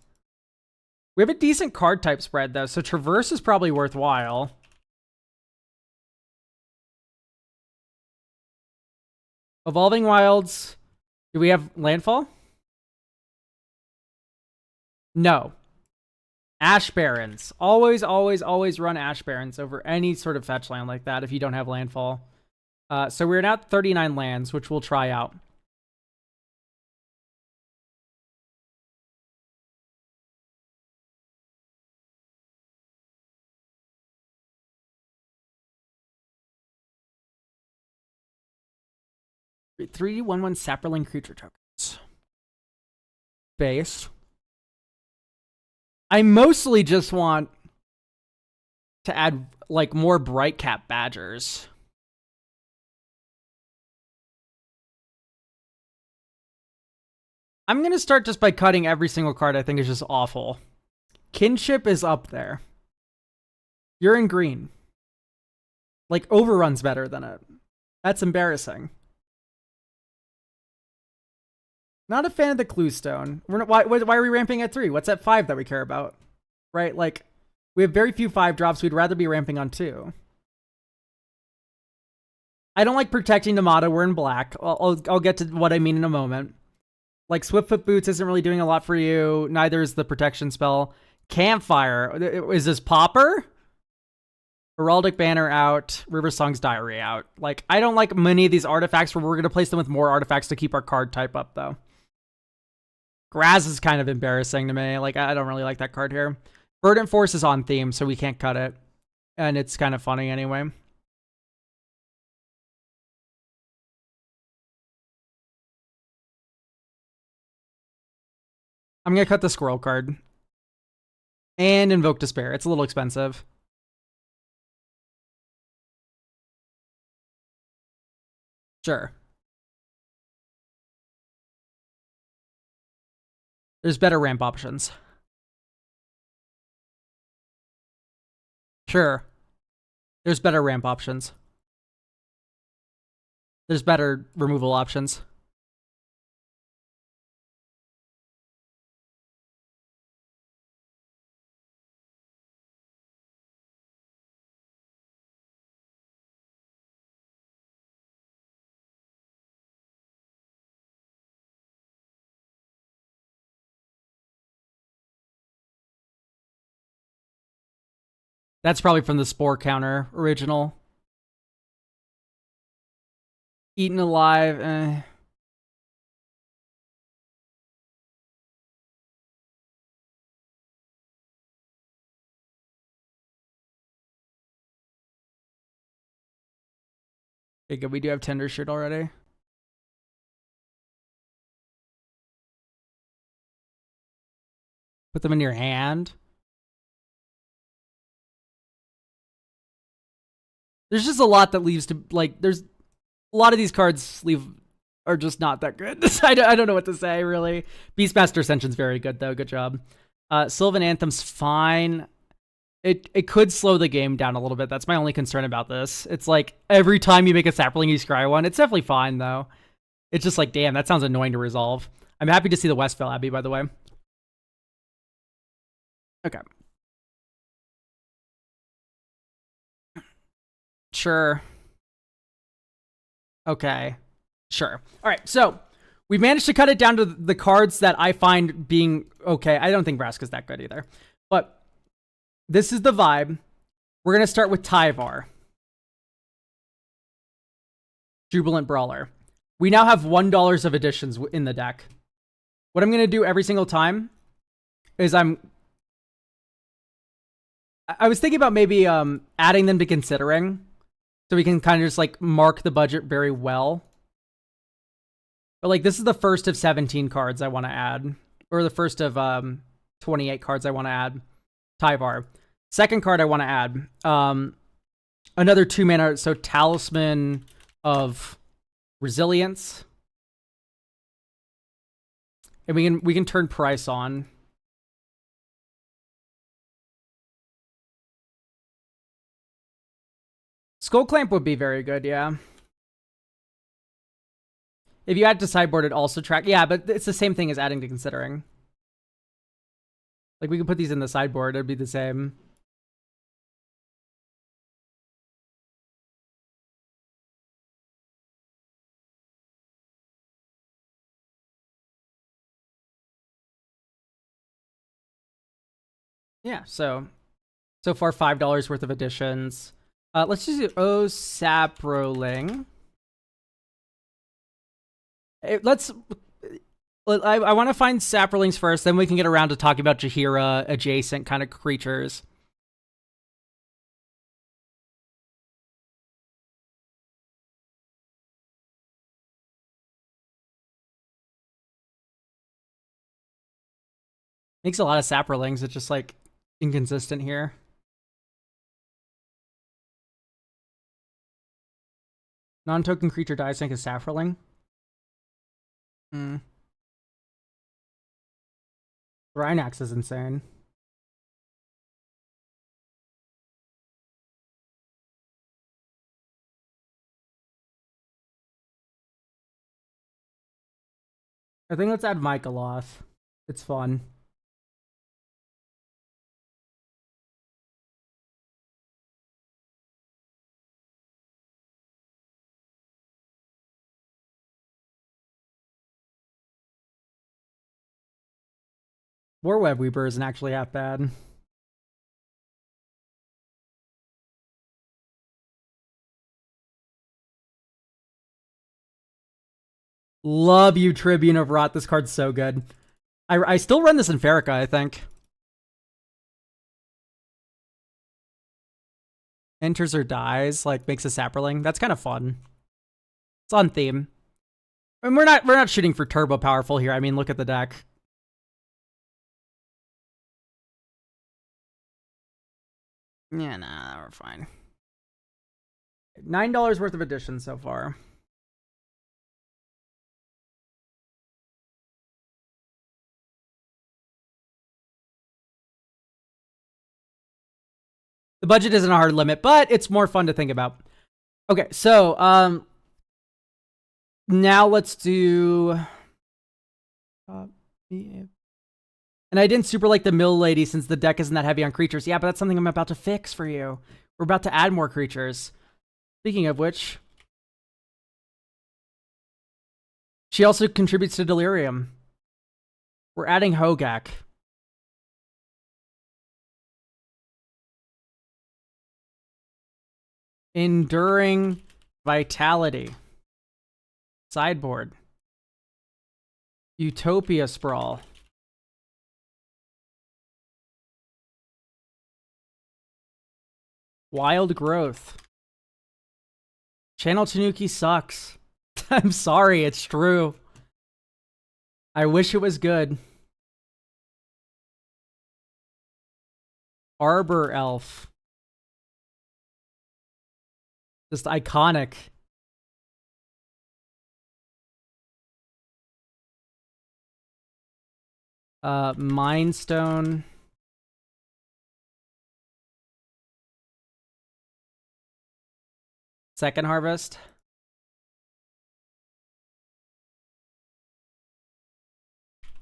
We have a decent card type spread, though, so Traverse is probably worthwhile. Evolving Wilds. Do we have Landfall? No. Ash Barrens. Always, always, always run Ash Barrens over any sort of fetch land like that if you don't have Landfall. So we're now at 39 lands, which we'll try out. Three 1/1 Saproling creature tokens. Base. I mostly just want to add, like, more Bright Cap Badgers. I'm going to start just by cutting every single card I think is just awful. Kinship is up there. You're in green. Like, Overrun's better than it. That's embarrassing. Not a fan of the Clue Stone. Why are we ramping at 3? What's at 5 that we care about? Right? Like, we have very few 5 drops. We'd rather be ramping on 2. I don't like protecting Namada. We're in black. I'll get to what I mean in a moment. Like, Swiftfoot Boots isn't really doing a lot for you. Neither is the protection spell. Campfire. Is this Popper? Heraldic Banner out. River Song's Diary out. Like, I don't like many of these artifacts where we're going to place them with more artifacts to keep our card type up, though. Graz is kind of embarrassing to me. Like, I don't really like that card here. Verdant Force is on theme, so we can't cut it. And it's kind of funny anyway. I'm going to cut the Squirrel card. And Invoke Despair. It's a little expensive. Sure. There's better ramp options. Sure. There's better ramp options. There's better removal options. That's probably from the Spore counter original. Eaten Alive. Okay, good. We do have Tender Shoot already. Put them in your hand. There's just a lot that leaves to, like, there's a lot of these cards are just not that good. I don't know what to say, really. Beastmaster Ascension's very good, though. Good job. Sylvan Anthem's fine. It could slow the game down a little bit. That's my only concern about this. It's like, every time you make a Sapling, you scry one. It's definitely fine, though. It's just like, damn, that sounds annoying to resolve. I'm happy to see the Westvale Abbey, by the way. Okay. Sure. Okay. Sure. All right, so we managed to cut it down to the cards that I find being okay. I don't think Vraska's that good either. But this is the vibe. We're going to start with Tyvar. Jubilant Brawler. We now have $1 of additions in the deck. What I'm going to do every single time is I was thinking about maybe adding them to Considering, so we can kind of just like mark the budget very well. But like, this is the first of 17 cards I want to add, or the first of 28 cards I want to add. Tyvar. Second card I want to add, another 2 mana, so Talisman of Resilience, and we can turn price on. Skull Clamp would be very good, yeah. If you add to sideboard, it also track. Yeah, but it's the same thing as adding to Considering. Like, we could put these in the sideboard. It'd be the same. Yeah, so far $5 worth of additions. Let's just do Saproling. I want to find Saprolings first, then we can get around to talking about Jaheira adjacent kind of creatures. Makes a lot of Saprolings. It's just like inconsistent here. Non-token creature dies, think a Saproling. Rhinax is insane. I think let's add Mycoloth. It's fun. Warweb Weaver isn't actually half bad. Love you, Tribune of Rot. This card's so good. I still run this in Farrakha, I think. Enters or dies, like makes a Saproling. That's kind of fun. It's on theme. And we're not shooting for turbo powerful here. I mean, look at the deck. Yeah, nah, we're fine. $9 worth of additions so far. The budget isn't a hard limit, but it's more fun to think about. Okay, so now let's do. And I didn't super like the Mill Lady since the deck isn't that heavy on creatures. Yeah, but that's something I'm about to fix for you. We're about to add more creatures. Speaking of which, she also contributes to Delirium. We're adding Hogak. Enduring Vitality. Sideboard. Utopia Sprawl. Wild Growth. Channel Tanuki sucks. I'm sorry, it's true. I wish it was good. Arbor Elf. Just iconic. Mindstone. Second Harvest.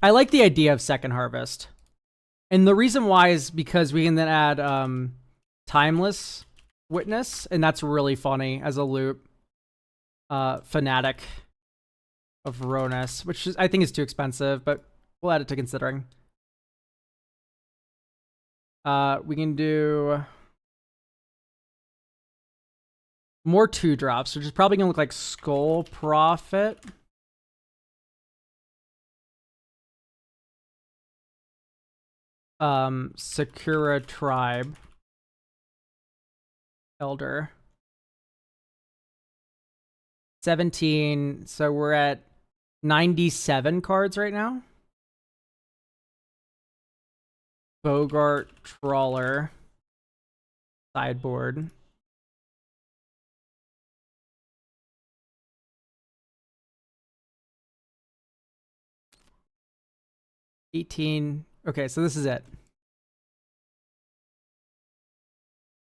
I like the idea of Second Harvest. And the reason why is because we can then add Timeless Witness, and that's really funny as a loop. Fanatic of Ronus, which I think is too expensive, but we'll add it to considering. We can do more 2-drops, which is probably gonna look like Skull Prophet. Sakura Tribe. Elder. 17, so we're at 97 cards right now. Bogart Trawler. Sideboard. $18. Okay, so this is it.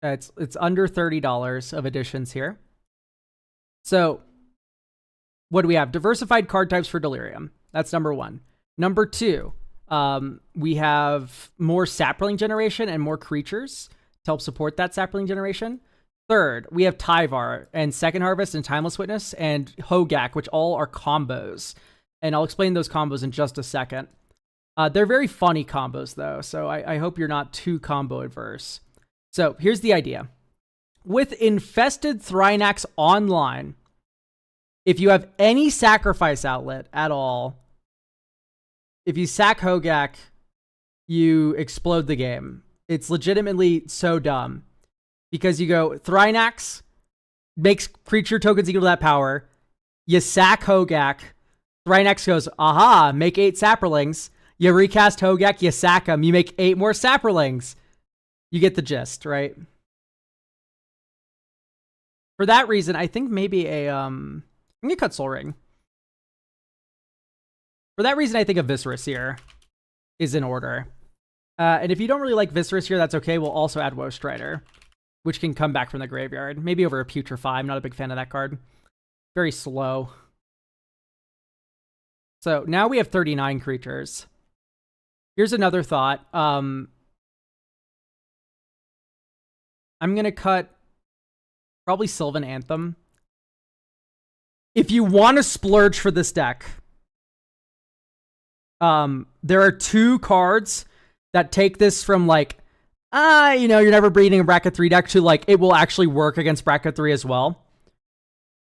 It's under $30 of additions here. So what do we have? Diversified card types for Delirium. That's number one. Number two, we have more Sapling generation and more creatures to help support that Sapling generation. Third, we have Tyvar and Second Harvest and Timeless Witness and Hogak, which all are combos. And I'll explain those combos in just a second. They're very funny combos, though, so I hope you're not too combo adverse. So here's the idea. With Infested Thrynax online, if you have any sacrifice outlet at all, if you sack Hogak, you explode the game. It's legitimately so dumb. Because you go, Thrynax makes creature tokens equal to that power. You sack Hogak. Thrynax goes, aha, make 8 Saprolings. You recast Hogak, you sack them. You make 8 more Saprolings. You get the gist, right? For that reason, I think maybe I'm gonna cut Soul Ring. For that reason, I think a Viscerous here is in order. And if you don't really like Viscerus here, that's okay. We'll also add Woe Strider, which can come back from the graveyard. Maybe over a Putrefy. I'm not a big fan of that card. Very slow. So now we have 39 creatures. Here's another thought. I'm going to cut probably Sylvan Anthem. If you want to splurge for this deck, there are 2 cards that take this from like, you know, you're never breeding a bracket 3 deck to like, it will actually work against bracket 3 as well.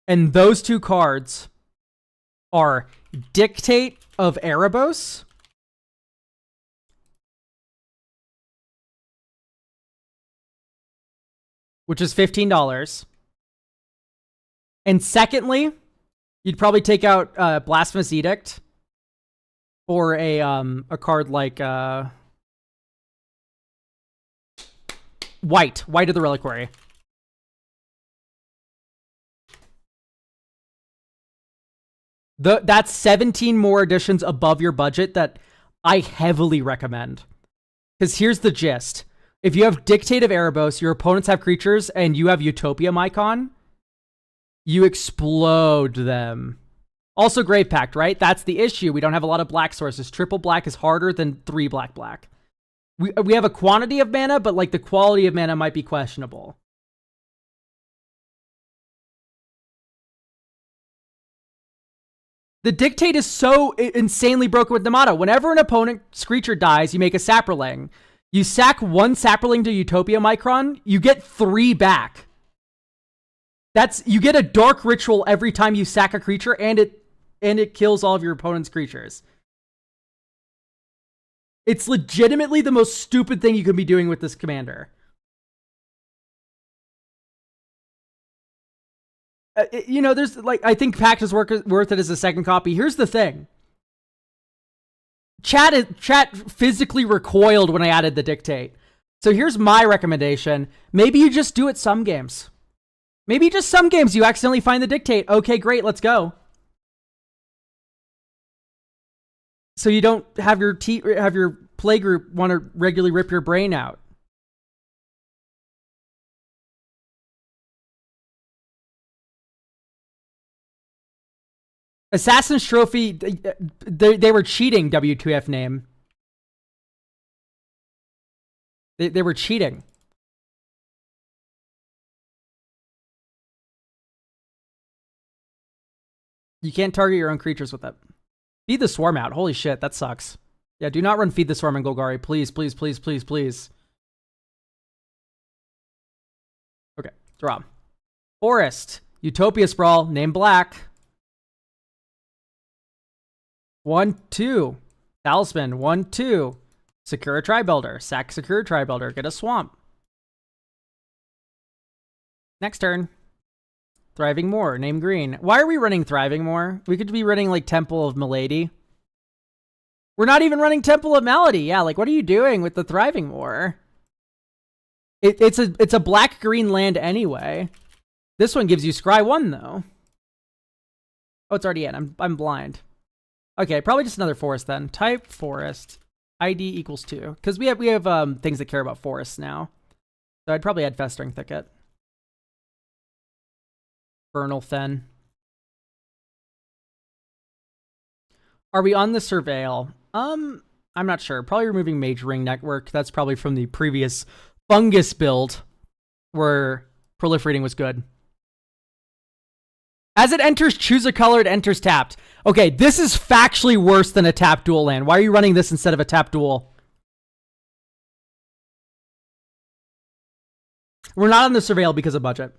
And those 2 cards are Dictate of Erebos which is $15. And secondly, you'd probably take out Blasphemous Edict or a card like White of the Reliquary. That's 17 more additions above your budget that I heavily recommend. Because here's the gist. If you have Dictate of Erebos, your opponents have creatures, and you have Utopia Mycon, you explode them. Also Grave Pact, right? That's the issue. We don't have a lot of black sources. Triple black is harder than 3 black. We have a quantity of mana, but like the quality of mana might be questionable. The Dictate is so insanely broken with Namada. Whenever an opponent's creature dies, you make a Saproling. You sack 1 Saproling to Utopia Micron, you get 3 back. You get a Dark Ritual every time you sack a creature, and it kills all of your opponent's creatures. It's legitimately the most stupid thing you can be doing with this commander. You know, there's like, I think Pact is worth it as a second copy. Here's the thing. Chat physically recoiled when I added the Dictate. So here's my recommendation. Maybe you just do it some games. Maybe just some games you accidentally find the Dictate. Okay, great, let's go. So you don't have your play group want to regularly rip your brain out. Assassin's Trophy, they were cheating, W2F name. They were cheating. You can't target your own creatures with it. Feed the Swarm out. Holy shit, that sucks. Yeah, do not run Feed the Swarm in Golgari. Please, please, please, please, please. Okay, draw. Forest. Utopia Sprawl. Name black. 1/2. Talisman. 1/2. Secure a Tribuilder. Sack Secure Tribuilder. Get a Swamp. Next turn. Thriving Moor. Name green. Why are we running Thriving Moor? We could be running like Temple of Milady. We're not even running Temple of Malady. Yeah, like what are you doing with the Thriving Moor? It's a black-green land anyway. This one gives you Scry 1 though. Oh, it's already in. I'm blind. Okay, probably just another forest then. Type forest. ID equals 2. Because we have things that care about forests now. So I'd probably add Festering Thicket. Vernal Fen. Are we on the Surveil? I'm not sure. Probably removing Mage Ring Network. That's probably from the previous Fungus build where proliferating was good. As it enters, choose a color. It enters tapped. Okay, this is factually worse than a tap dual land. Why are you running this instead of a tap dual? We're not on the Surveil because of budget.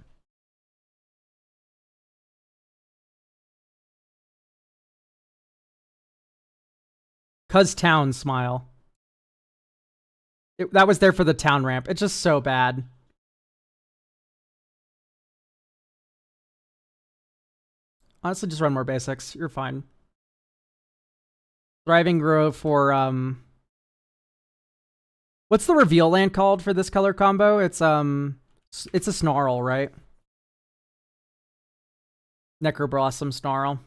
Cuz town smile. That was there for the town ramp. It's just so bad. Honestly, just run more basics. You're fine. Thriving Grove for what's the reveal land called for this color combo? It's a Snarl, right? Necroblossom Snarl.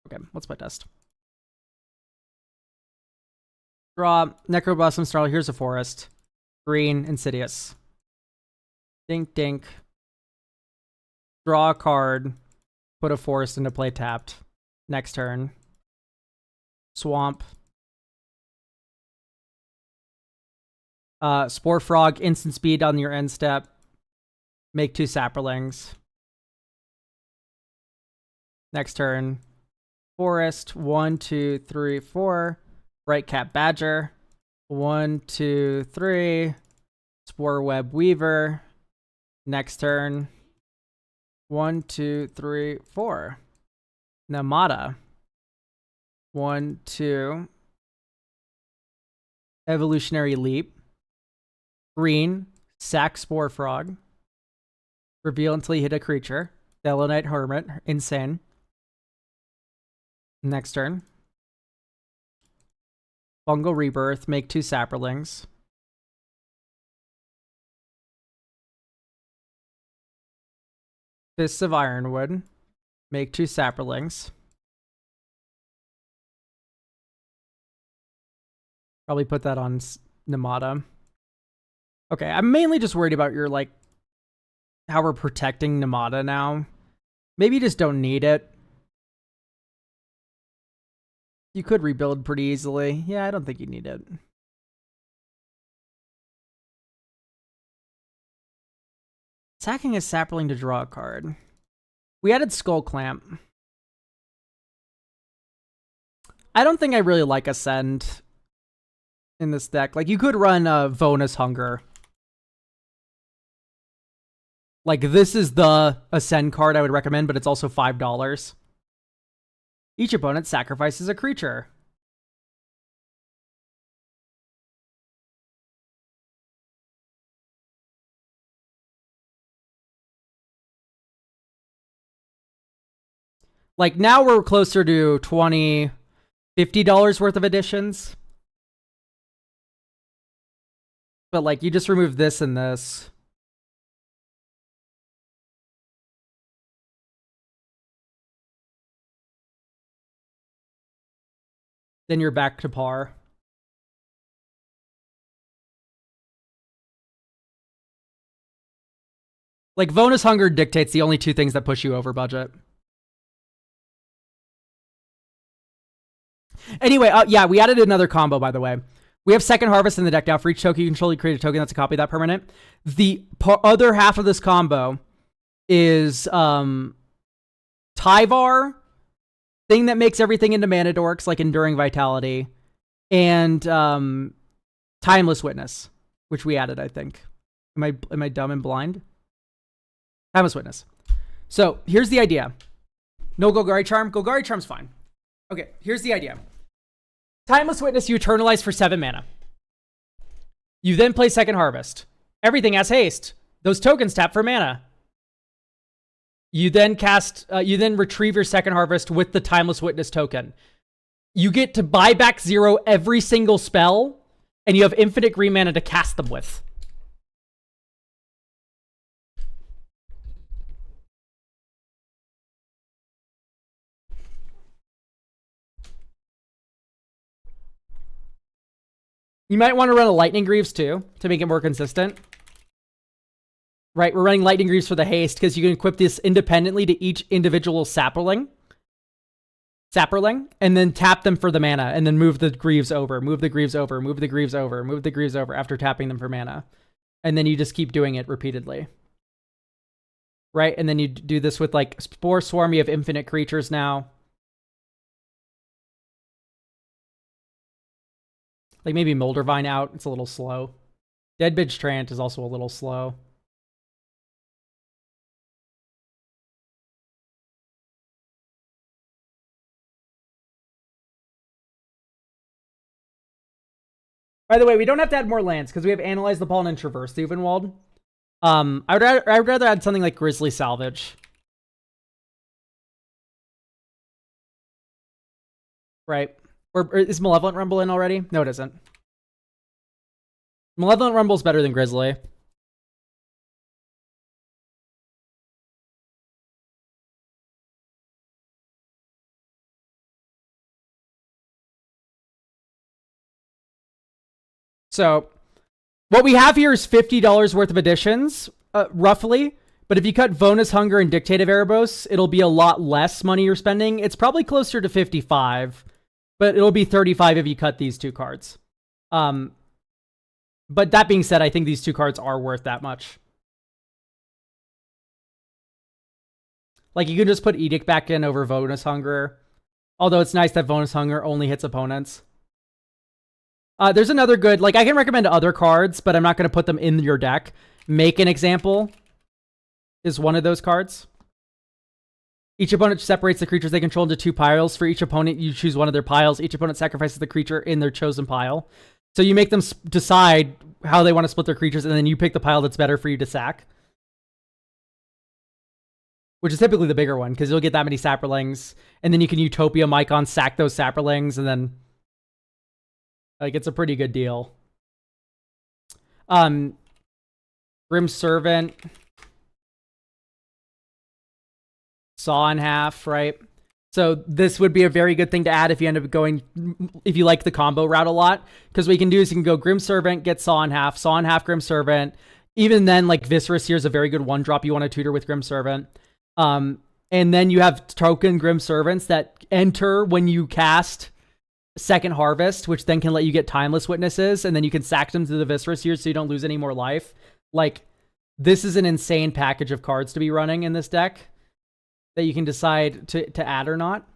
Okay, let's play test. Draw Necroblossom Snarl. Here's a forest. Green, Insidious. Dink, dink. Draw a card. Put a forest into play tapped. Next turn. Swamp. Spore Frog, instant speed on your end step. Make 2 Saprolings. Next turn. Forest. 1, 2, 3, 4. Bright Cat Badger. 1, 2, 3. Spore Web Weaver. Next turn. 1, 2, 3, 4. Namada. 1, 2. Evolutionary Leap. Green. Sack Spore Frog. Reveal until you hit a creature. Fellow Knight Hermit. Insane. Next turn. Fungal Rebirth. Make 2 Saprolings. Fists of Ironwood. Make 2 Saprolings. Probably put that on Namada. Okay, I'm mainly just worried about your, like, how we're protecting Namada now. Maybe you just don't need it. You could rebuild pretty easily. Yeah, I don't think you need it. Attacking a Sapling to draw a card. We added Skull Clamp. I don't think I really like Ascend in this deck. Like, you could run Vonus Hunger. Like, this is the Ascend card I would recommend, but it's also $5. Each opponent sacrifices a creature. Like, now we're closer to $20, $50 worth of additions. But, like, you just remove this and this. Then you're back to par. Like, Vonus Hunger dictates the only 2 things that push you over budget. Anyway, yeah, we added another combo, by the way. We have Second Harvest in the deck now. For each token you control, you create a token that's a copy of that permanent. The other half of this combo is Tyvar, thing that makes everything into mana dorks, like Enduring Vitality, and Timeless Witness, which we added, I think. Am I dumb and blind? Timeless Witness. So here's the idea. No Golgari Charm. Golgari Charm's fine. Okay, here's the idea. Timeless Witness, you eternalize for 7 mana. You then play Second Harvest. Everything has haste. Those tokens tap for mana. You then retrieve your Second Harvest with the Timeless Witness token. You get to buy back 0 every single spell, and you have infinite green mana to cast them with. You might want to run a Lightning Greaves too, to make it more consistent. Right, we're running Lightning Greaves for the haste, because you can equip this independently to each individual Saproling, and then tap them for the mana, and then move the Greaves over, move the Greaves over, move the Greaves over, move the Greaves over after tapping them for mana. And then you just keep doing it repeatedly. Right, and then you do this with, like, Spore Swarm, you have infinite creatures now. Like, maybe Moldervine out, it's a little slow. Dead Bitch Trant is also a little slow. By the way, we don't have to add more lands, because we have Analyze the Pollen and Traverse the Uvenwald. I would rather add something like Grizzly Salvage. Right. Or is Malevolent Rumble in already? No, it isn't. Malevolent Rumble's better than Grizzly. So what we have here is $50 worth of additions, roughly. But if you cut Vonus Hunger and Dictative Erebos, it'll be a lot less money you're spending. It's probably closer to 55, but it'll be 35 if you cut these two cards. But that being said, I think these two cards are worth that much. Like, you can just put Edict back in over Vonus Hunger. Although it's nice that Vonus Hunger only hits opponents. There's another good... Like, I can recommend other cards, but I'm not going to put them in your deck. Make an Example is one of those cards. Each opponent separates the creatures they control into two piles. For each opponent, you choose one of their piles. Each opponent sacrifices the creature in their chosen pile. So you make them decide how they want to split their creatures, and then you pick the pile that's better for you to sack. Which is typically the bigger one, because you'll get that many Saprolings. And then you can Utopia Mycon, sack those Saprolings, and then... Like, it's a pretty good deal. Grim Servant... Saw in half, right? So this would be a very good thing to add if you end up going, if you like the combo route a lot. Because what you can do is you can go Grim Servant, get Saw in half, Grim Servant. Even then, like, Viscera Seer is a very good one-drop you want to tutor with Grim Servant. And then you have token Grim Servants that enter when you cast Second Harvest, which then can let you get Timeless Witnesses, and then you can sack them to the Viscera Seer so you don't lose any more life. Like, this is an insane package of cards to be running in this deck that you can decide to add or not.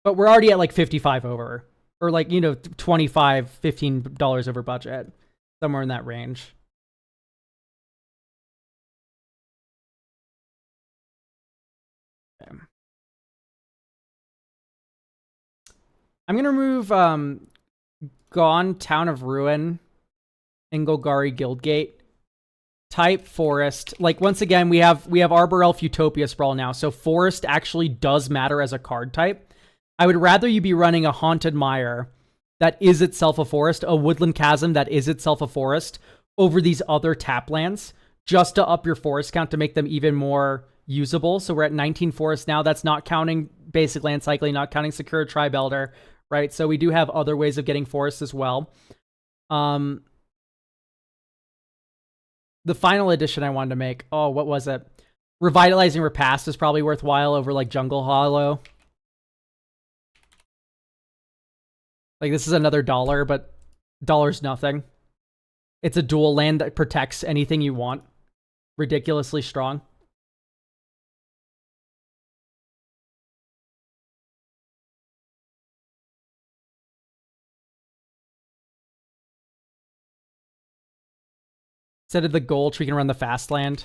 But we're already at like 55 over. Or like, you know, $25, $15 over budget. Somewhere in that range. Okay. I'm going to remove Gone, Town of Ruin, and Golgari Guildgate. Type Forest. Like, once again, we have Arbor Elf Utopia Sprawl now, so Forest actually does matter as a card type. I would rather you be running a Haunted Mire that is itself a forest, a Woodland Chasm that is itself a forest, over these other tap lands, just to up your forest count to make them even more usable. So we're at 19 forests now. That's not counting basic land cycling, not counting Secure Tribe Elder, right? So we do have other ways of getting forests as well. The final edition I wanted to make, oh, what was it? Revitalizing Repast is probably worthwhile over, like, Jungle Hollow. Like, this is another $1, but $1's nothing. It's a dual land that protects anything you want. Ridiculously strong. Instead of the gold, we can run the fast land.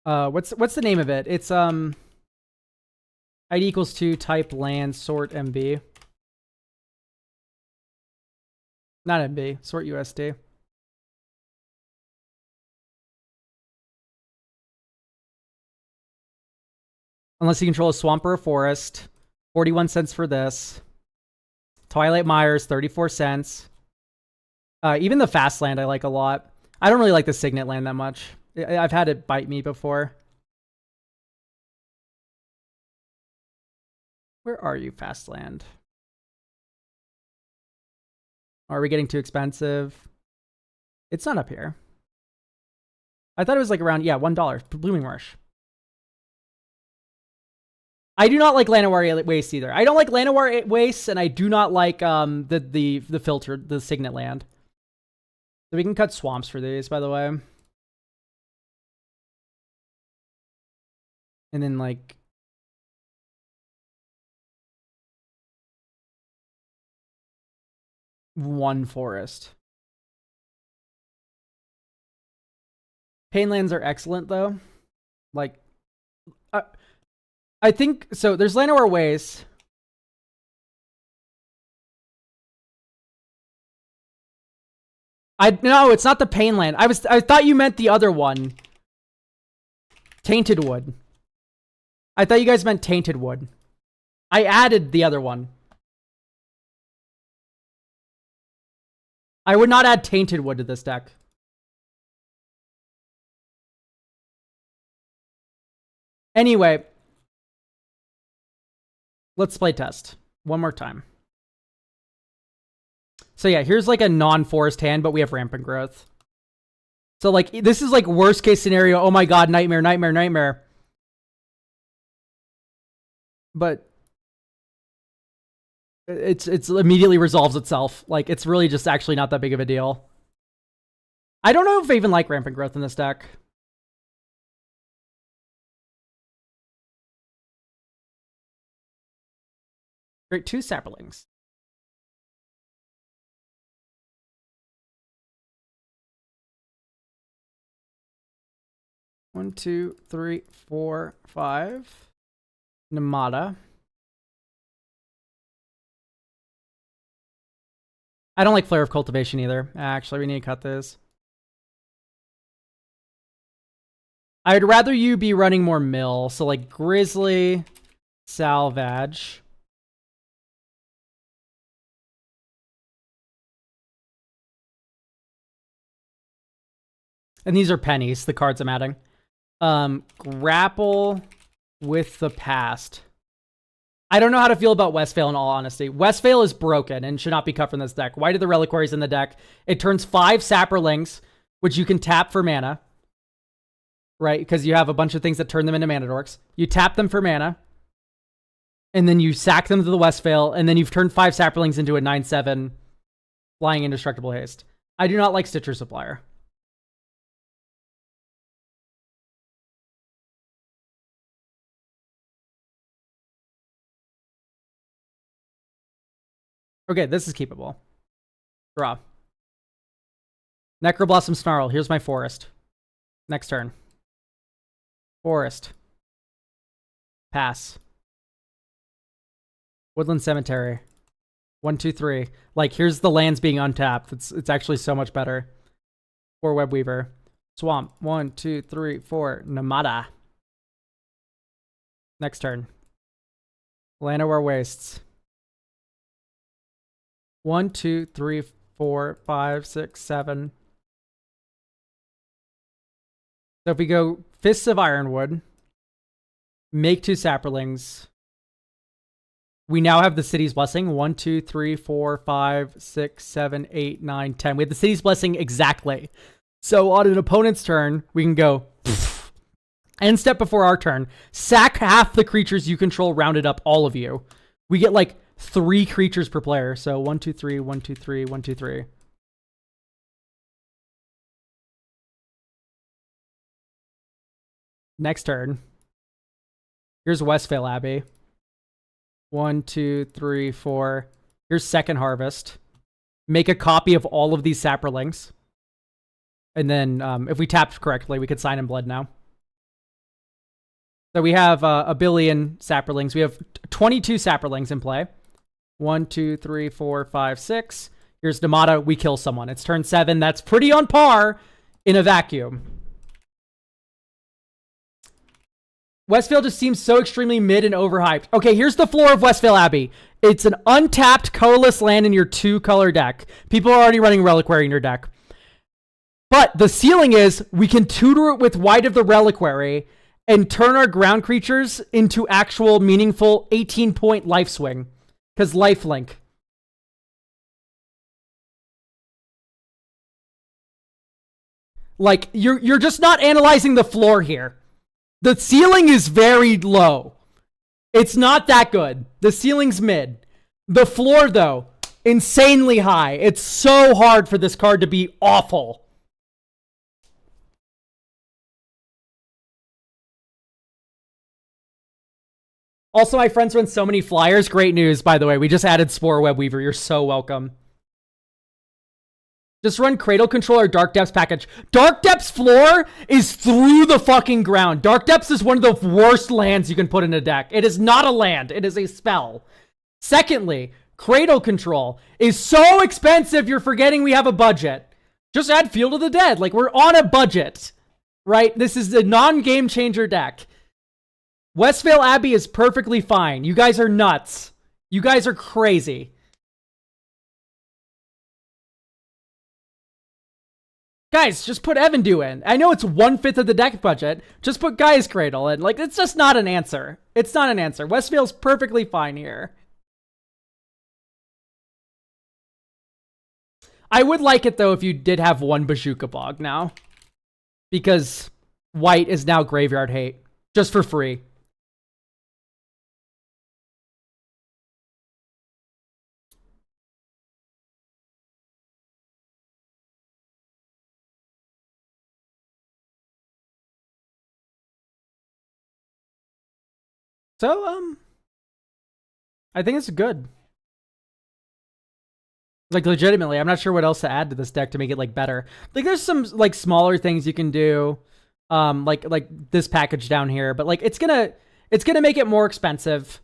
What's the name of it? It's ID equals 2 type land sort MB. Not MB, sort USD. Unless you control a swamp or a forest. 41 cents for this. Twilight Mires, 34 cents. Even the fast land I like a lot. I don't really like the Signet land that much. I've had it bite me before. Where are you, fast land? Are we getting too expensive? It's not up here. I thought it was like around, yeah, $1. Blooming Marsh. I do not like Llanowar Waste either. I don't like Llanowar Waste, and I do not like the filter, the Signet land. So we can cut swamps for these, by the way. And then, like... one forest. Painlands are excellent, though. Like... I think... So, there's Llanowar Waste... No, it's not the Painland. I thought you meant the other one. Tainted Wood. I thought you guys meant Tainted Wood. I added the other one. I would not add Tainted Wood to this deck. Anyway. Let's play test one more time. So yeah, here's like a non-forest hand, but we have rampant growth. So like, this is like worst case scenario. Oh my God, nightmare, nightmare, nightmare. But it's immediately resolves itself. Like, it's really just actually not that big of a deal. I don't know if I even like rampant growth in this deck. Great, 2 saplings. One, two, three, four, 5. Namada. I don't like Flare of Cultivation either. Actually, we need to cut this. I'd rather you be running more mill. So like Grizzly, Salvage. And these are pennies, the cards I'm adding. Grapple with the Past. I don't know how to feel about Westphale in all honesty. Westphale is broken and should not be cut from this deck. Why do the Reliquaries in the deck? It turns 5 Saprolings, which you can tap for mana. Right? Because you have a bunch of things that turn them into mana dorks. You tap them for mana. And then you sack them to the Westphale. And then you've turned 5 Saprolings into a 9/7 flying indestructible haste. I do not like Stitcher Supplier. Okay, this is keepable. Draw. Necroblossom Snarl. Here's my forest. Next turn. Forest. Pass. Woodland Cemetery. 1, 2, 3. Like, here's the lands being untapped. It's actually so much better. 4 Web Weaver. Swamp. 1, 2, 3, 4. Namada. Next turn. Llanowar Wastes. 1, 2, 3, 4, 5, 6, 7. So if we go Fists of Ironwood, make 2 Saprolings. We now have the City's Blessing. 1, 2, 3, 4, 5, 6, 7, 8, 9, 10. We have the City's Blessing exactly. So on an opponent's turn, we can go end step before our turn. Sack half the creatures you control, rounded up, all of you. We get like 3 creatures per player. So 1, 2, 3, 1, 2, 3, 1, 2, 3. Next turn. Here's Westvale Abbey. 1, 2, 3, 4. Here's Second Harvest. Make a copy of all of these Saprolings. And then if we tapped correctly, we could sign in blood now. So we have a billion Saprolings. We have 22 Saprolings in play. 1, 2, 3, 4, 5, 6. Here's Namada. We kill someone. It's turn 7. That's pretty on par in a vacuum. Westvale just seems so extremely mid and overhyped. Okay, here's the floor of Westvale Abbey. It's an untapped colorless land in your 2-color deck. People are already running Reliquary in your deck. But the ceiling is we can tutor it with White of the Reliquary and turn our ground creatures into actual meaningful 18-point life swing. Because lifelink. Like, you're just not analyzing the floor here. The ceiling is very low. It's not that good. The ceiling's mid. The floor, though, insanely high. It's so hard for this card to be awful. Also, my friends run so many flyers. Great news, by the way. We just added Spore Web Weaver. You're so welcome. Just run Cradle Control or Dark Depths package. Dark Depths floor is through the fucking ground. Dark Depths is one of the worst lands you can put in a deck. It is not a land. It is a spell. Secondly, Cradle Control is so expensive you're forgetting we have a budget. Just add Field of the Dead. Like, we're on a budget, right? This is a non-game changer deck. Westvale Abbey is perfectly fine. You guys are nuts. You guys are crazy. Guys, just put Evandu in. I know it's 1/5 of the deck budget. Just put Gaia's Cradle in. Like, it's just not an answer. It's not an answer. Westfield's perfectly fine here. I would like it, though, if you did have one Bazooka Bog now. Because white is now Graveyard Hate. Just for free. So, I think it's good. Like, legitimately, I'm not sure what else to add to this deck to make it, like, better. Like, there's some, like, smaller things you can do. Like this package down here. But, like, it's gonna make it more expensive.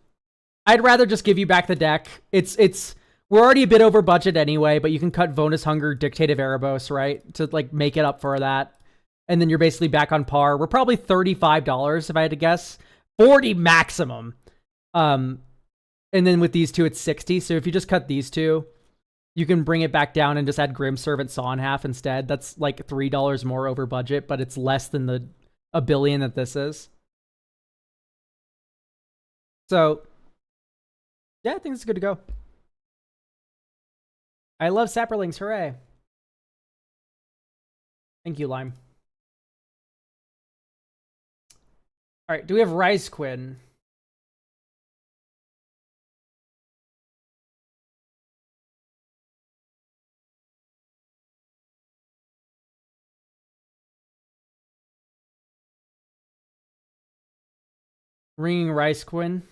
I'd rather just give you back the deck. We're already a bit over budget anyway, but you can cut Vonus Hunger, Dictative Erebos, right? To, like, make it up for that. And then you're basically back on par. We're probably $35 if I had to guess. 40 maximum. And then with these two, it's 60. So if you just cut these two, you can bring it back down and just add Grim Servant Saw in half instead. That's like $3 more over budget, but it's less than the $1 billion that this is. So, yeah, I think it's good to go. I love Saprolings. Hooray. Thank you, Lime. All right, do we have Rice Quinn? Ringing Rice Quinn.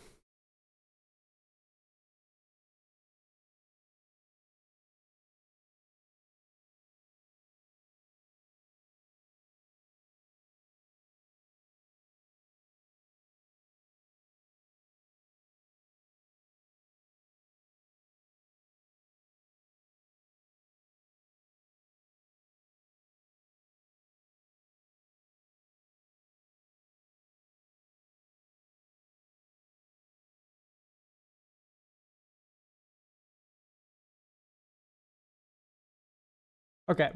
Okay.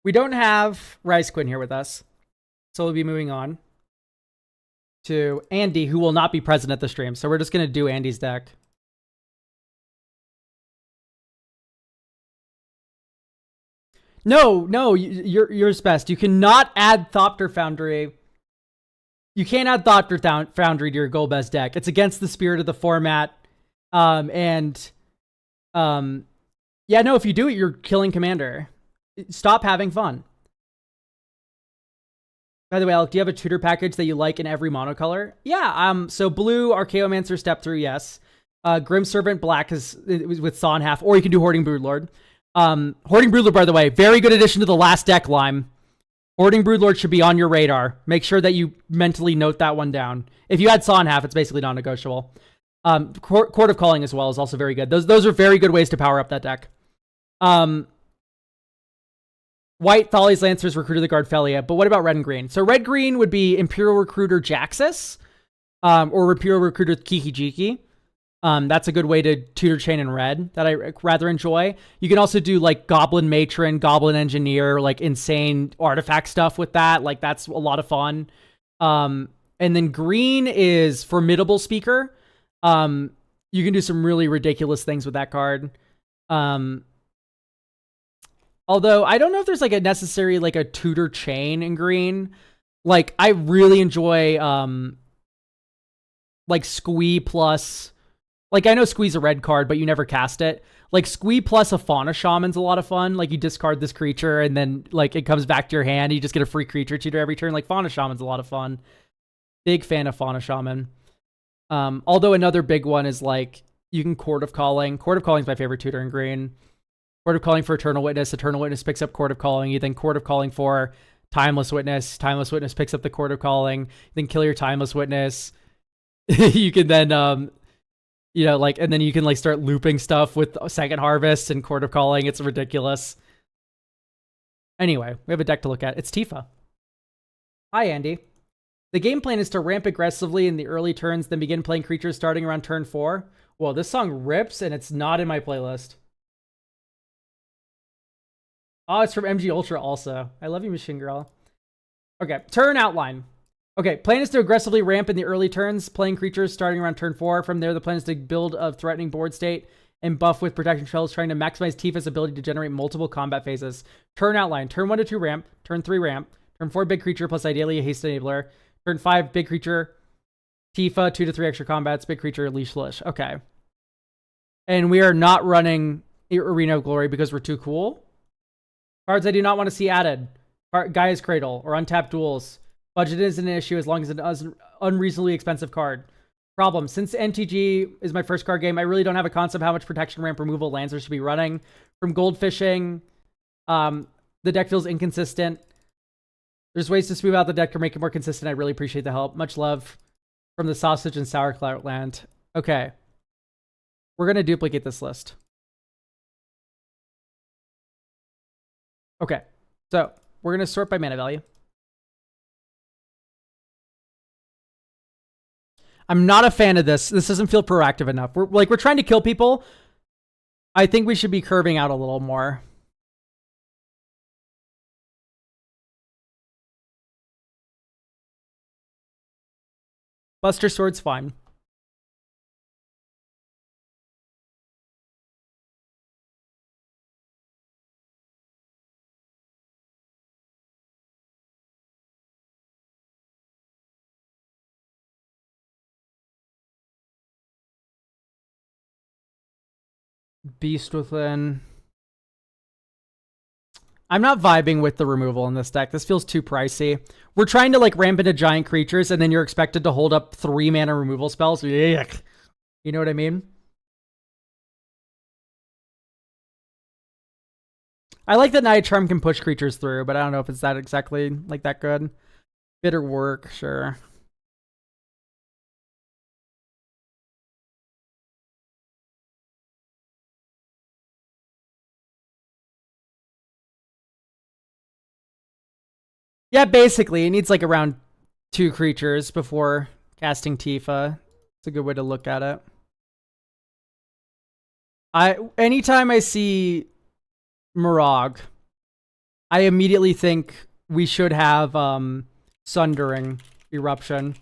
We don't have Rice Quinn here with us. So we'll be moving on to Andy, who will not be present at the stream. So we're just going to do Andy's deck. No, yours best. You cannot add Thopter Foundry. You can't add Thopter Foundry to your Golbez deck. It's against the spirit of the format. Yeah, no, if you do it, you're killing Commander. Stop having fun. By the way, Alec, do you have a tutor package that you like in every monocolor? Yeah, so blue, Archaeomancer step through, yes. Grim Servant black is with Saw in half, or you can do Hoarding Broodlord. Hoarding Broodlord, by the way, very good addition to the last deck, Lime. Hoarding Broodlord should be on your radar. Make sure that you mentally note that one down. If you add Saw in half, it's basically non-negotiable. Court of Calling as well is also very good. Those are very good ways to power up that deck. White, Thales Lancers, Recruiter the Guard Felia. But what about red and green? So red-green would be Imperial Recruiter Jaxus, or Imperial Recruiter Kiki Jiki. That's a good way to tutor chain in red that I rather enjoy. You can also do like Goblin Matron, Goblin Engineer, like insane artifact stuff with that. Like that's a lot of fun. And then green is Formidable Speaker. You can do some really ridiculous things with that card. Although I don't know if there's like a necessary like a tutor chain in green. Like I really enjoy like Squee plus, like I know Squee's a red card, but you never cast it. Like Squee plus a Fauna Shaman's a lot of fun. Like you discard this creature and then like it comes back to your hand. And you just get a free creature tutor every turn. Like Fauna Shaman's a lot of fun. Big fan of Fauna Shaman. Although another big one is like you can Court of Calling. Court of Calling is my favorite tutor in green. Court of Calling for Eternal Witness. Eternal Witness picks up Court of Calling. You then Court of Calling for Timeless Witness. Timeless Witness picks up the Court of Calling. Then kill your Timeless Witness. You can then, you know, like, and then you can like start looping stuff with Second Harvest and Court of Calling. It's ridiculous. Anyway, we have a deck to look at. It's Tifa. Hi, Andy. The game plan is to ramp aggressively in the early turns, then begin playing creatures starting around turn 4. Well, this song rips and it's not in my playlist. Oh, it's from MG Ultra also. I love you, Machine Girl. Okay, turn outline. Okay, plan is to aggressively ramp in the early turns, playing creatures starting around turn 4. From there, the plan is to build a threatening board state and buff with protection shells, trying to maximize Tifa's ability to generate multiple combat phases. Turn outline. Turn 1 to 2 ramp. Turn 3 ramp. Turn 4 big creature plus ideally a haste enabler. Turn 5 big creature. Tifa 2 to 3 extra combats. Big creature leash. Okay. And we are not running Arena of Glory because we're too cool. Cards I do not want to see added. Gaia's Cradle or untapped duels. Budget isn't an issue as long as it is an unreasonably expensive card. Problem. Since NTG is my first card game, I really don't have a concept how much protection ramp removal lands there should be running. From goldfishing, the deck feels inconsistent. There's ways to smooth out the deck to make it more consistent. I really appreciate the help. Much love from the sausage and sauerkraut land. Okay. We're going to duplicate this list. Okay. So we're going to sort by mana value. I'm not a fan of this. This doesn't feel proactive enough. We're trying to kill people. I think we should be curving out a little more. Buster Sword's fine. Beast Within. I'm not vibing with the removal in this deck. This feels too pricey. We're trying to like ramp into giant creatures and then you're expected to hold up 3 mana removal spells. Yuck. You know what I mean? I like that Night Charm can push creatures through, but I don't know if it's that exactly like that good. Bitter Work, sure. Yeah, basically. It needs like around 2 creatures before casting Tifa. It's a good way to look at it. Anytime I see Mirage, I immediately think we should have Sundering Eruption.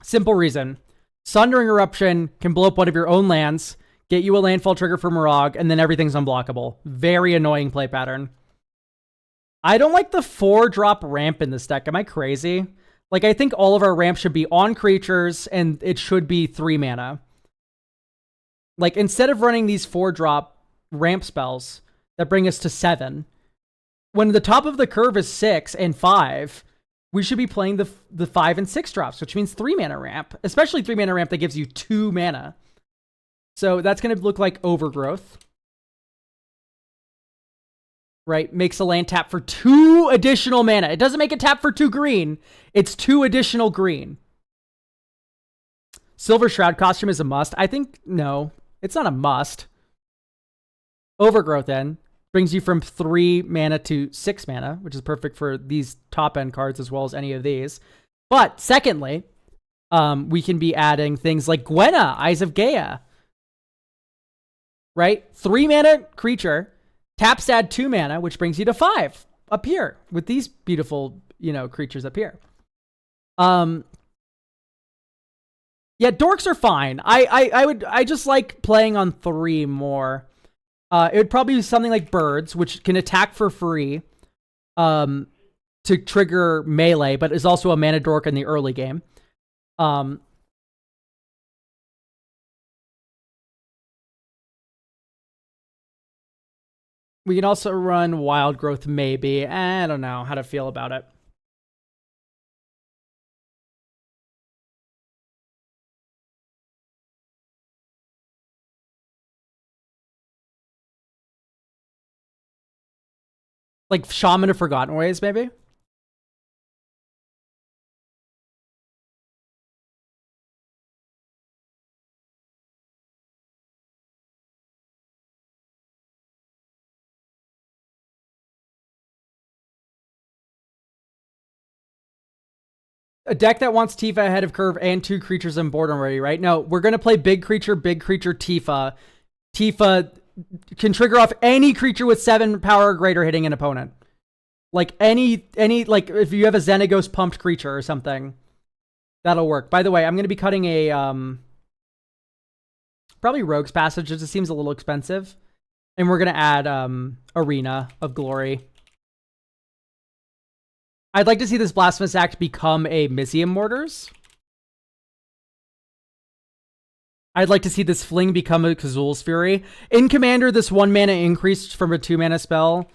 Simple reason. Sundering Eruption can blow up one of your own lands, get you a landfall trigger for Mirage, and then everything's unblockable. Very annoying play pattern. I don't like the 4-drop ramp in this deck. Am I crazy? Like, I think all of our ramps should be on creatures, and it should be 3 mana. Like, instead of running these 4-drop ramp spells that bring us to 7, when the top of the curve is 6 and 5, we should be playing the 5 and 6 drops, which means 3 mana ramp, especially 3 mana ramp that gives you 2 mana. So that's going to look like Overgrowth. Right? Makes a land tap for 2 additional mana. It doesn't make it tap for 2 green. It's 2 additional green. Silver Shroud costume is a must. I think, no, it's not a must. Overgrowth then brings you from 3 mana to 6 mana, which is perfect for these top end cards as well as any of these. But secondly, we can be adding things like Gwenna, Eyes of Gaia. Right? 3 mana creature. Taps add 2 mana, which brings you to 5 up here with these beautiful, creatures up here. Yeah, dorks are fine. I just like playing on 3 more. It would probably be something like Birds, which can attack for free, to trigger melee, but is also a mana dork in the early game. We can also run Wild Growth, maybe. I don't know how to feel about it. Like Shaman of Forgotten Ways, maybe? A deck that wants Tifa ahead of curve and 2 creatures on board already, right? No, we're going to play big creature, Tifa. Tifa can trigger off any creature with 7 power or greater hitting an opponent. Like any like if you have a Xenagos pumped creature or something, that'll work. By the way, I'm gonna be cutting a probably Rogue's Passage. It just seems a little expensive, and we're gonna add Arena of Glory. I'd like to see this Blasphemous Act become a Mizzium Mortars. I'd like to see this Fling become a Kazul's Fury. In Commander, this 1 mana increase from a 2 mana spell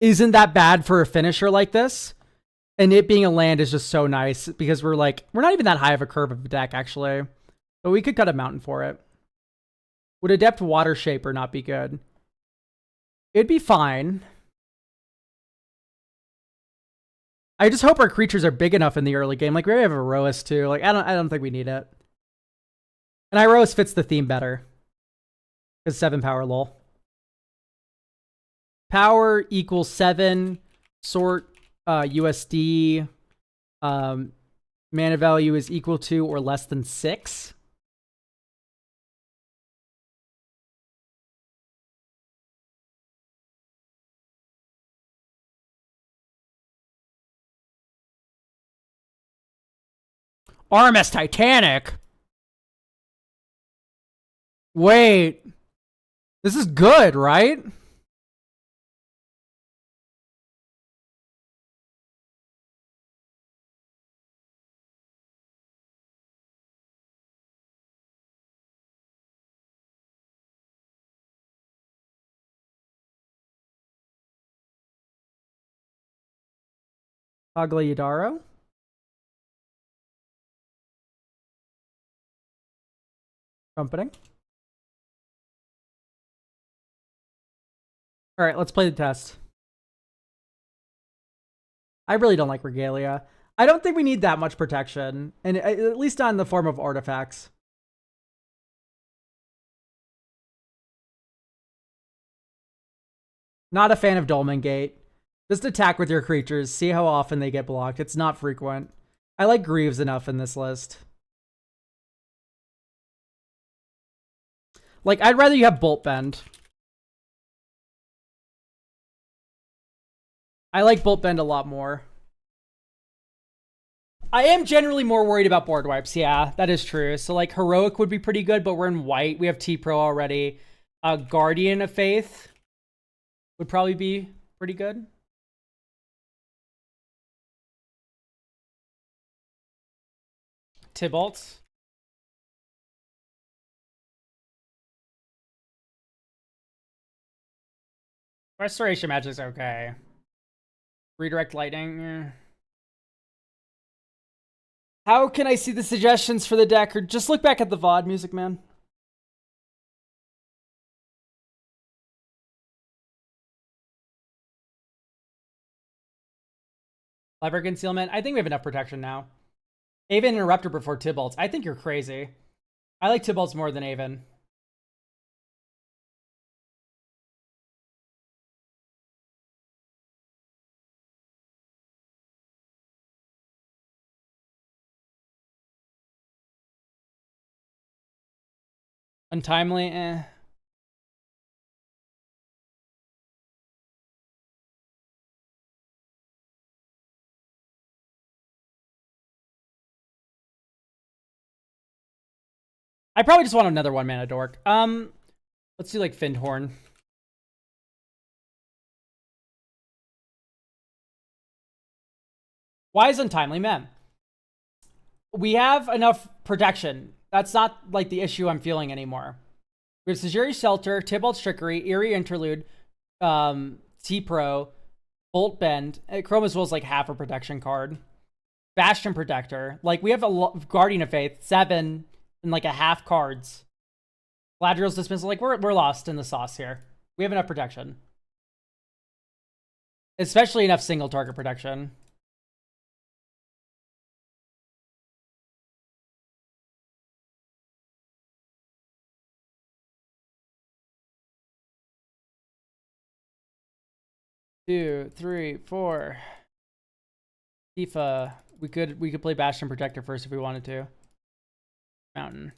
isn't that bad for a finisher like this. And it being a land is just so nice because we're not even that high of a curve of a deck, actually. But we could cut a mountain for it. Would Adept Water Shaper not be good? It'd be fine. I just hope our creatures are big enough in the early game. Like, we have Iroas too. Like, I don't think we need it. And Iroas fits the theme better. Because 7 power, lol. Power equals 7. Sort USD. Mana value is equal to or less than 6. RMS Titanic. Wait. This is good, right? Pagliadaro. Trumpeting. All right, let's play the test. I really don't like Regalia. I don't think we need that much protection, and at least not in the form of artifacts. Not a fan of Dolmen Gate. Just attack with your creatures. See how often they get blocked. It's not frequent. I like Greaves enough in this list. Like, I'd rather you have Bolt Bend. I like Bolt Bend a lot more. I am generally more worried about board wipes. Yeah, that is true. So, like, Heroic would be pretty good, but we're in white. We have T-Pro already. Guardian of Faith would probably be pretty good. Tybalt. Restoration Magic's okay. Redirect Lightning. How can I see the suggestions for the deck? Or just look back at the VOD, Musicman. Lever Concealment. I think we have enough protection now. Aven Interrupter before Tybalt's. I think you're crazy. I like Tybalt's more than Aven. Untimely, eh. I probably just want another 1 mana dork. Let's do like Findhorn. Why is Untimely Man? We have enough protection. That's not like the issue I'm feeling anymore. We have Sejiri's Shelter, Tybalt's Trickery, Eerie Interlude, T-Pro, Bolt Bend. Chromas Will's like half a protection card. Bastion Protector. Like, we have a Guardian of Faith, 7, and like a half cards. Gladriel's Dismissal. Like, we're lost in the sauce here. We have enough protection. Especially enough single target protection. Two, three, four. Tifa. We could play Bastion Protector first if we wanted to. Mountain.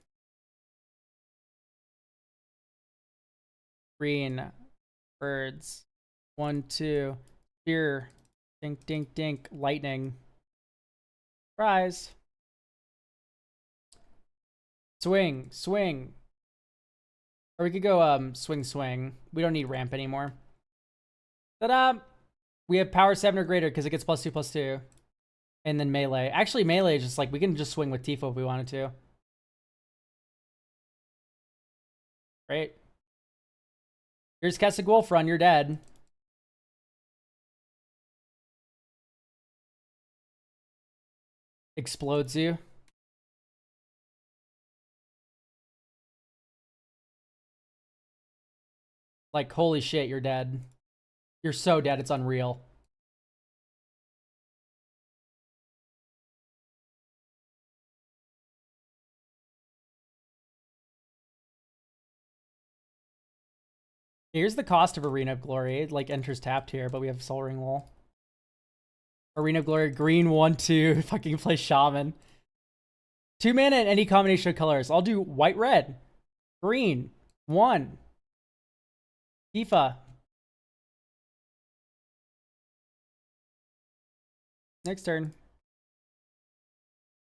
Green. Birds. 1, 2. Spear. Dink, dink, dink. Lightning. Rise. Swing. Swing. Or we could go swing, swing. We don't need ramp anymore. Ta-da! We have power 7 or greater because it gets +2/+2. And then melee. Actually, melee is just like, we can just swing with Tifa if we wanted to. Great. Here's Kessig Wolf Run, you're dead. Explodes you. Like, holy shit, you're dead. You're so dead, it's unreal. Here's the cost of Arena of Glory. It, like, enters tapped here, but we have Soul Ring Wool. Arena of Glory, green 1, 2. Fucking play Shaman. 2 mana and any combination of colors. I'll do white, red. Green. 1. Tifa. Next turn.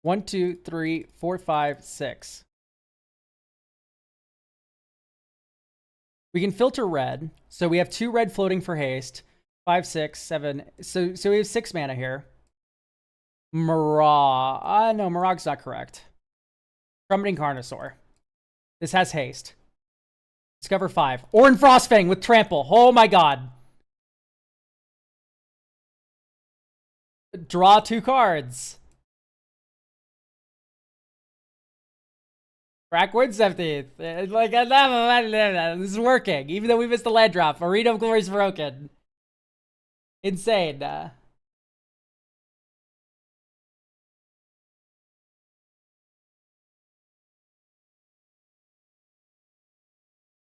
1, 2, 3, 4, 5, 6. We can filter red. So we have 2 red floating for haste. 5, 6, 7. So we have 6 mana here. Marag. No, Marag's not correct. Trumpeting Carnosaur. This has haste. Discover 5. Orin Frostfang with trample. Oh my god. Draw 2 cards. Backwards 17th. Like, this is working. Even though we missed the land drop. Arena of Glory's broken. Insane. And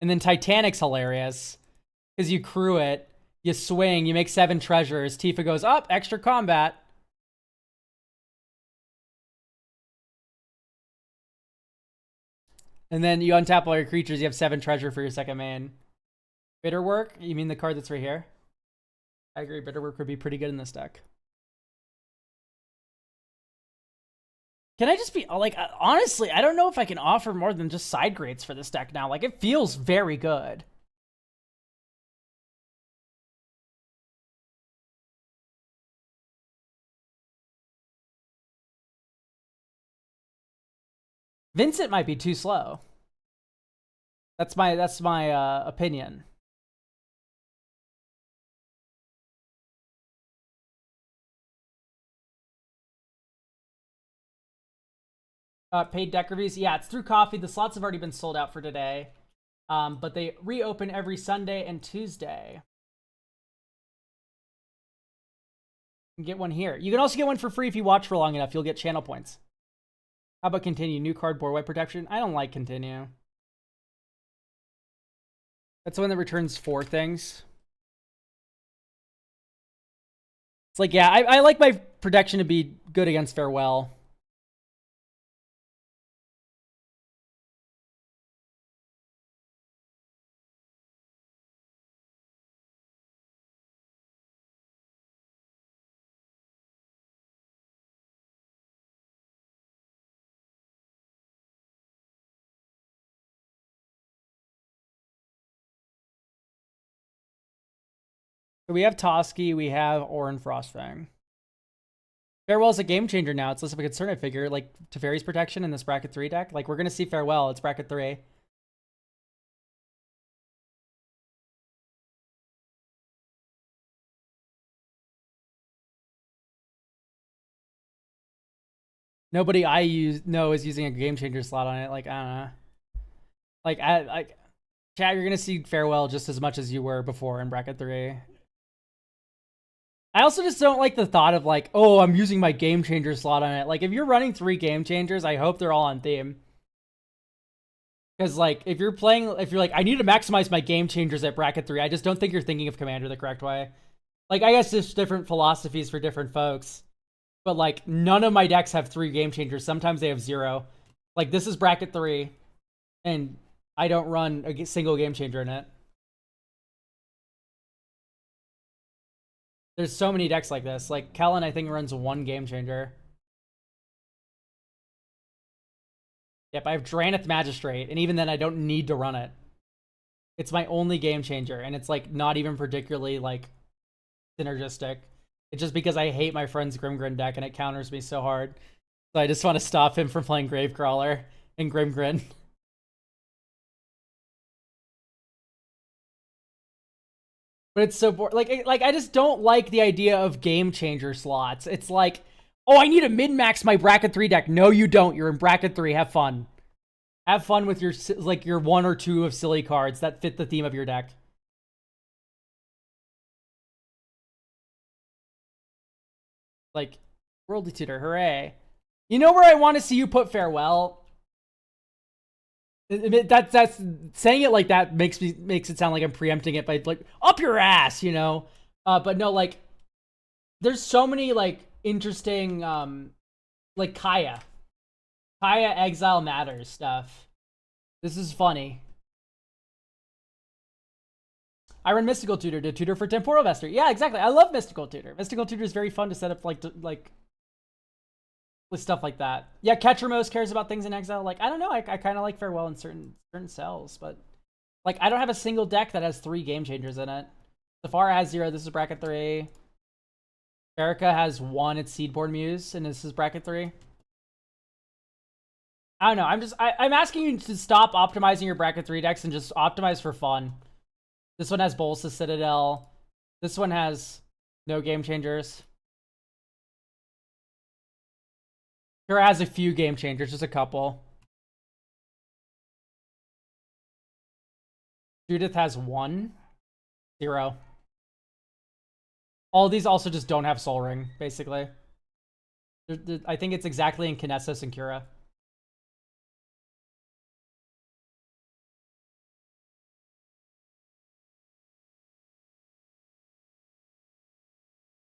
then Titanic's hilarious. Because you crew it. You swing. You make 7 treasures. Tifa goes, up. Extra combat. And then you untap all your creatures. You have 7 treasure for your second main. Bitterwork? You mean the card that's right here? I agree. Bitterwork would be pretty good in this deck. Can I just be, like, honestly, I don't know if I can offer more than just side grades for this deck now. Like, it feels very good. Vincent might be too slow. That's my opinion. Paid deck reviews. Yeah, it's through Coffee. The slots have already been sold out for today. But they reopen every Sunday and Tuesday. You can get one here. You can also get one for free if you watch for long enough. You'll get channel points. How about Continue? New card, board wipe protection. I don't like Continue. That's the one that returns 4 things. It's like, yeah, I like my protection to be good against Farewell. So we have Toski, we have Orin Frostfang. Farewell's a game changer now. It's less of a concern, I figure. Like, Teferi's protection in this bracket 3 deck. Like, we're going to see Farewell. It's bracket 3. Nobody I know is using a game changer slot on it. Like, I don't know. Like, Chad, you're going to see Farewell just as much as you were before in bracket 3. I also just don't like the thought of like, oh, I'm using my game changer slot on it. Like, if you're running 3 game changers, I hope they're all on theme. Because, like, if you're like, I need to maximize my game changers at bracket 3, I just don't think you're thinking of Commander the correct way. Like, I guess there's different philosophies for different folks. But, like, none of my decks have 3 game changers. Sometimes they have 0. Like, this is bracket 3. And I don't run a single game changer in it. There's so many decks like this. Like Kellen, I think runs one game changer. Yep, I have Dranith Magistrate, and even then I don't need to run it. It's my only game changer, and it's like not even particularly like synergistic. It's just because I hate my friend's Grimgrin deck and it counters me so hard. So I just want to stop him from playing Gravecrawler and Grimgrin. But it's so boring. Like I just don't like the idea of game changer slots. It's like, oh, I need to min-max my bracket 3 deck. No, you don't. You're in bracket 3. Have fun. Have fun with your like your one or two of silly cards that fit the theme of your deck. Like, Worldly Tutor, hooray. You know where I want to see you put Farewell? That's saying it like that makes it sound like I'm preempting it by like up your ass, you know. But no, like there's so many like interesting like Kaya Exile Matters stuff. This is funny. I run Mystical Tutor to tutor for Temporal Vester. Yeah, exactly. I love Mystical Tutor. Mystical Tutor is very fun to set up like with stuff like that. Yeah, Ketchermos cares about things in exile. Like, I don't know. I kind of like Farewell in certain cells, but like I don't have a single deck that has 3 game changers in it. Safara has 0. This is bracket 3. Erica has 1. It's Seedborn Muse, and this is bracket 3. I don't know. I'm asking you to stop optimizing your bracket 3 decks and just optimize for fun. This one has Bolsa Citadel. This one has no game changers. Kira has a few game changers, just a couple. Judith has 1. 0. All these also just don't have Soul Ring, basically. I think it's exactly in Kinesis and Kira.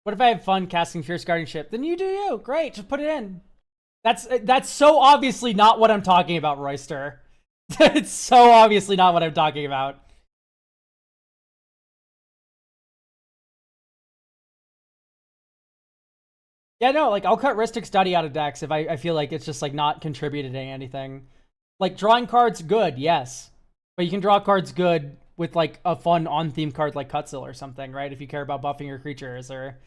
What if I have fun casting Fierce Guardianship? Then you do you. Great, just put it in. That's so obviously not what I'm talking about, Royster. It's so obviously not what I'm talking about. Yeah, no, like I'll cut Rhystic Study out of decks if I feel like it's just like not contributing anything. Like drawing cards, good, yes. But you can draw cards good with like a fun on-theme card like Cutsil or something, right? If you care about buffing your creatures, or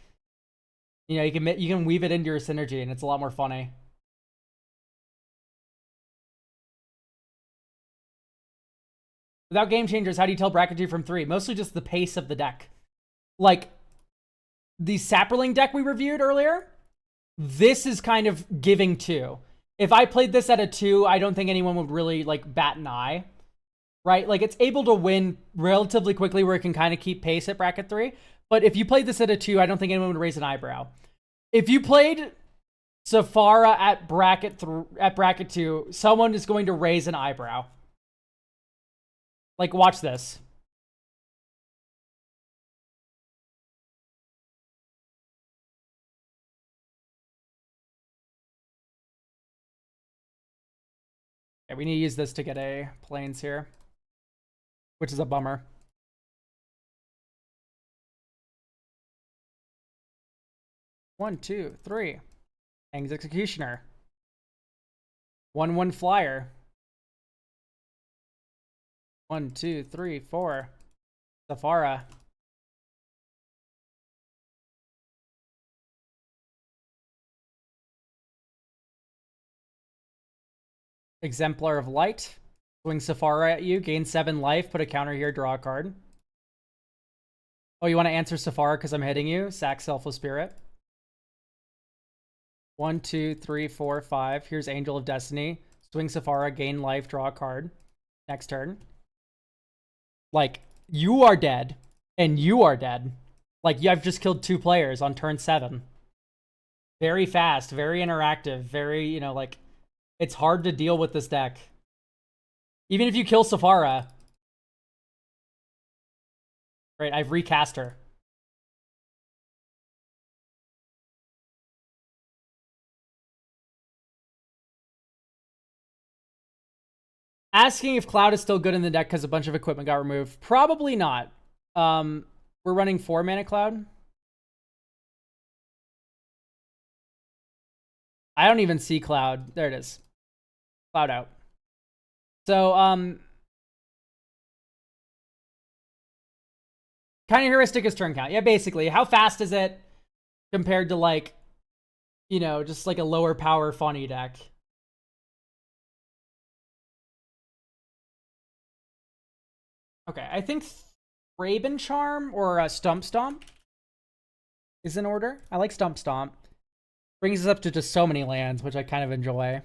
you know, you can weave it into your synergy and it's a lot more funny. Without game changers, how do you tell bracket 2 from 3? Mostly just the pace of the deck. Like the Saproling deck we reviewed earlier, this is kind of giving 2. If I played this at a 2, I don't think anyone would really like bat an eye. Right? Like it's able to win relatively quickly where it can kind of keep pace at bracket 3. But if you played this at a 2, I don't think anyone would raise an eyebrow. If you played Safara at bracket 2, someone is going to raise an eyebrow. Like, watch this. Okay, we need to use this to get a planes here, which is a bummer. One, two, three. Hang's Executioner. 1/1 flyer. 1, 2, 3, 4. Safara. Exemplar of Light. Swing Safara at you. Gain 7 life. Put a counter here. Draw a card. Oh, you want to answer Safara because I'm hitting you? Sack Selfless Spirit. 1, 2, 3, 4, 5. Here's Angel of Destiny. Swing Safara. Gain life. Draw a card. Next turn. Like, you are dead. And you are dead. Like, I've just killed 2 players on turn 7. Very fast. Very interactive. Very, you know, like... It's hard to deal with this deck. Even if you kill Safara. Right, I've recast her. Asking if Cloud is still good in the deck because a bunch of equipment got removed. Probably not. We're running 4 mana Cloud. I don't even see Cloud. There it is. Cloud out. So, kind of heuristic is turn count. Yeah, basically. How fast is it compared to, like, you know, just like a lower power funny deck? Okay, I think Raven Charm or Stump Stomp is in order. I like Stump Stomp. Brings us up to just so many lands, which I kind of enjoy.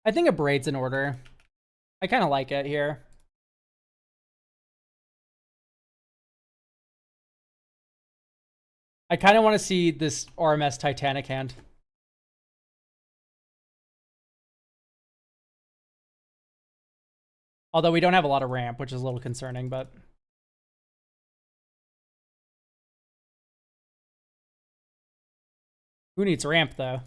I think a Braid's in order. I kind of like it here. I kind of want to see this RMS Titanic hand. Although we don't have a lot of ramp, which is a little concerning, but... Who needs ramp, though?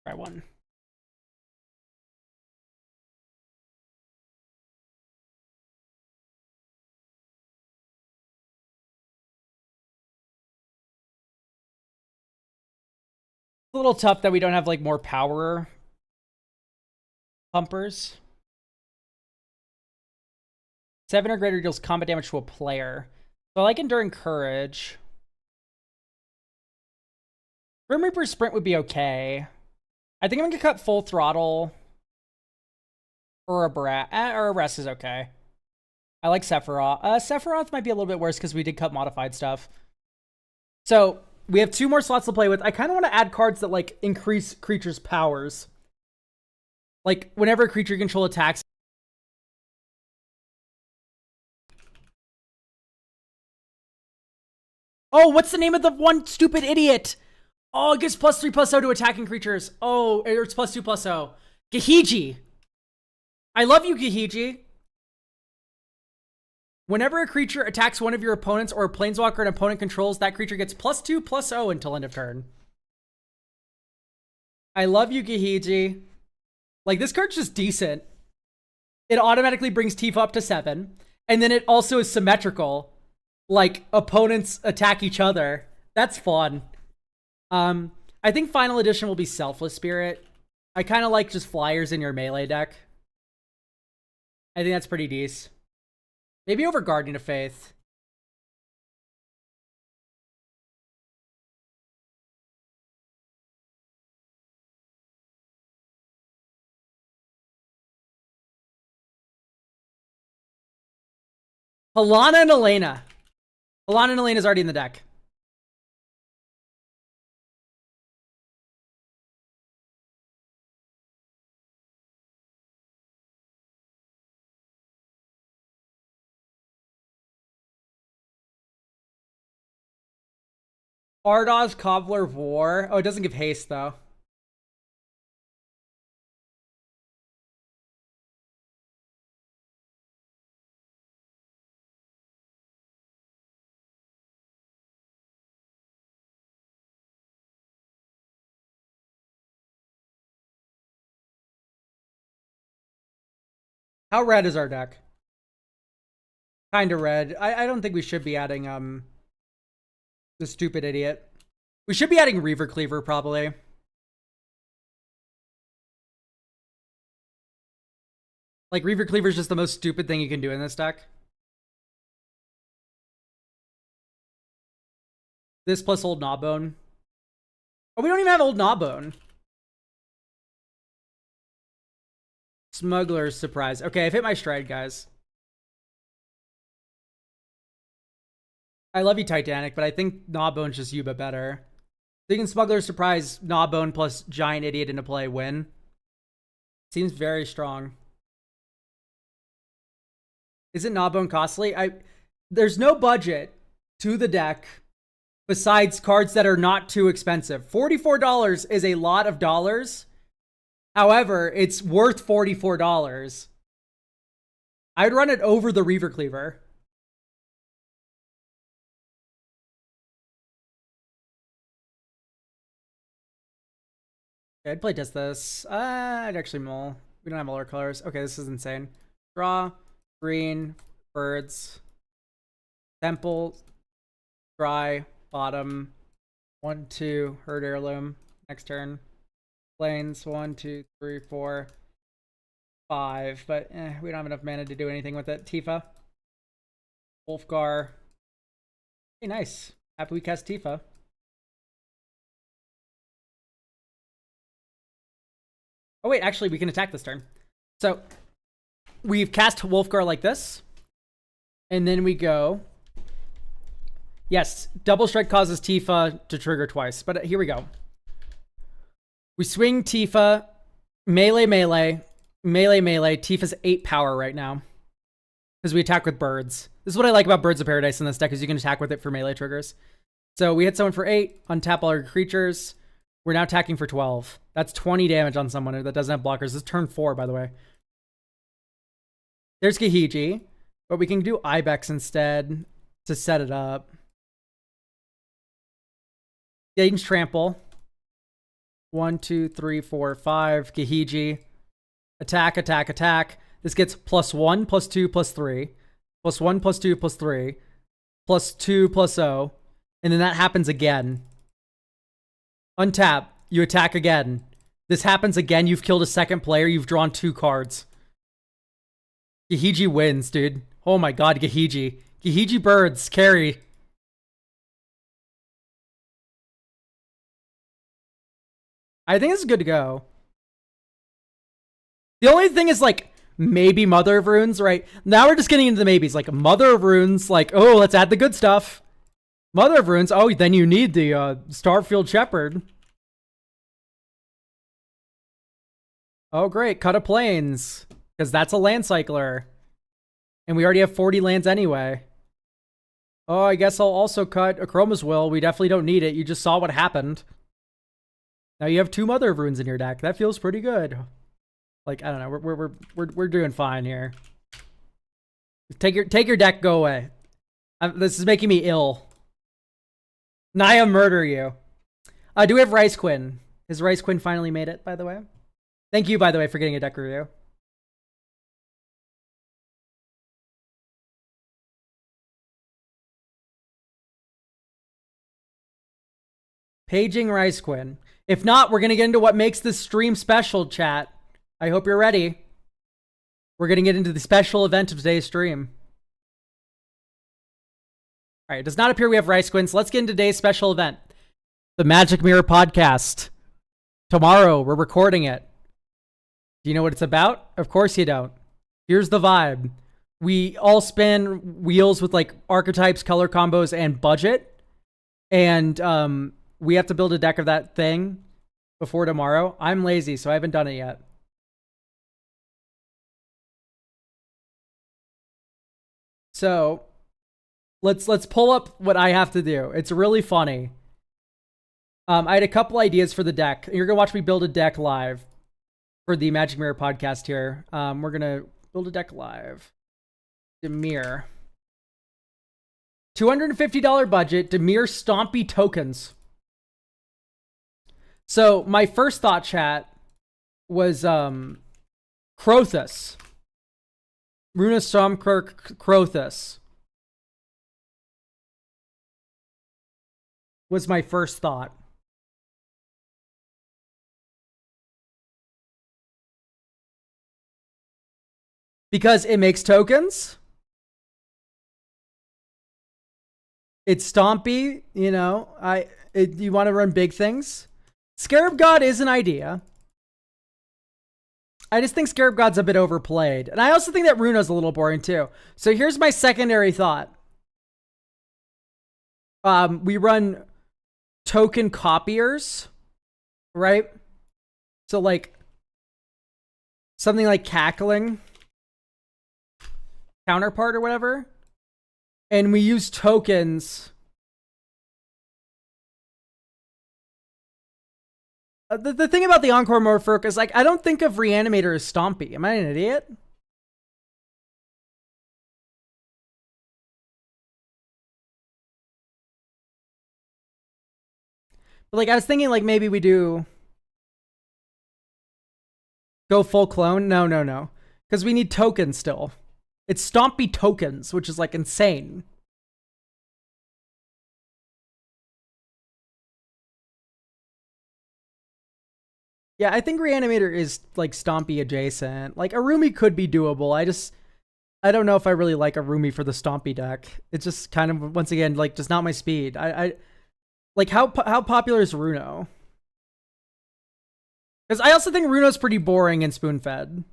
Try one. A little tough that we don't have, like, more power pumpers. 7 or greater deals combat damage to a player. So I like Enduring Courage. Grim Reaper Sprint would be okay. I think I'm going to cut Full Throttle. Or a Rest is okay. I like Sephiroth. Sephiroth might be a little bit worse because we did cut modified stuff. So... we have 2 more slots to play with. I kind of want to add cards that, like, increase creatures' powers. Like, whenever a creature you control attacks. Oh, what's the name of the one stupid idiot? Oh, it gives +3/+0 to attacking creatures. Oh, it's +2/+0. Gahiji. I love you, Gahiji. Whenever a creature attacks one of your opponents or a planeswalker an opponent controls, that creature gets +2/+0 until end of turn. I love you, Gahiji. Like, this card's just decent. It automatically brings Tifa up to 7. And then it also is symmetrical. Like, opponents attack each other. That's fun. I think Final Edition will be Selfless Spirit. I kind of like just flyers in your melee deck. I think that's pretty decent. Maybe over Guardian of Faith. Alana and Elena. Alana and Elena's already in the deck. Ardaz, Cobbler of War. Oh, it doesn't give haste, though. How red is our deck? Kinda red. I don't think we should be adding, the stupid idiot. We should be adding Reaver Cleaver, probably. Like, Reaver Cleaver is just the most stupid thing you can do in this deck. This plus Old Gnawbone. Oh, we don't even have Old Gnawbone. Smuggler's Surprise. Okay, I've hit my stride, guys. I love you, Titanic, but I think Gnawbone's just you, but better. Thinking Smuggler's Surprise, Gnawbone plus Giant Idiot into play, win. Seems very strong. Isn't Gnawbone costly? There's no budget to the deck besides cards that are not too expensive. $44 is a lot of dollars However, it's worth $44. I'd run it over the Reaver Cleaver. Okay, I'd playtest this. I'd actually mull. We don't have all our colors. Okay, this is insane. Draw, green, birds, temple, dry, bottom, 1, 2, herd heirloom. Next turn. Plains, 1, 2, 3, 4, 5. But we don't have enough mana to do anything with it. Tifa. Wolfgar. Hey, nice. Happy we cast Tifa. Oh, wait, actually, we can attack this turn. So, we've cast Wolfgar like this. And then we go. Yes, double strike causes Tifa to trigger twice. But here we go. We swing Tifa. Melee, melee. Melee, melee. Tifa's 8 power right now. Because we attack with birds. This is what I like about Birds of Paradise in this deck, is you can attack with it for melee triggers. So we hit someone for 8, untap all our creatures. We're now attacking for 12. That's 20 damage on someone that doesn't have blockers. This is turn 4, by the way. There's Gahiji, but we can do Ibex instead to set it up. Gain's Trample. 1, 2, 3, 4, 5. Gahiji. Attack, attack, attack. This gets +1, +2, +3. +1, +2, +3. +2, +0. And then that happens again. Untap. You attack again. This happens again. You've killed a second player. You've drawn 2 cards. Gahiji wins, dude. Oh my god, Gahiji. Gahiji birds. Carry. I think this is good to go. The only thing is, like, maybe Mother of Runes, right? Now we're just getting into the maybes. Like, Mother of Runes, like, oh, let's add the good stuff. Mother of Runes, oh, then you need the Starfield Shepherd. Oh, great. Cut a Plains. Because that's a land cycler. And we already have 40 lands anyway. Oh, I guess I'll also cut a Chroma's Will. We definitely don't need it. You just saw what happened. Now you have 2 Mother of Runes in your deck. That feels pretty good. Like, I don't know. We're doing fine here. Take your deck, go away. This is making me ill. Naya, murder you. Do we have Rice Quinn? Has Rice Quinn finally made it, by the way? Thank you, by the way, for getting a deck review. Paging Rice Quinn. If not, we're going to get into what makes this stream special, chat. I hope you're ready. We're going to get into the special event of today's stream. All right, it does not appear we have Rice Quinn, so let's get into today's special event. The Magic Mirror Podcast. Tomorrow, we're recording it. Do you know what it's about? Of course you don't. Here's the vibe. We all spin wheels with, like, archetypes, color combos, and budget. And we have to build a deck of that thing before tomorrow. I'm lazy, so I haven't done it yet. So let's pull up what I have to do. It's really funny. I had a couple ideas for the deck. You're gonna watch me build a deck live for the Magic Mirror podcast here. We're gonna build a deck live. Dimir. $250 budget. Dimir Stompy tokens. So my first thought, chat, was Crothus. Runa Stormkirk Crothus was my first thought. Because it makes tokens. It's stompy, you know. You want to run big things. Scarab God is an idea. I just think Scarab God's a bit overplayed. And I also think that Runa's a little boring too. So here's my secondary thought. We run token copiers, right? So, like, something like Cackling Counterpart or whatever. And we use tokens The thing about the Encore Morph is, like, I don't think of Reanimator as Stompy. Am I an idiot? But, like, I was thinking, like, maybe we do go full clone. No. Because we need tokens still. It's Stompy tokens, which is, like, insane. Yeah, I think Reanimator is, like, Stompy adjacent. Like, Arumi could be doable. I don't know if I really like Arumi for the Stompy deck. It's just kind of, once again, like, just not my speed. I like, how popular is Runo? Because I also think Runo's pretty boring and spoon-fed.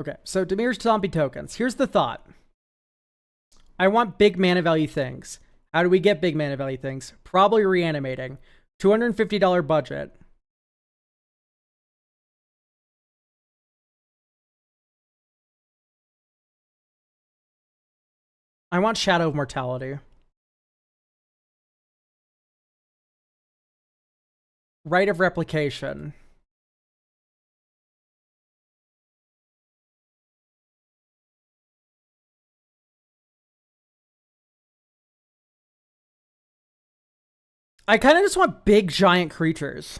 Okay, so Demir's Stompy tokens. Here's the thought. I want big mana value things. How do we get big mana value things? Probably reanimating. $250 budget. I want Shadow of Mortality. Rite of Replication. I kind of just want big giant creatures.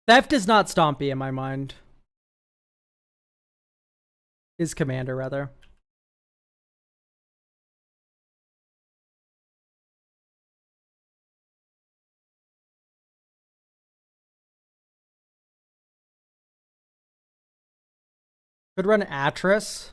Theft is not Stompy in my mind. Is Commander, rather. Could run Atris.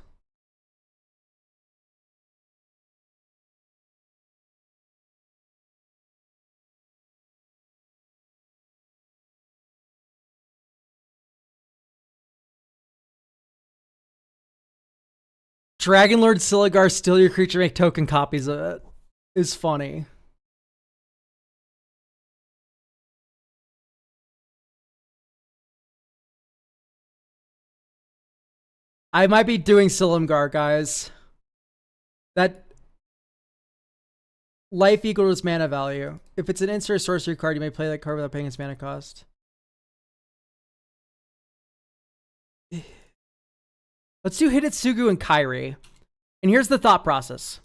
Dragonlord Siligar, steal your creature, make token copies of it. Is funny. I might be doing Silumgar, guys. That life equals mana value. If it's an instant or sorcery card, you may play that card without paying its mana cost. Let's do Hidetsugu and Kairi. And here's the thought process.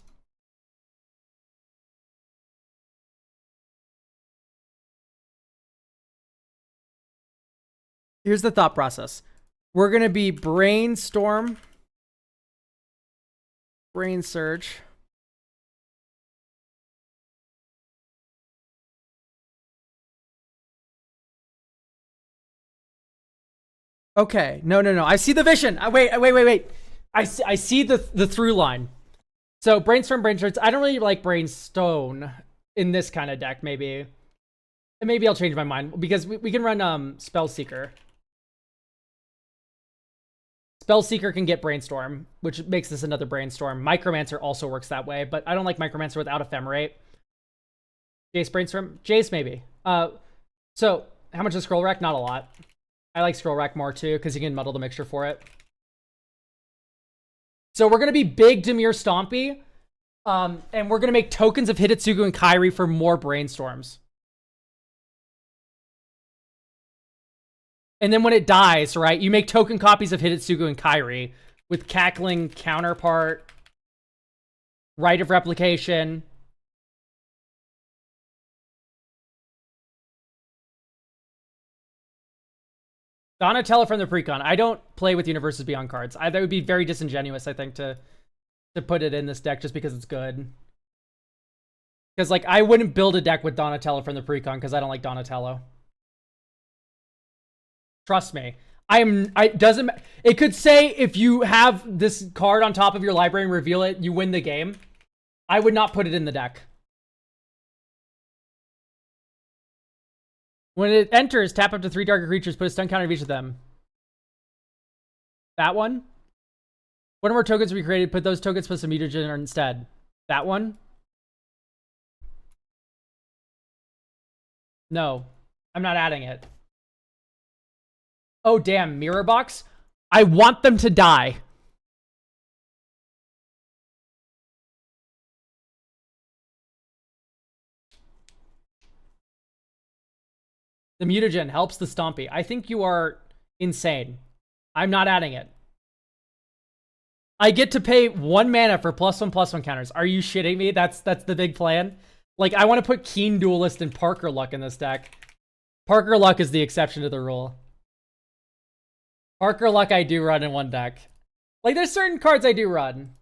Here's the thought process. We're going to be Brainstorm. Brain Surge. Okay. No. I see the vision. Wait. I see the through line. So Brainstorm, Brainstorm. I don't really like Brainstone in this kind of deck, maybe. And maybe I'll change my mind because we can run Spellseeker. Spellseeker can get Brainstorm, which makes this another Brainstorm. Micromancer also works that way, but I don't like Micromancer without Ephemerate. Jace Brainstorm? Jace, maybe. So, how much is Scroll Rack? Not a lot. I like Scroll Rack more, too, because you can muddle the mixture for it. So, we're going to be big Dimir Stompy, and we're going to make tokens of Hidetsugu and Kairi for more Brainstorms. And then when it dies, right, you make token copies of Hidetsugu and Kairi with Cackling Counterpart, Rite of Replication. Donatello from the precon. I don't play with Universes Beyond cards. That would be very disingenuous, I think, to put it in this deck just because it's good. Because, like, I wouldn't build a deck with Donatello from the precon because I don't like Donatello. Trust me. It could say if you have this card on top of your library and reveal it, you win the game. I would not put it in the deck. When it enters, tap up to 3 target creatures, put a stun counter of each of them. That one? One or more tokens we created, put those tokens plus a mutagen instead. That one? No. I'm not adding it. Oh, damn. Mirror box? I want them to die. The mutagen helps the Stompy. I think you are insane. I'm not adding it. I get to pay 1 mana for +1/+1 counters. Are you shitting me? That's the big plan. Like, I want to put Keen Duelist and Parker Luck in this deck. Parker Luck is the exception to the rule. Parker Luck I do run in one deck. Like, there's certain cards I do run.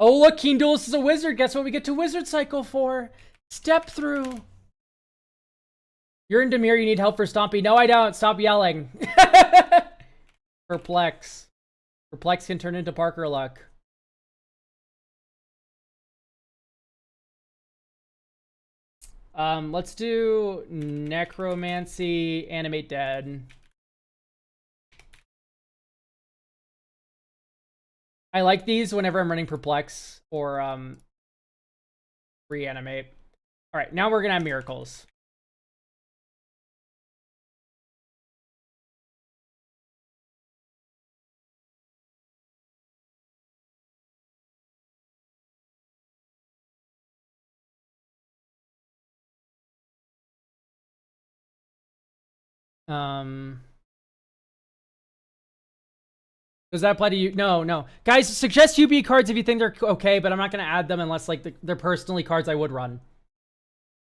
Oh, look, Keen Duelist is a wizard. Guess what we get to Wizard Cycle for? Step through. You're in Demir, you need help for Stompy. No, I don't. Stop yelling. Perplex. Perplex can turn into Parker Luck. Let's do Necromancy, Animate Dead. I like these whenever I'm running Perplex or Reanimate. All right, now we're gonna have Miracles. Does that apply to you? No, no. Guys, suggest UB cards if you think they're okay, but I'm not going to add them unless, like, they're personally cards I would run.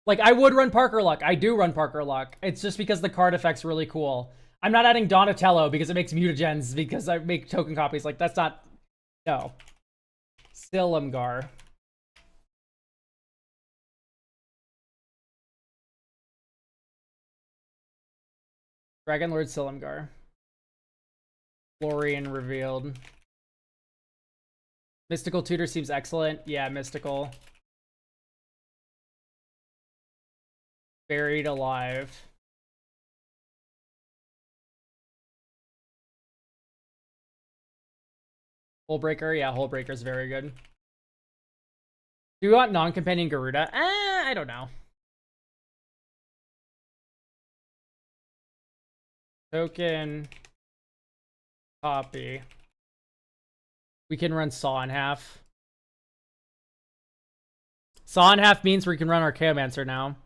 Like, I would run Parker Luck. I do run Parker Luck. It's just because the card effect's really cool. I'm not adding Donatello because it makes mutagens, because I make token copies. Like, that's not... No. Silumgar. Dragon Lord Silumgar. Florian revealed. Mystical Tutor seems excellent. Yeah, Mystical. Buried Alive. Hullbreaker. Yeah, Hullbreaker's very good. Do you want non-companion Garuda? I don't know. Token. Copy. We can run Saw in Half. Saw in Half means we can run Archaeomancer now.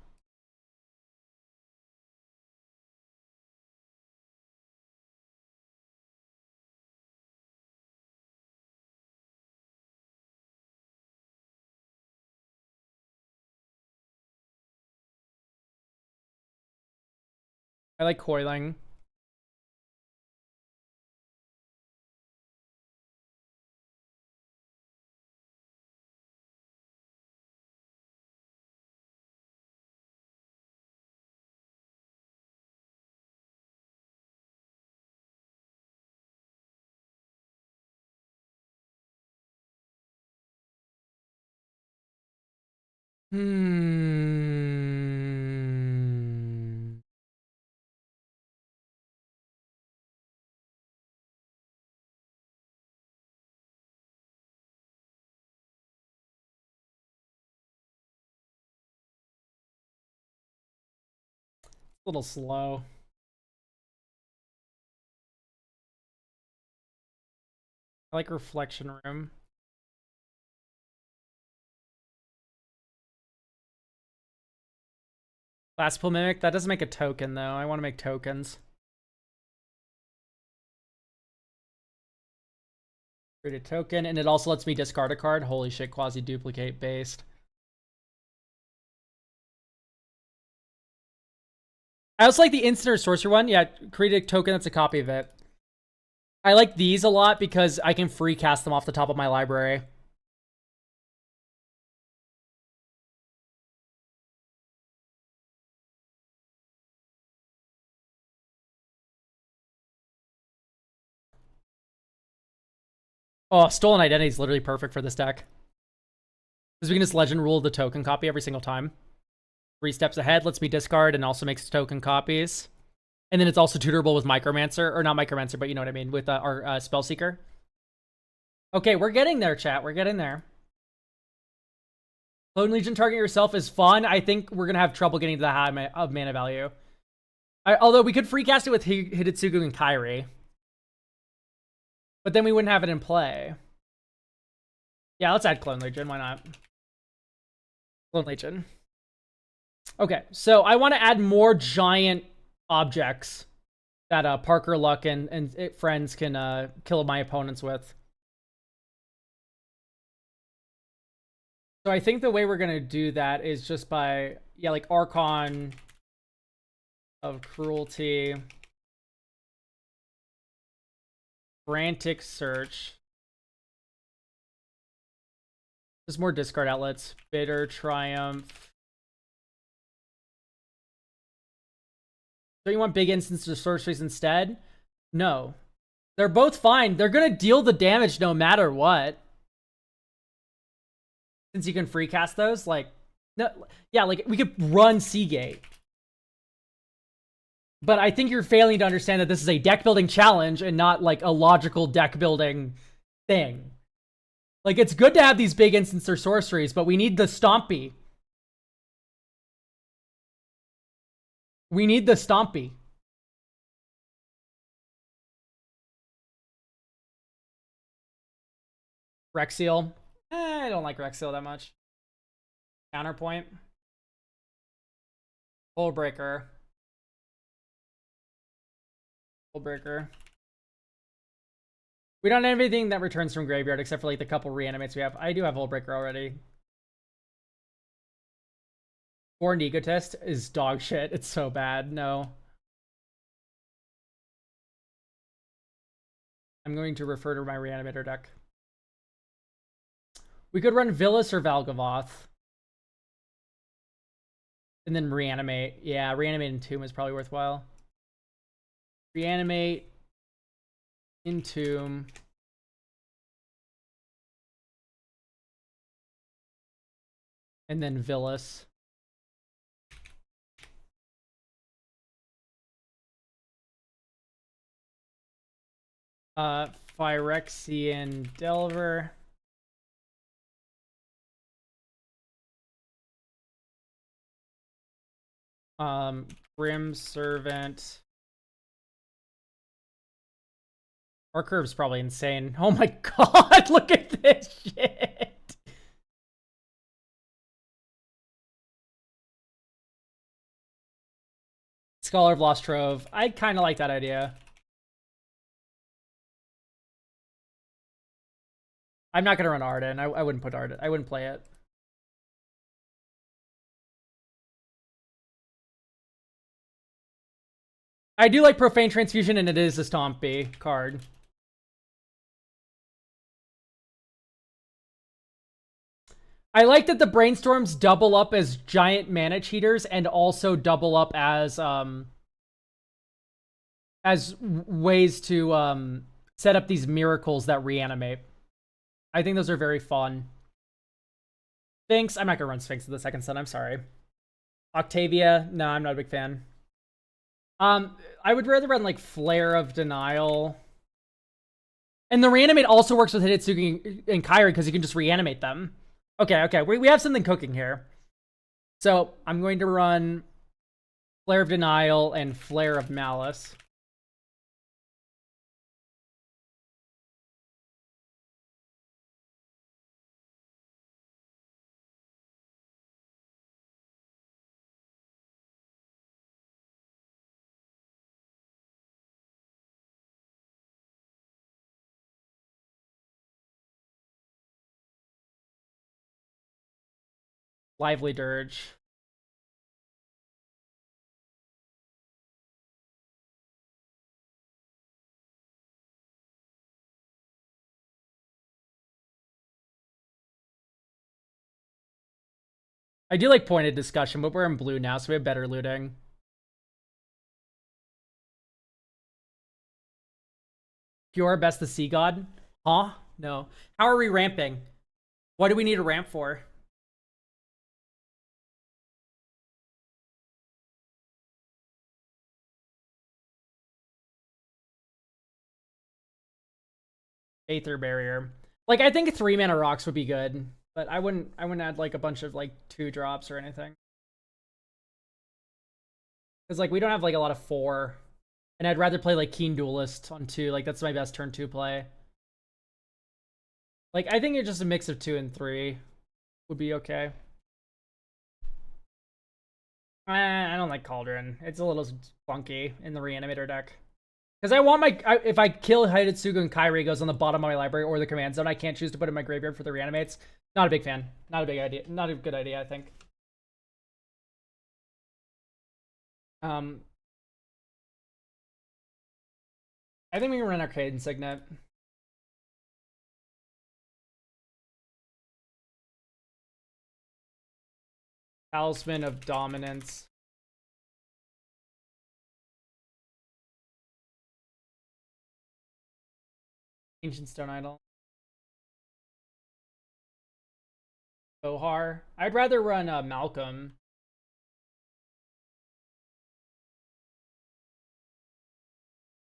I like Coiling. A little slow. I like Reflection Room. Classical Mimic? That doesn't make a token, though. I want to make tokens. Create a token, and it also lets me discard a card. Holy shit, quasi-duplicate based. I also like the instant or sorcerer one. Yeah, create a token that's a copy of it. I like these a lot because I can free cast them off the top of my library. Oh, Stolen Identity is literally perfect for this deck. Because we can just legend rule the token copy every single time. 3 steps ahead lets me discard and also makes token copies. And then it's also tutorable with Micromancer, or not Micromancer, but you know what I mean, with our Spellseeker. Okay, we're getting there, chat. We're getting there. Clone Legion target yourself is fun. I think we're going to have trouble getting to the high of mana value. Although we could free cast it with Hidetsugu and Kairi. But then we wouldn't have it in play. Yeah, let's add Clone Legion. Why not? Clone Legion. Okay, so I want to add more giant objects that Parker, Luck, and friends can kill my opponents with. So I think the way we're going to do that is just by, yeah, like Archon of Cruelty, Frantic Search. There's more discard outlets. Bitter Triumph. So you want big instants or sorceries instead? No. They're both fine. They're going to deal the damage no matter what. Since you can free cast those, like, no, yeah, like we could run Seagate. But I think you're failing to understand that this is a deck building challenge and not like a logical deck building thing. Like, it's good to have these big instants or sorceries, but we need the Stompy. We need the Stompy. Rexiel. I don't like Rexiel that much. Counterpoint. Hullbreaker. Hullbreaker. We don't have anything that returns from graveyard except for like the couple reanimates we have. I do have Hullbreaker already. Born Egotist is dog shit. It's so bad. No. I'm going to refer to my reanimator deck. We could run Villas or Valgavoth. And then reanimate. Yeah, reanimate Entomb is probably worthwhile. Reanimate. Entomb. And then Villas. Phyrexian Delver. Grim Servant. Our curve's probably insane. Oh my god, look at this shit. Scholar of Lost Trove. I kind of like that idea. I'm not going to run Arden. I wouldn't put Arden. I wouldn't play it. I do like Profane Transfusion, and it is a Stompy card. I like that the Brainstorms double up as giant mana cheaters and also double up as ways to set up these miracles that reanimate. I think those are very fun. Sphinx. I'm not going to run Sphinx to the second sun. I'm sorry. Octavia. No, I'm not a big fan. I would rather run like Flare of Denial. And the reanimate also works with Hidetsugu and Kairi because you can just reanimate them. Okay. We have something cooking here. So I'm going to run Flare of Denial and Flare of Malice. Lively Dirge. I do like pointed discussion, but we're in blue now, so we have better looting. Pure best the sea god? Huh? No. How are we ramping? What do we need a ramp for? Aether barrier. Like, I think 3 mana rocks would be good, but I wouldn't add like a bunch of like 2 drops or anything. Because like we don't have like a lot of 4. And I'd rather play like Keen Duelist on 2. Like that's my best turn 2 play. Like I think it's just a mix of 2 and 3 would be okay. I don't like Cauldron. It's a little funky in the Reanimator deck. Because I want if I kill Hidetsugu and Kairi goes on the bottom of my library or the command zone, I can't choose to put it in my graveyard for the reanimates. Not a big fan. Not a big idea. Not a good idea, I think. I think we can run Arcade and Signet. Talisman of Dominance. Ancient Stone Idol. Bohar. I'd rather run Malcolm.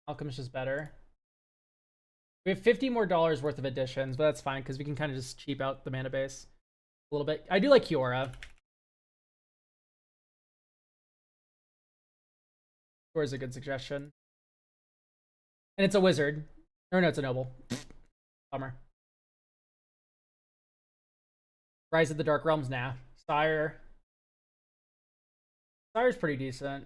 Malcolm's just better. We have $50 more worth of additions, but that's fine because we can kind of just cheap out the mana base a little bit. I do like Kiora. Kiora's a good suggestion. And it's a wizard. Or no, it's a noble. Bummer. Rise of the Dark Realms, nah. Sire. Sire's pretty decent.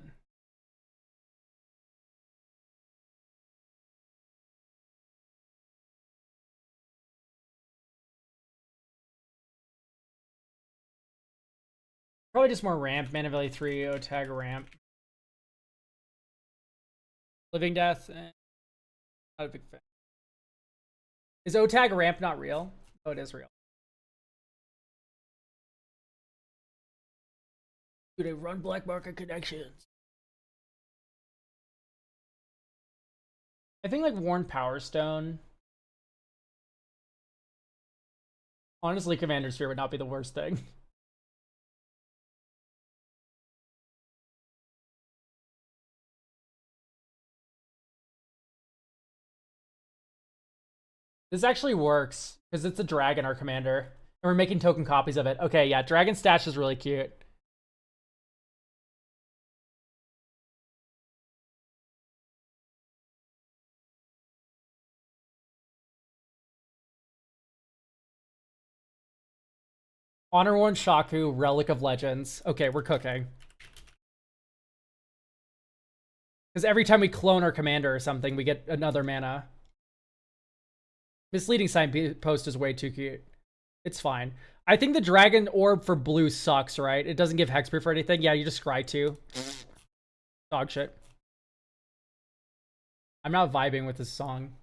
Probably just more ramp. Mana Valley 3, O-Tag ramp. Living Death. Not a big fan. Is O-Tag ramp not real? Oh, it is real. Do they run black market connections? I think like Worn Power Stone. Honestly, Commander Sphere would not be the worst thing. This actually works because it's a dragon, our commander, and we're making token copies of it. Okay, yeah, Dragon Stash is really cute. Honor Worn Shaku, Relic of Legends. Okay, we're cooking. Because every time we clone our commander or something, we get another mana. Misleading Signpost is way too cute. It's fine. I think the Dragon Orb for blue sucks, right? It doesn't give hexproof or anything. Yeah, you just scry 2. Dog shit. I'm not vibing with this song.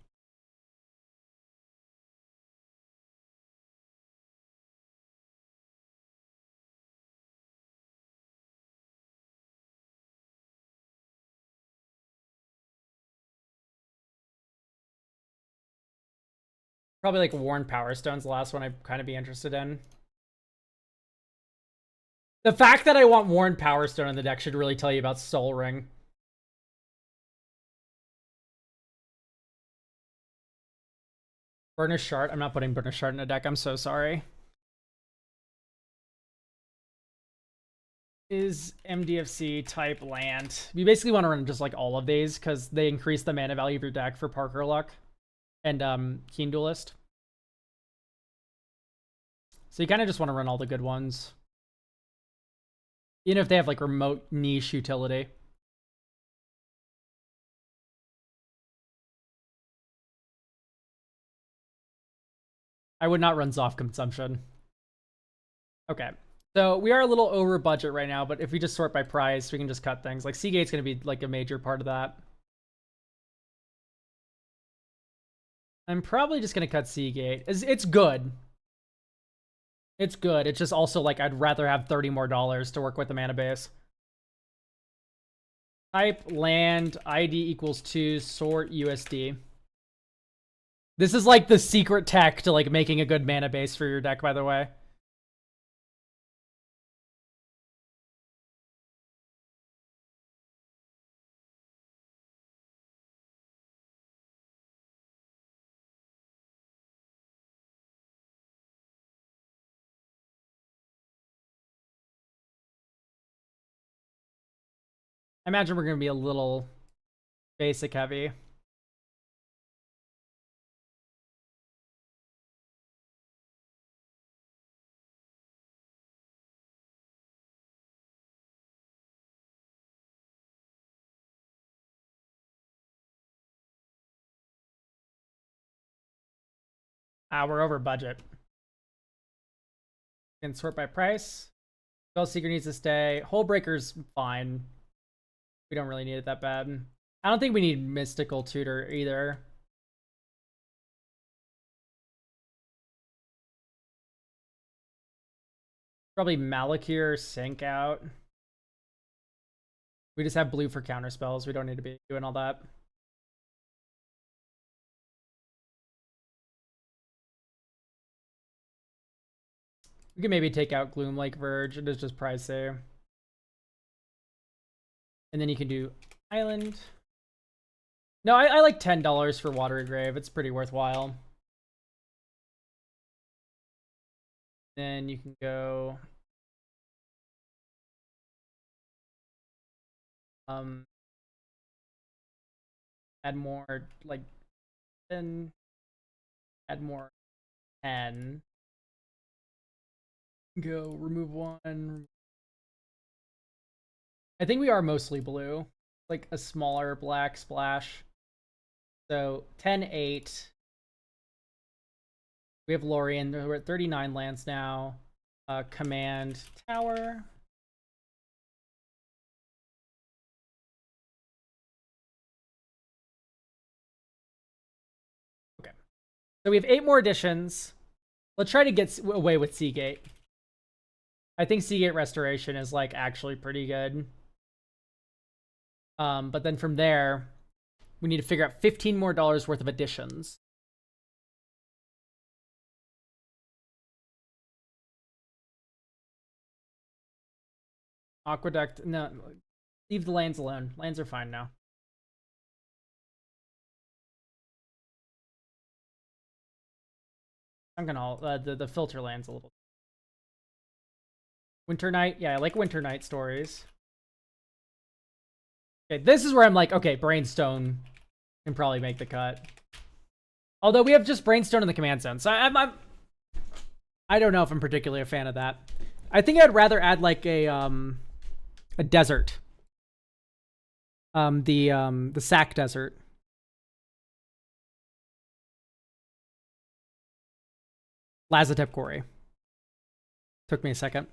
Probably like Worn Power Stone's the last one I'd kind of be interested in. The fact that I want Worn Power Stone in the deck should really tell you about Soul Ring. Burnish Shard. I'm not putting Burnish Shard in a deck. I'm so sorry. Is MDFC type land? We basically want to run just like all of these because they increase the mana value of your deck for Parker Luck and Keen Duelist. So you kind of just want to run all the good ones. Even if they have like remote niche utility. I would not run Zoff Consumption. Okay. So we are a little over budget right now, but if we just sort by price, we can just cut things. Like Seagate's going to be like a major part of that. I'm probably just going to cut Seagate. It's good. It's good. It's just also like I'd rather have $30 more to work with the mana base. Type land ID equals 2 sort USD. This is like the secret tech to like making a good mana base for your deck, by the way. I imagine we're going to be a little basic heavy. We're over budget. Can sort by price. Spellseeker needs to stay. Hullbreaker's fine. We don't really need it that bad. I don't think we need Mystical Tutor either. Probably Malakir sync out. We just have blue for counter spells. We don't need to be doing all that. We can maybe take out Gloomlake Verge. It is just pricey. And then you can do Island. No, I like $10 for Watery Grave. It's pretty worthwhile. Then you can go... add more, like, 10. Add more 10. Go remove 1. I think we are mostly blue. Like a smaller black splash. So 10-8. We have Lorien. We're at 39 lands now. Command Tower. Okay. So we have 8 more additions. Let's try to get away with Seagate. I think Seagate Restoration is like actually pretty good. But then from there, we need to figure out $15 more worth of additions. Aqueduct, no, leave the lands alone. Lands are fine now. I'm gonna the filter lands a little. Winter Night, yeah, I like Winter Night stories. Okay, this is where I'm like, okay, Brainstone can probably make the cut. Although we have just Brainstone in the command zone, so I don't know if I'm particularly a fan of that. I think I'd rather add like a desert. The Sack Desert. Lazatep Quarry. Took me a second.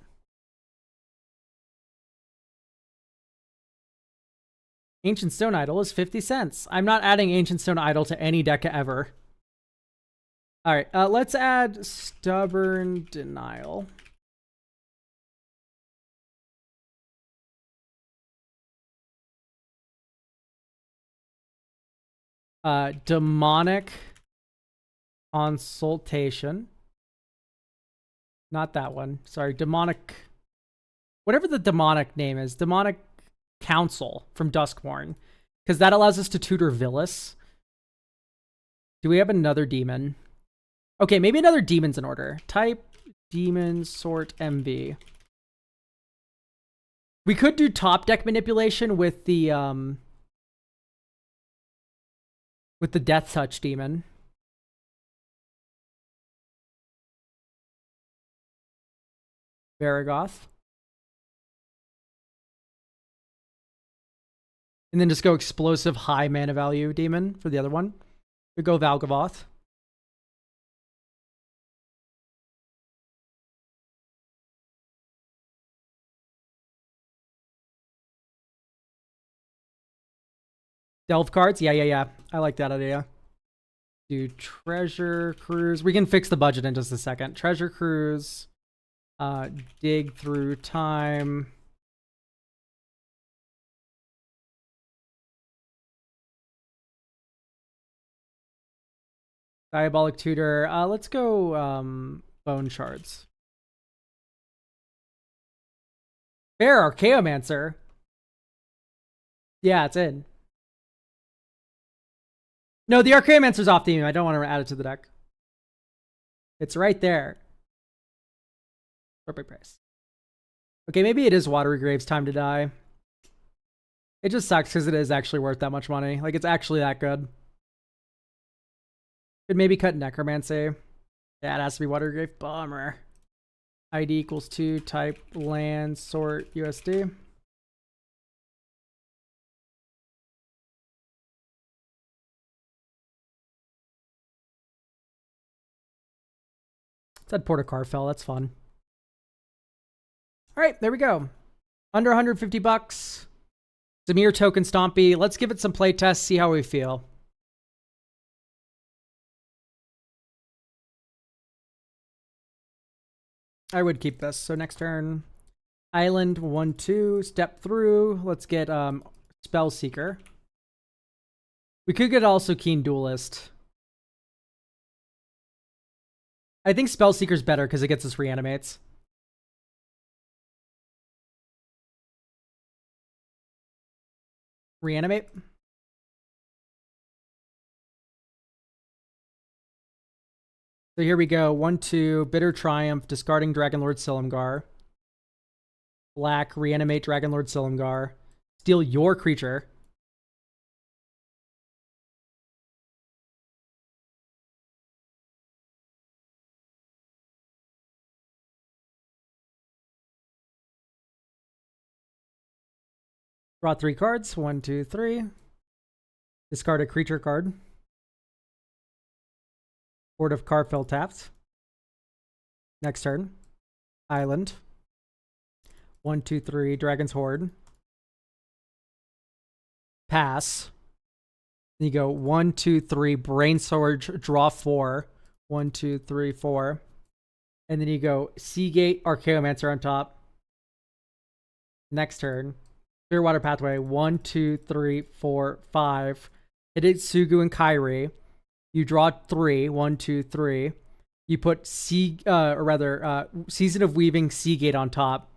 Ancient Stone Idol is 50 cents. I'm not adding Ancient Stone Idol to any deck ever. All right, let's add Stubborn Denial. Demonic Consultation. Not that one. Sorry, Demonic... Whatever the demonic name is. Demonic Council from Duskmourn. Because that allows us to tutor Villas. Do we have another demon? Okay, maybe another demon's in order. Type demon sort MV. We could do top deck manipulation with the Death Touch demon. Varragoth. And then just go explosive high mana value demon for the other one. We go Valgavoth. Delve cards? Yeah. I like that idea. Do Treasure Cruise. We can fix the budget in just a second. Treasure Cruise. Dig through time. Diabolic tutor. Let's go bone shards. Fair Archaeomancer. Yeah, it's in. No, the Archaeomancer's off theme. I don't want to add it to the deck. It's right there. Perfect price. Okay, maybe it is Watery Grave's time to die. It just sucks because it is actually worth that much money. Like, it's actually that good. Could maybe cut Necromancy. Yeah, it has to be Watery Grave. Bummer. ID equals 2, type, land, sort, USD. Said Port of Carfell, that's fun. Alright, there we go. Under 150 bucks. Zamir token Stompy. Let's give it some playtests, see how we feel. I would keep this. So next turn, Island 1-2, step through. Let's get Spell Seeker. We could get also Keen Duelist. I think Spell Seeker's better because it gets us reanimates. Reanimate. So here we go. 1-2, Bitter Triumph, discarding Dragonlord Silumgar. Black, reanimate Dragonlord Silumgar. Steal your creature. Draw 3 cards. 1, 2, 3. Discard a creature card. Port of Carfell tapped. Next turn. Island. 1, 2, 3. Dragon's Horde. Pass. Then you go 1, 2, 3. Brain Surge. Draw 4. 1, 2, 3, 4. And then you go Seagate, Archaeomancer on top. Next turn. Clearwater Pathway. 1, 2, 3, 4, 5. Hit it Sugu and Kairi. You draw 3. 1, 2, 3. You put Season of Weaving Seagate on top.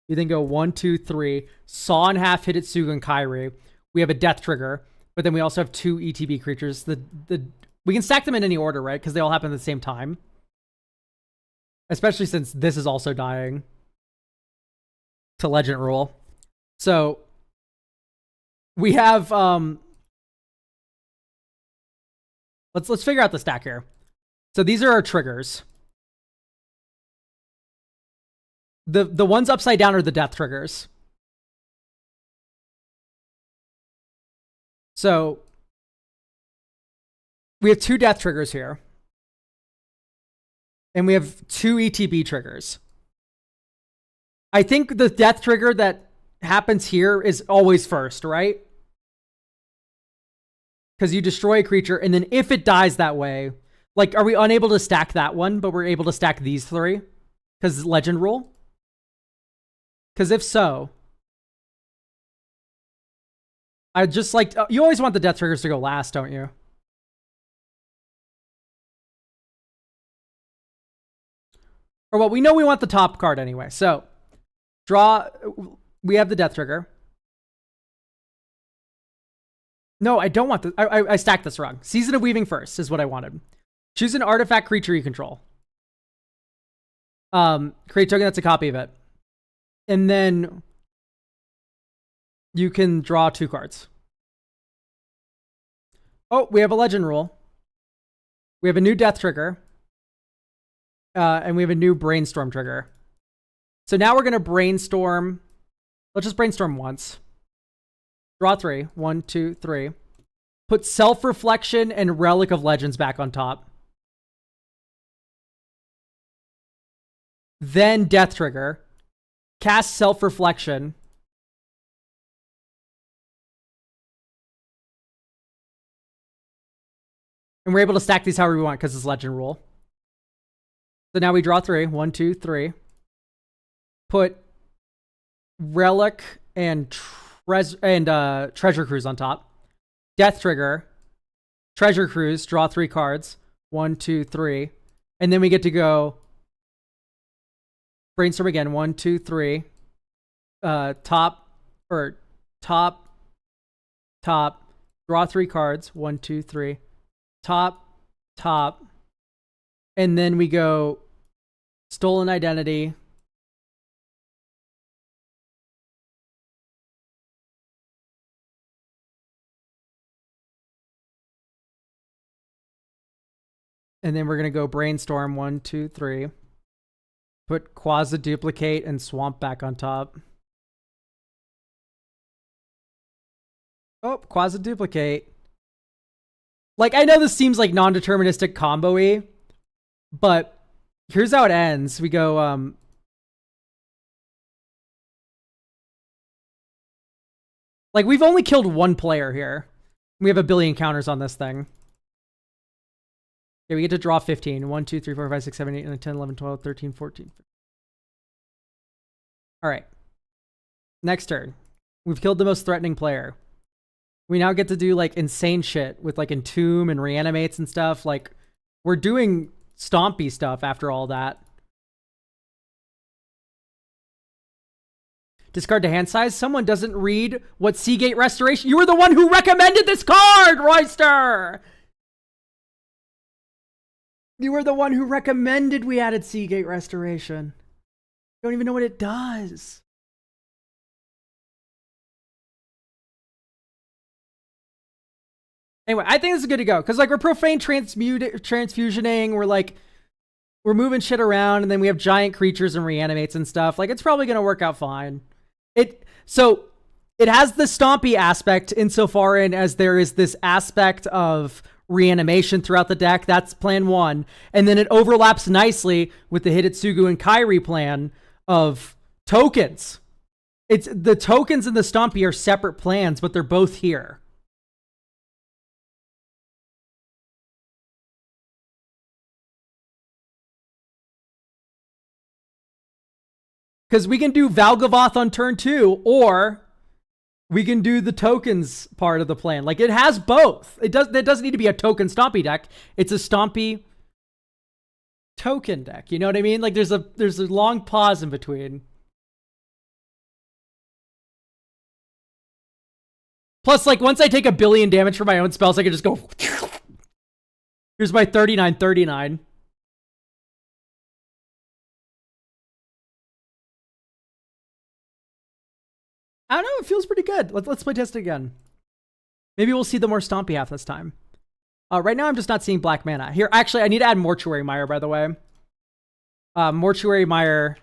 You then go 1, 2, 3. Saw in half, hit it Sugu and Kairi. We have a death trigger, but then we also have 2 ETB creatures. We can stack them in any order, right? Because they all happen at the same time. Especially since this is also dying to Legend Rule. So we have let's figure out the stack here. So these are our triggers. The ones upside down are the death triggers. So we have 2 death triggers here. And we have 2 ETB triggers. I think the death trigger that happens here is always first, right? Because you destroy a creature, and then if it dies that way, like, are we unable to stack that one, but we're able to stack these 3? Because Legend Rule? Because if so, I just like, you always want the death triggers to go last, don't you? Or well, we know we want the top card anyway. So, draw, we have the death trigger. No, I don't want the, I stacked this wrong. Season of Weaving first is what I wanted. Choose an artifact creature you control. Create a token that's a copy of it. And then you can draw 2 cards. Oh, we have a Legend Rule. We have a new death trigger. And we have a new brainstorm trigger. So now we're going to brainstorm. Let's just brainstorm once. Draw 3. 1, 2, 3. Put Self-Reflection and Relic of Legends back on top. Then Death Trigger. Cast Self-Reflection. And we're able to stack these however we want because it's Legend Rule. So now we draw 3. 1, 2, 3. put Relic and Treasure Cruise on top. Death Trigger, Treasure Cruise, draw 3 cards. 1, 2, 3. And then we get to go Brainstorm again. 1, 2, 3. Top. Draw 3 cards. 1, 2, 3. Top. And then we go Stolen Identity. And then we're going to go Brainstorm. 1, 2, 3. Put Quasi Duplicate and Swamp back on top. Oh, Quasi Duplicate. Like, I know this seems like non-deterministic combo-y, but here's how it ends. We go, like, we've only killed 1 player here. We have a billion counters on this thing. Okay, we get to draw 15. 1, 2, 3, 4, 5, 6, 7, 8, 9, 10, 11, 12, 13, 14. All right. Next turn. We've killed the most threatening player. We now get to do, like, insane shit with, like, Entomb and Reanimates and stuff. Like, we're doing stompy stuff after all that. Discard to hand size. Someone doesn't read what Seagate Restoration. You were the one who recommended this card, Royster! You were the one who recommended we added Seagate Restoration. You don't even know what it does. Anyway, I think this is good to go. Because, like, we're profane transfusioning. We're moving shit around. And then we have giant creatures and reanimates and stuff. Like, it's probably going to work out fine. So, it has the stompy aspect insofar in as there is this aspect of reanimation throughout the deck. That's plan 1. And then it overlaps nicely with the Hidetsugu and Kairi plan of tokens. It's the tokens and the stompy are separate plans, but they're both here. Because we can do Valgavoth on turn 2, or we can do the tokens part of the plan. Like, it has both. It doesn't need to be a token stompy deck. It's a stompy token deck. You know what I mean? Like, there's a long pause in between. Plus, like, once I take a billion damage from my own spells, I can just go. Here's my 39/39. I don't know. It feels pretty good. Let's play test it again. Maybe we'll see the more stompy half this time. Right now, I'm just not seeing black mana. Here, actually, I need to add Mortuary Mire, by the way. Mortuary Mire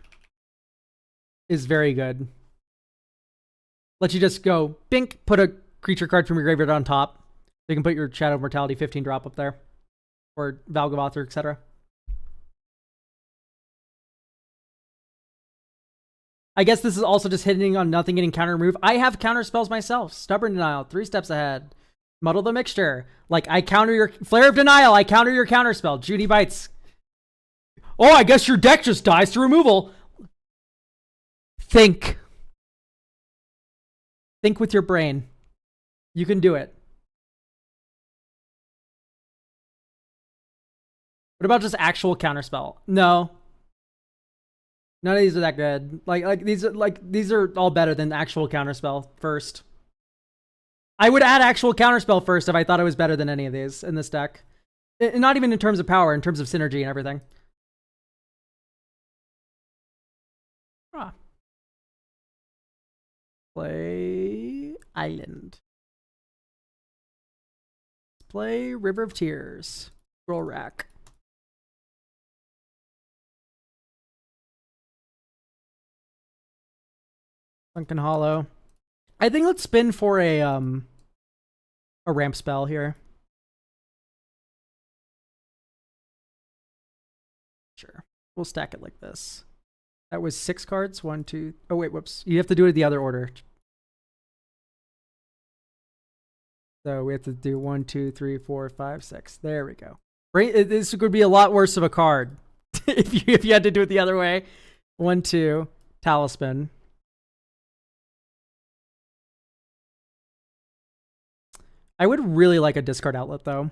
is very good. Let you just go, bink, put a creature card from your graveyard on top. So you can put your Shadow of Mortality 15 drop up there. Or Valgavoth, or etc. I guess this is also just hitting on nothing, getting counter remove. I have counter spells myself. Stubborn Denial, 3 steps ahead. Muddle the Mixture. Like, I counter your Flare of Denial. I counter your counter spell. Judy Bites. Oh, I guess your deck just dies to removal. Think. Think with your brain. You can do it. What about just actual counterspell? No. None of these are that good. These are all better than actual counterspell first. I would add actual counterspell first if I thought it was better than any of these in this deck. Not even in terms of power, in terms of synergy and everything. Play Island. Play River of Tears. Scroll Rack. Sunken Hollow. I think let's spin for a ramp spell here. Sure. We'll stack it like this. That was 6 cards. 1, 2. Oh wait, whoops. You have to do it in the other order. So we have to do 1, 2, 3, 4, 5, 6. There we go. Right? This could be a lot worse of a card if you had to do it the other way. 1, 2. Talisman. I would really like a discard outlet, though.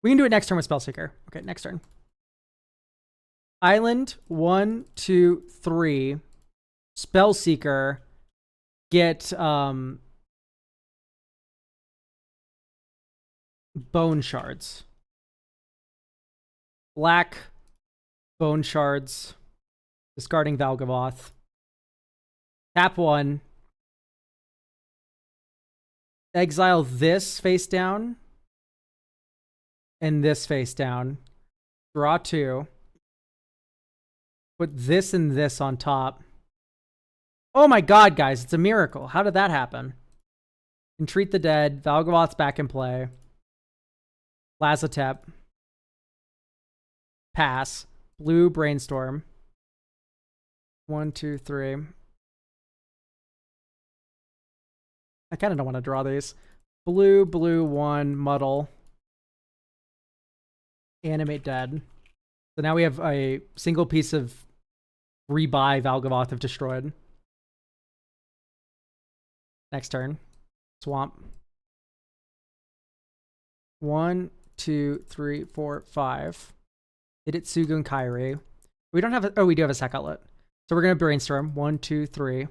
We can do it next turn with Spellseeker. Okay, next turn. Island, 1, 2, 3. Spellseeker. Get bone shards. Black bone shards. Discarding Valgavoth. Tap 1. Exile this face down. And this face down. Draw 2. Put this and this on top. Oh my god, guys, it's a miracle. How did that happen? Entreat the dead. Valgavoth's back in play. Lazotep. Pass. Blue Brainstorm. 1, 2, 3. I kind of don't want to draw these. Blue, blue, 1, Muddle. Animate Dead. So now we have a single piece of rebuy Valgavoth if destroyed. Next turn. Swamp. 1, 2, 3, 4, 5. Hit it Sugun Kairi. We don't have a, oh, we do have a sack outlet. So we're going to brainstorm. 1, 2, 3.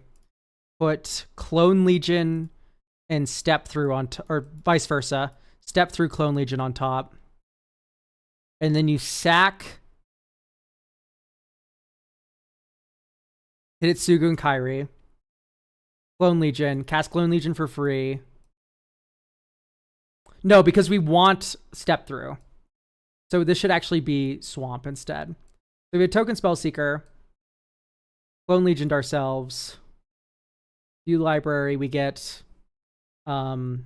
Put Clone Legion and Step Through on or vice versa. Step Through Clone Legion on top. And then you sack Hidetsugu and Kairi. Clone Legion. Cast Clone Legion for free. No, because we want Step Through. So this should actually be Swamp instead. So we have Token Spellseeker. Clone Legioned ourselves. View Library. We get probably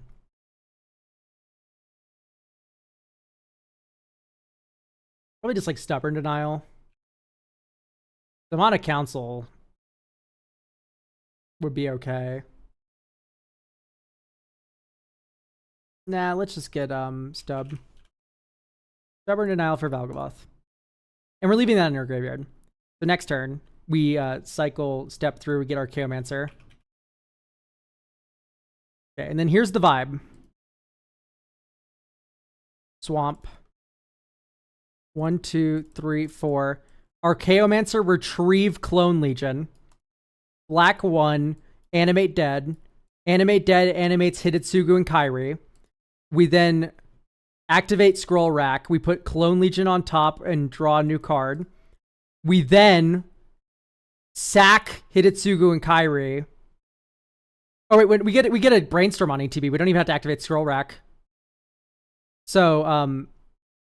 just like Stubborn Denial. Namada Council would be okay. Nah, let's just get Stubborn Denial for Valgavoth. And we're leaving that in our graveyard. So next turn, we cycle Step Through, we get our Chaomancer. Okay, and then here's the vibe. Swamp. 1, 2, 3, 4. Archaeomancer, retrieve Clone Legion. Black 1, animate dead. Animate dead animates Hidetsugu and Kairi. We then activate Scroll Rack. We put Clone Legion on top and draw a new card. We then sack Hidetsugu and Kairi. Oh wait, we get a brainstorm on ETB. We don't even have to activate Scroll Rack. So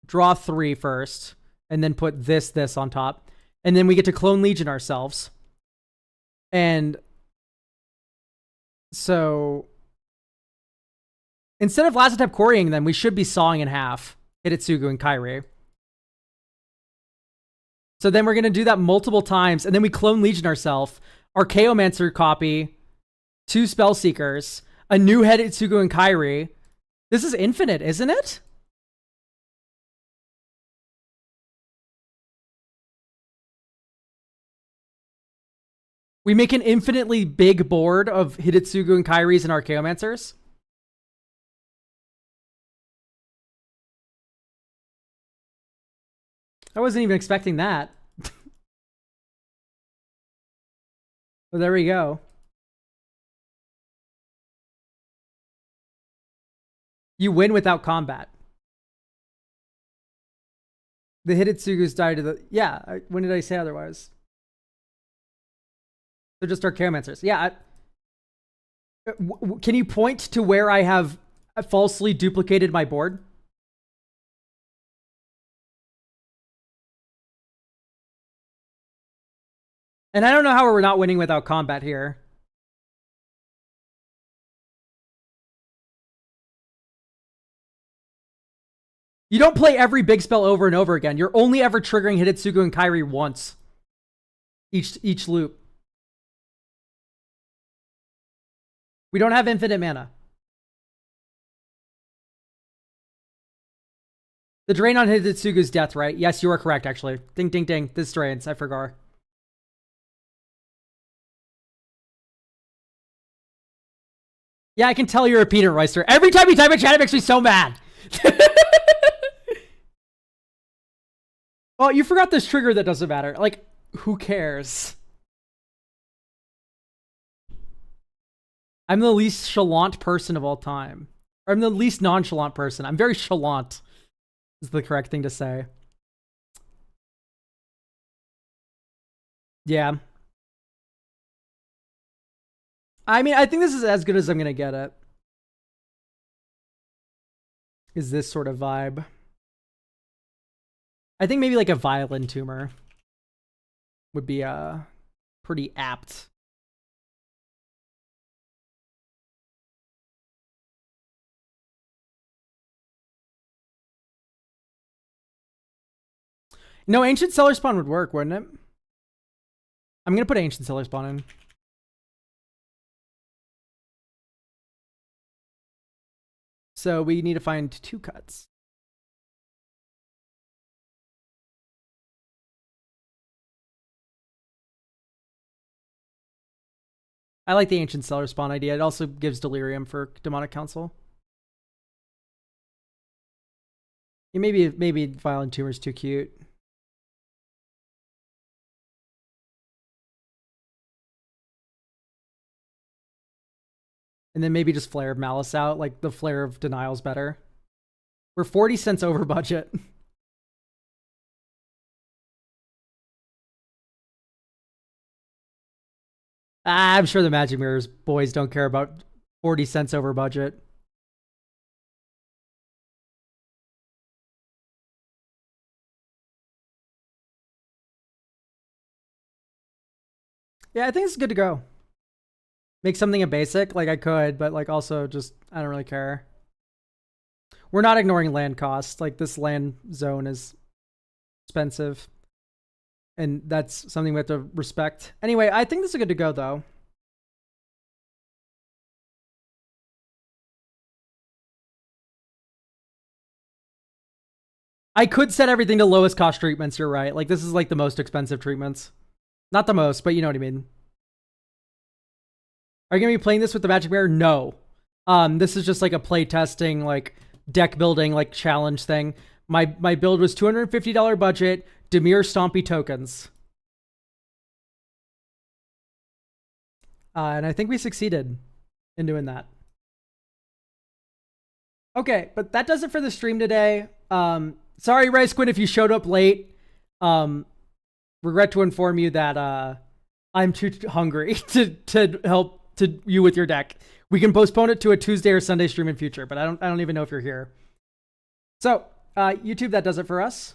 draw 3 first, and then put this on top, and then we get to Clone Legion ourselves. And so instead of Lazotep quarrying them, we should be sawing in half Hidetsugu and Kairi. So then we're going to do that multiple times, and then we Clone Legion ourselves. Archaeomancer copy, 2 Spellseekers, a new Hidetsugu and Kairi. This is infinite, isn't it? We make an infinitely big board of Hidetsugu and Kairis and Archaeomancers. I wasn't even expecting that. Well, there we go. You win without combat. The Hidetsugus die to the... Yeah, when did I say otherwise? They're just Archaeomancers. Yeah. Can you point to where I have falsely duplicated my board? And I don't know how we're not winning without combat here. You don't play every big spell over and over again. You're only ever triggering Hidetsugu and Kairi once. Each loop. We don't have infinite mana. The drain on Hidetsugu's death, right? Yes, you are correct, actually. Ding, ding, ding. This drains. I forgot. Yeah, I can tell you're a peanut roaster. Every time you type in chat, it makes me so mad. Oh, you forgot this trigger that doesn't matter. Like, who cares? I'm the least chalant person of all time. Or I'm the least nonchalant person. I'm very chalant, is the correct thing to say. Yeah. I mean, I think this is as good as I'm going to get it. Is this sort of vibe. I think maybe like a violin tumor would be pretty apt. No, Ancient Cellar Spawn would work, wouldn't it? I'm going to put Ancient Cellar Spawn in. So we need to find 2 cuts. I like the Ancient Cellar Spawn idea. It also gives Delirium for Demonic Council. Yeah, maybe Violent Tumor's too cute. And then maybe just Flare of Malice out. Like, the Flare of Denial's better. We're 40 cents over budget. I'm sure the Magic Mirrors boys don't care about 40 cents over budget. Yeah, I think it's good to go. Make something a basic, like I could, but like also just, I don't really care. We're not ignoring land costs. Like, this land zone is expensive. And that's something we have to respect. Anyway, I think this is good to go, though. I could set everything to lowest cost treatments, you're right. Like, this is like the most expensive treatments. Not the most, but you know what I mean. Are you going to be playing this with the Magic Mirror? No. This is just like a play testing, like deck building, like challenge thing. My build was $250 budget, Demir Stompy tokens. And I think we succeeded in doing that. Okay, but that does it for the stream today. Sorry, Rice Quinn, if you showed up late. Regret to inform you that I'm too hungry to help to you with your deck. We can postpone it to a Tuesday or Sunday stream in future, but I don't even know if you're here. So, YouTube, that does it for us.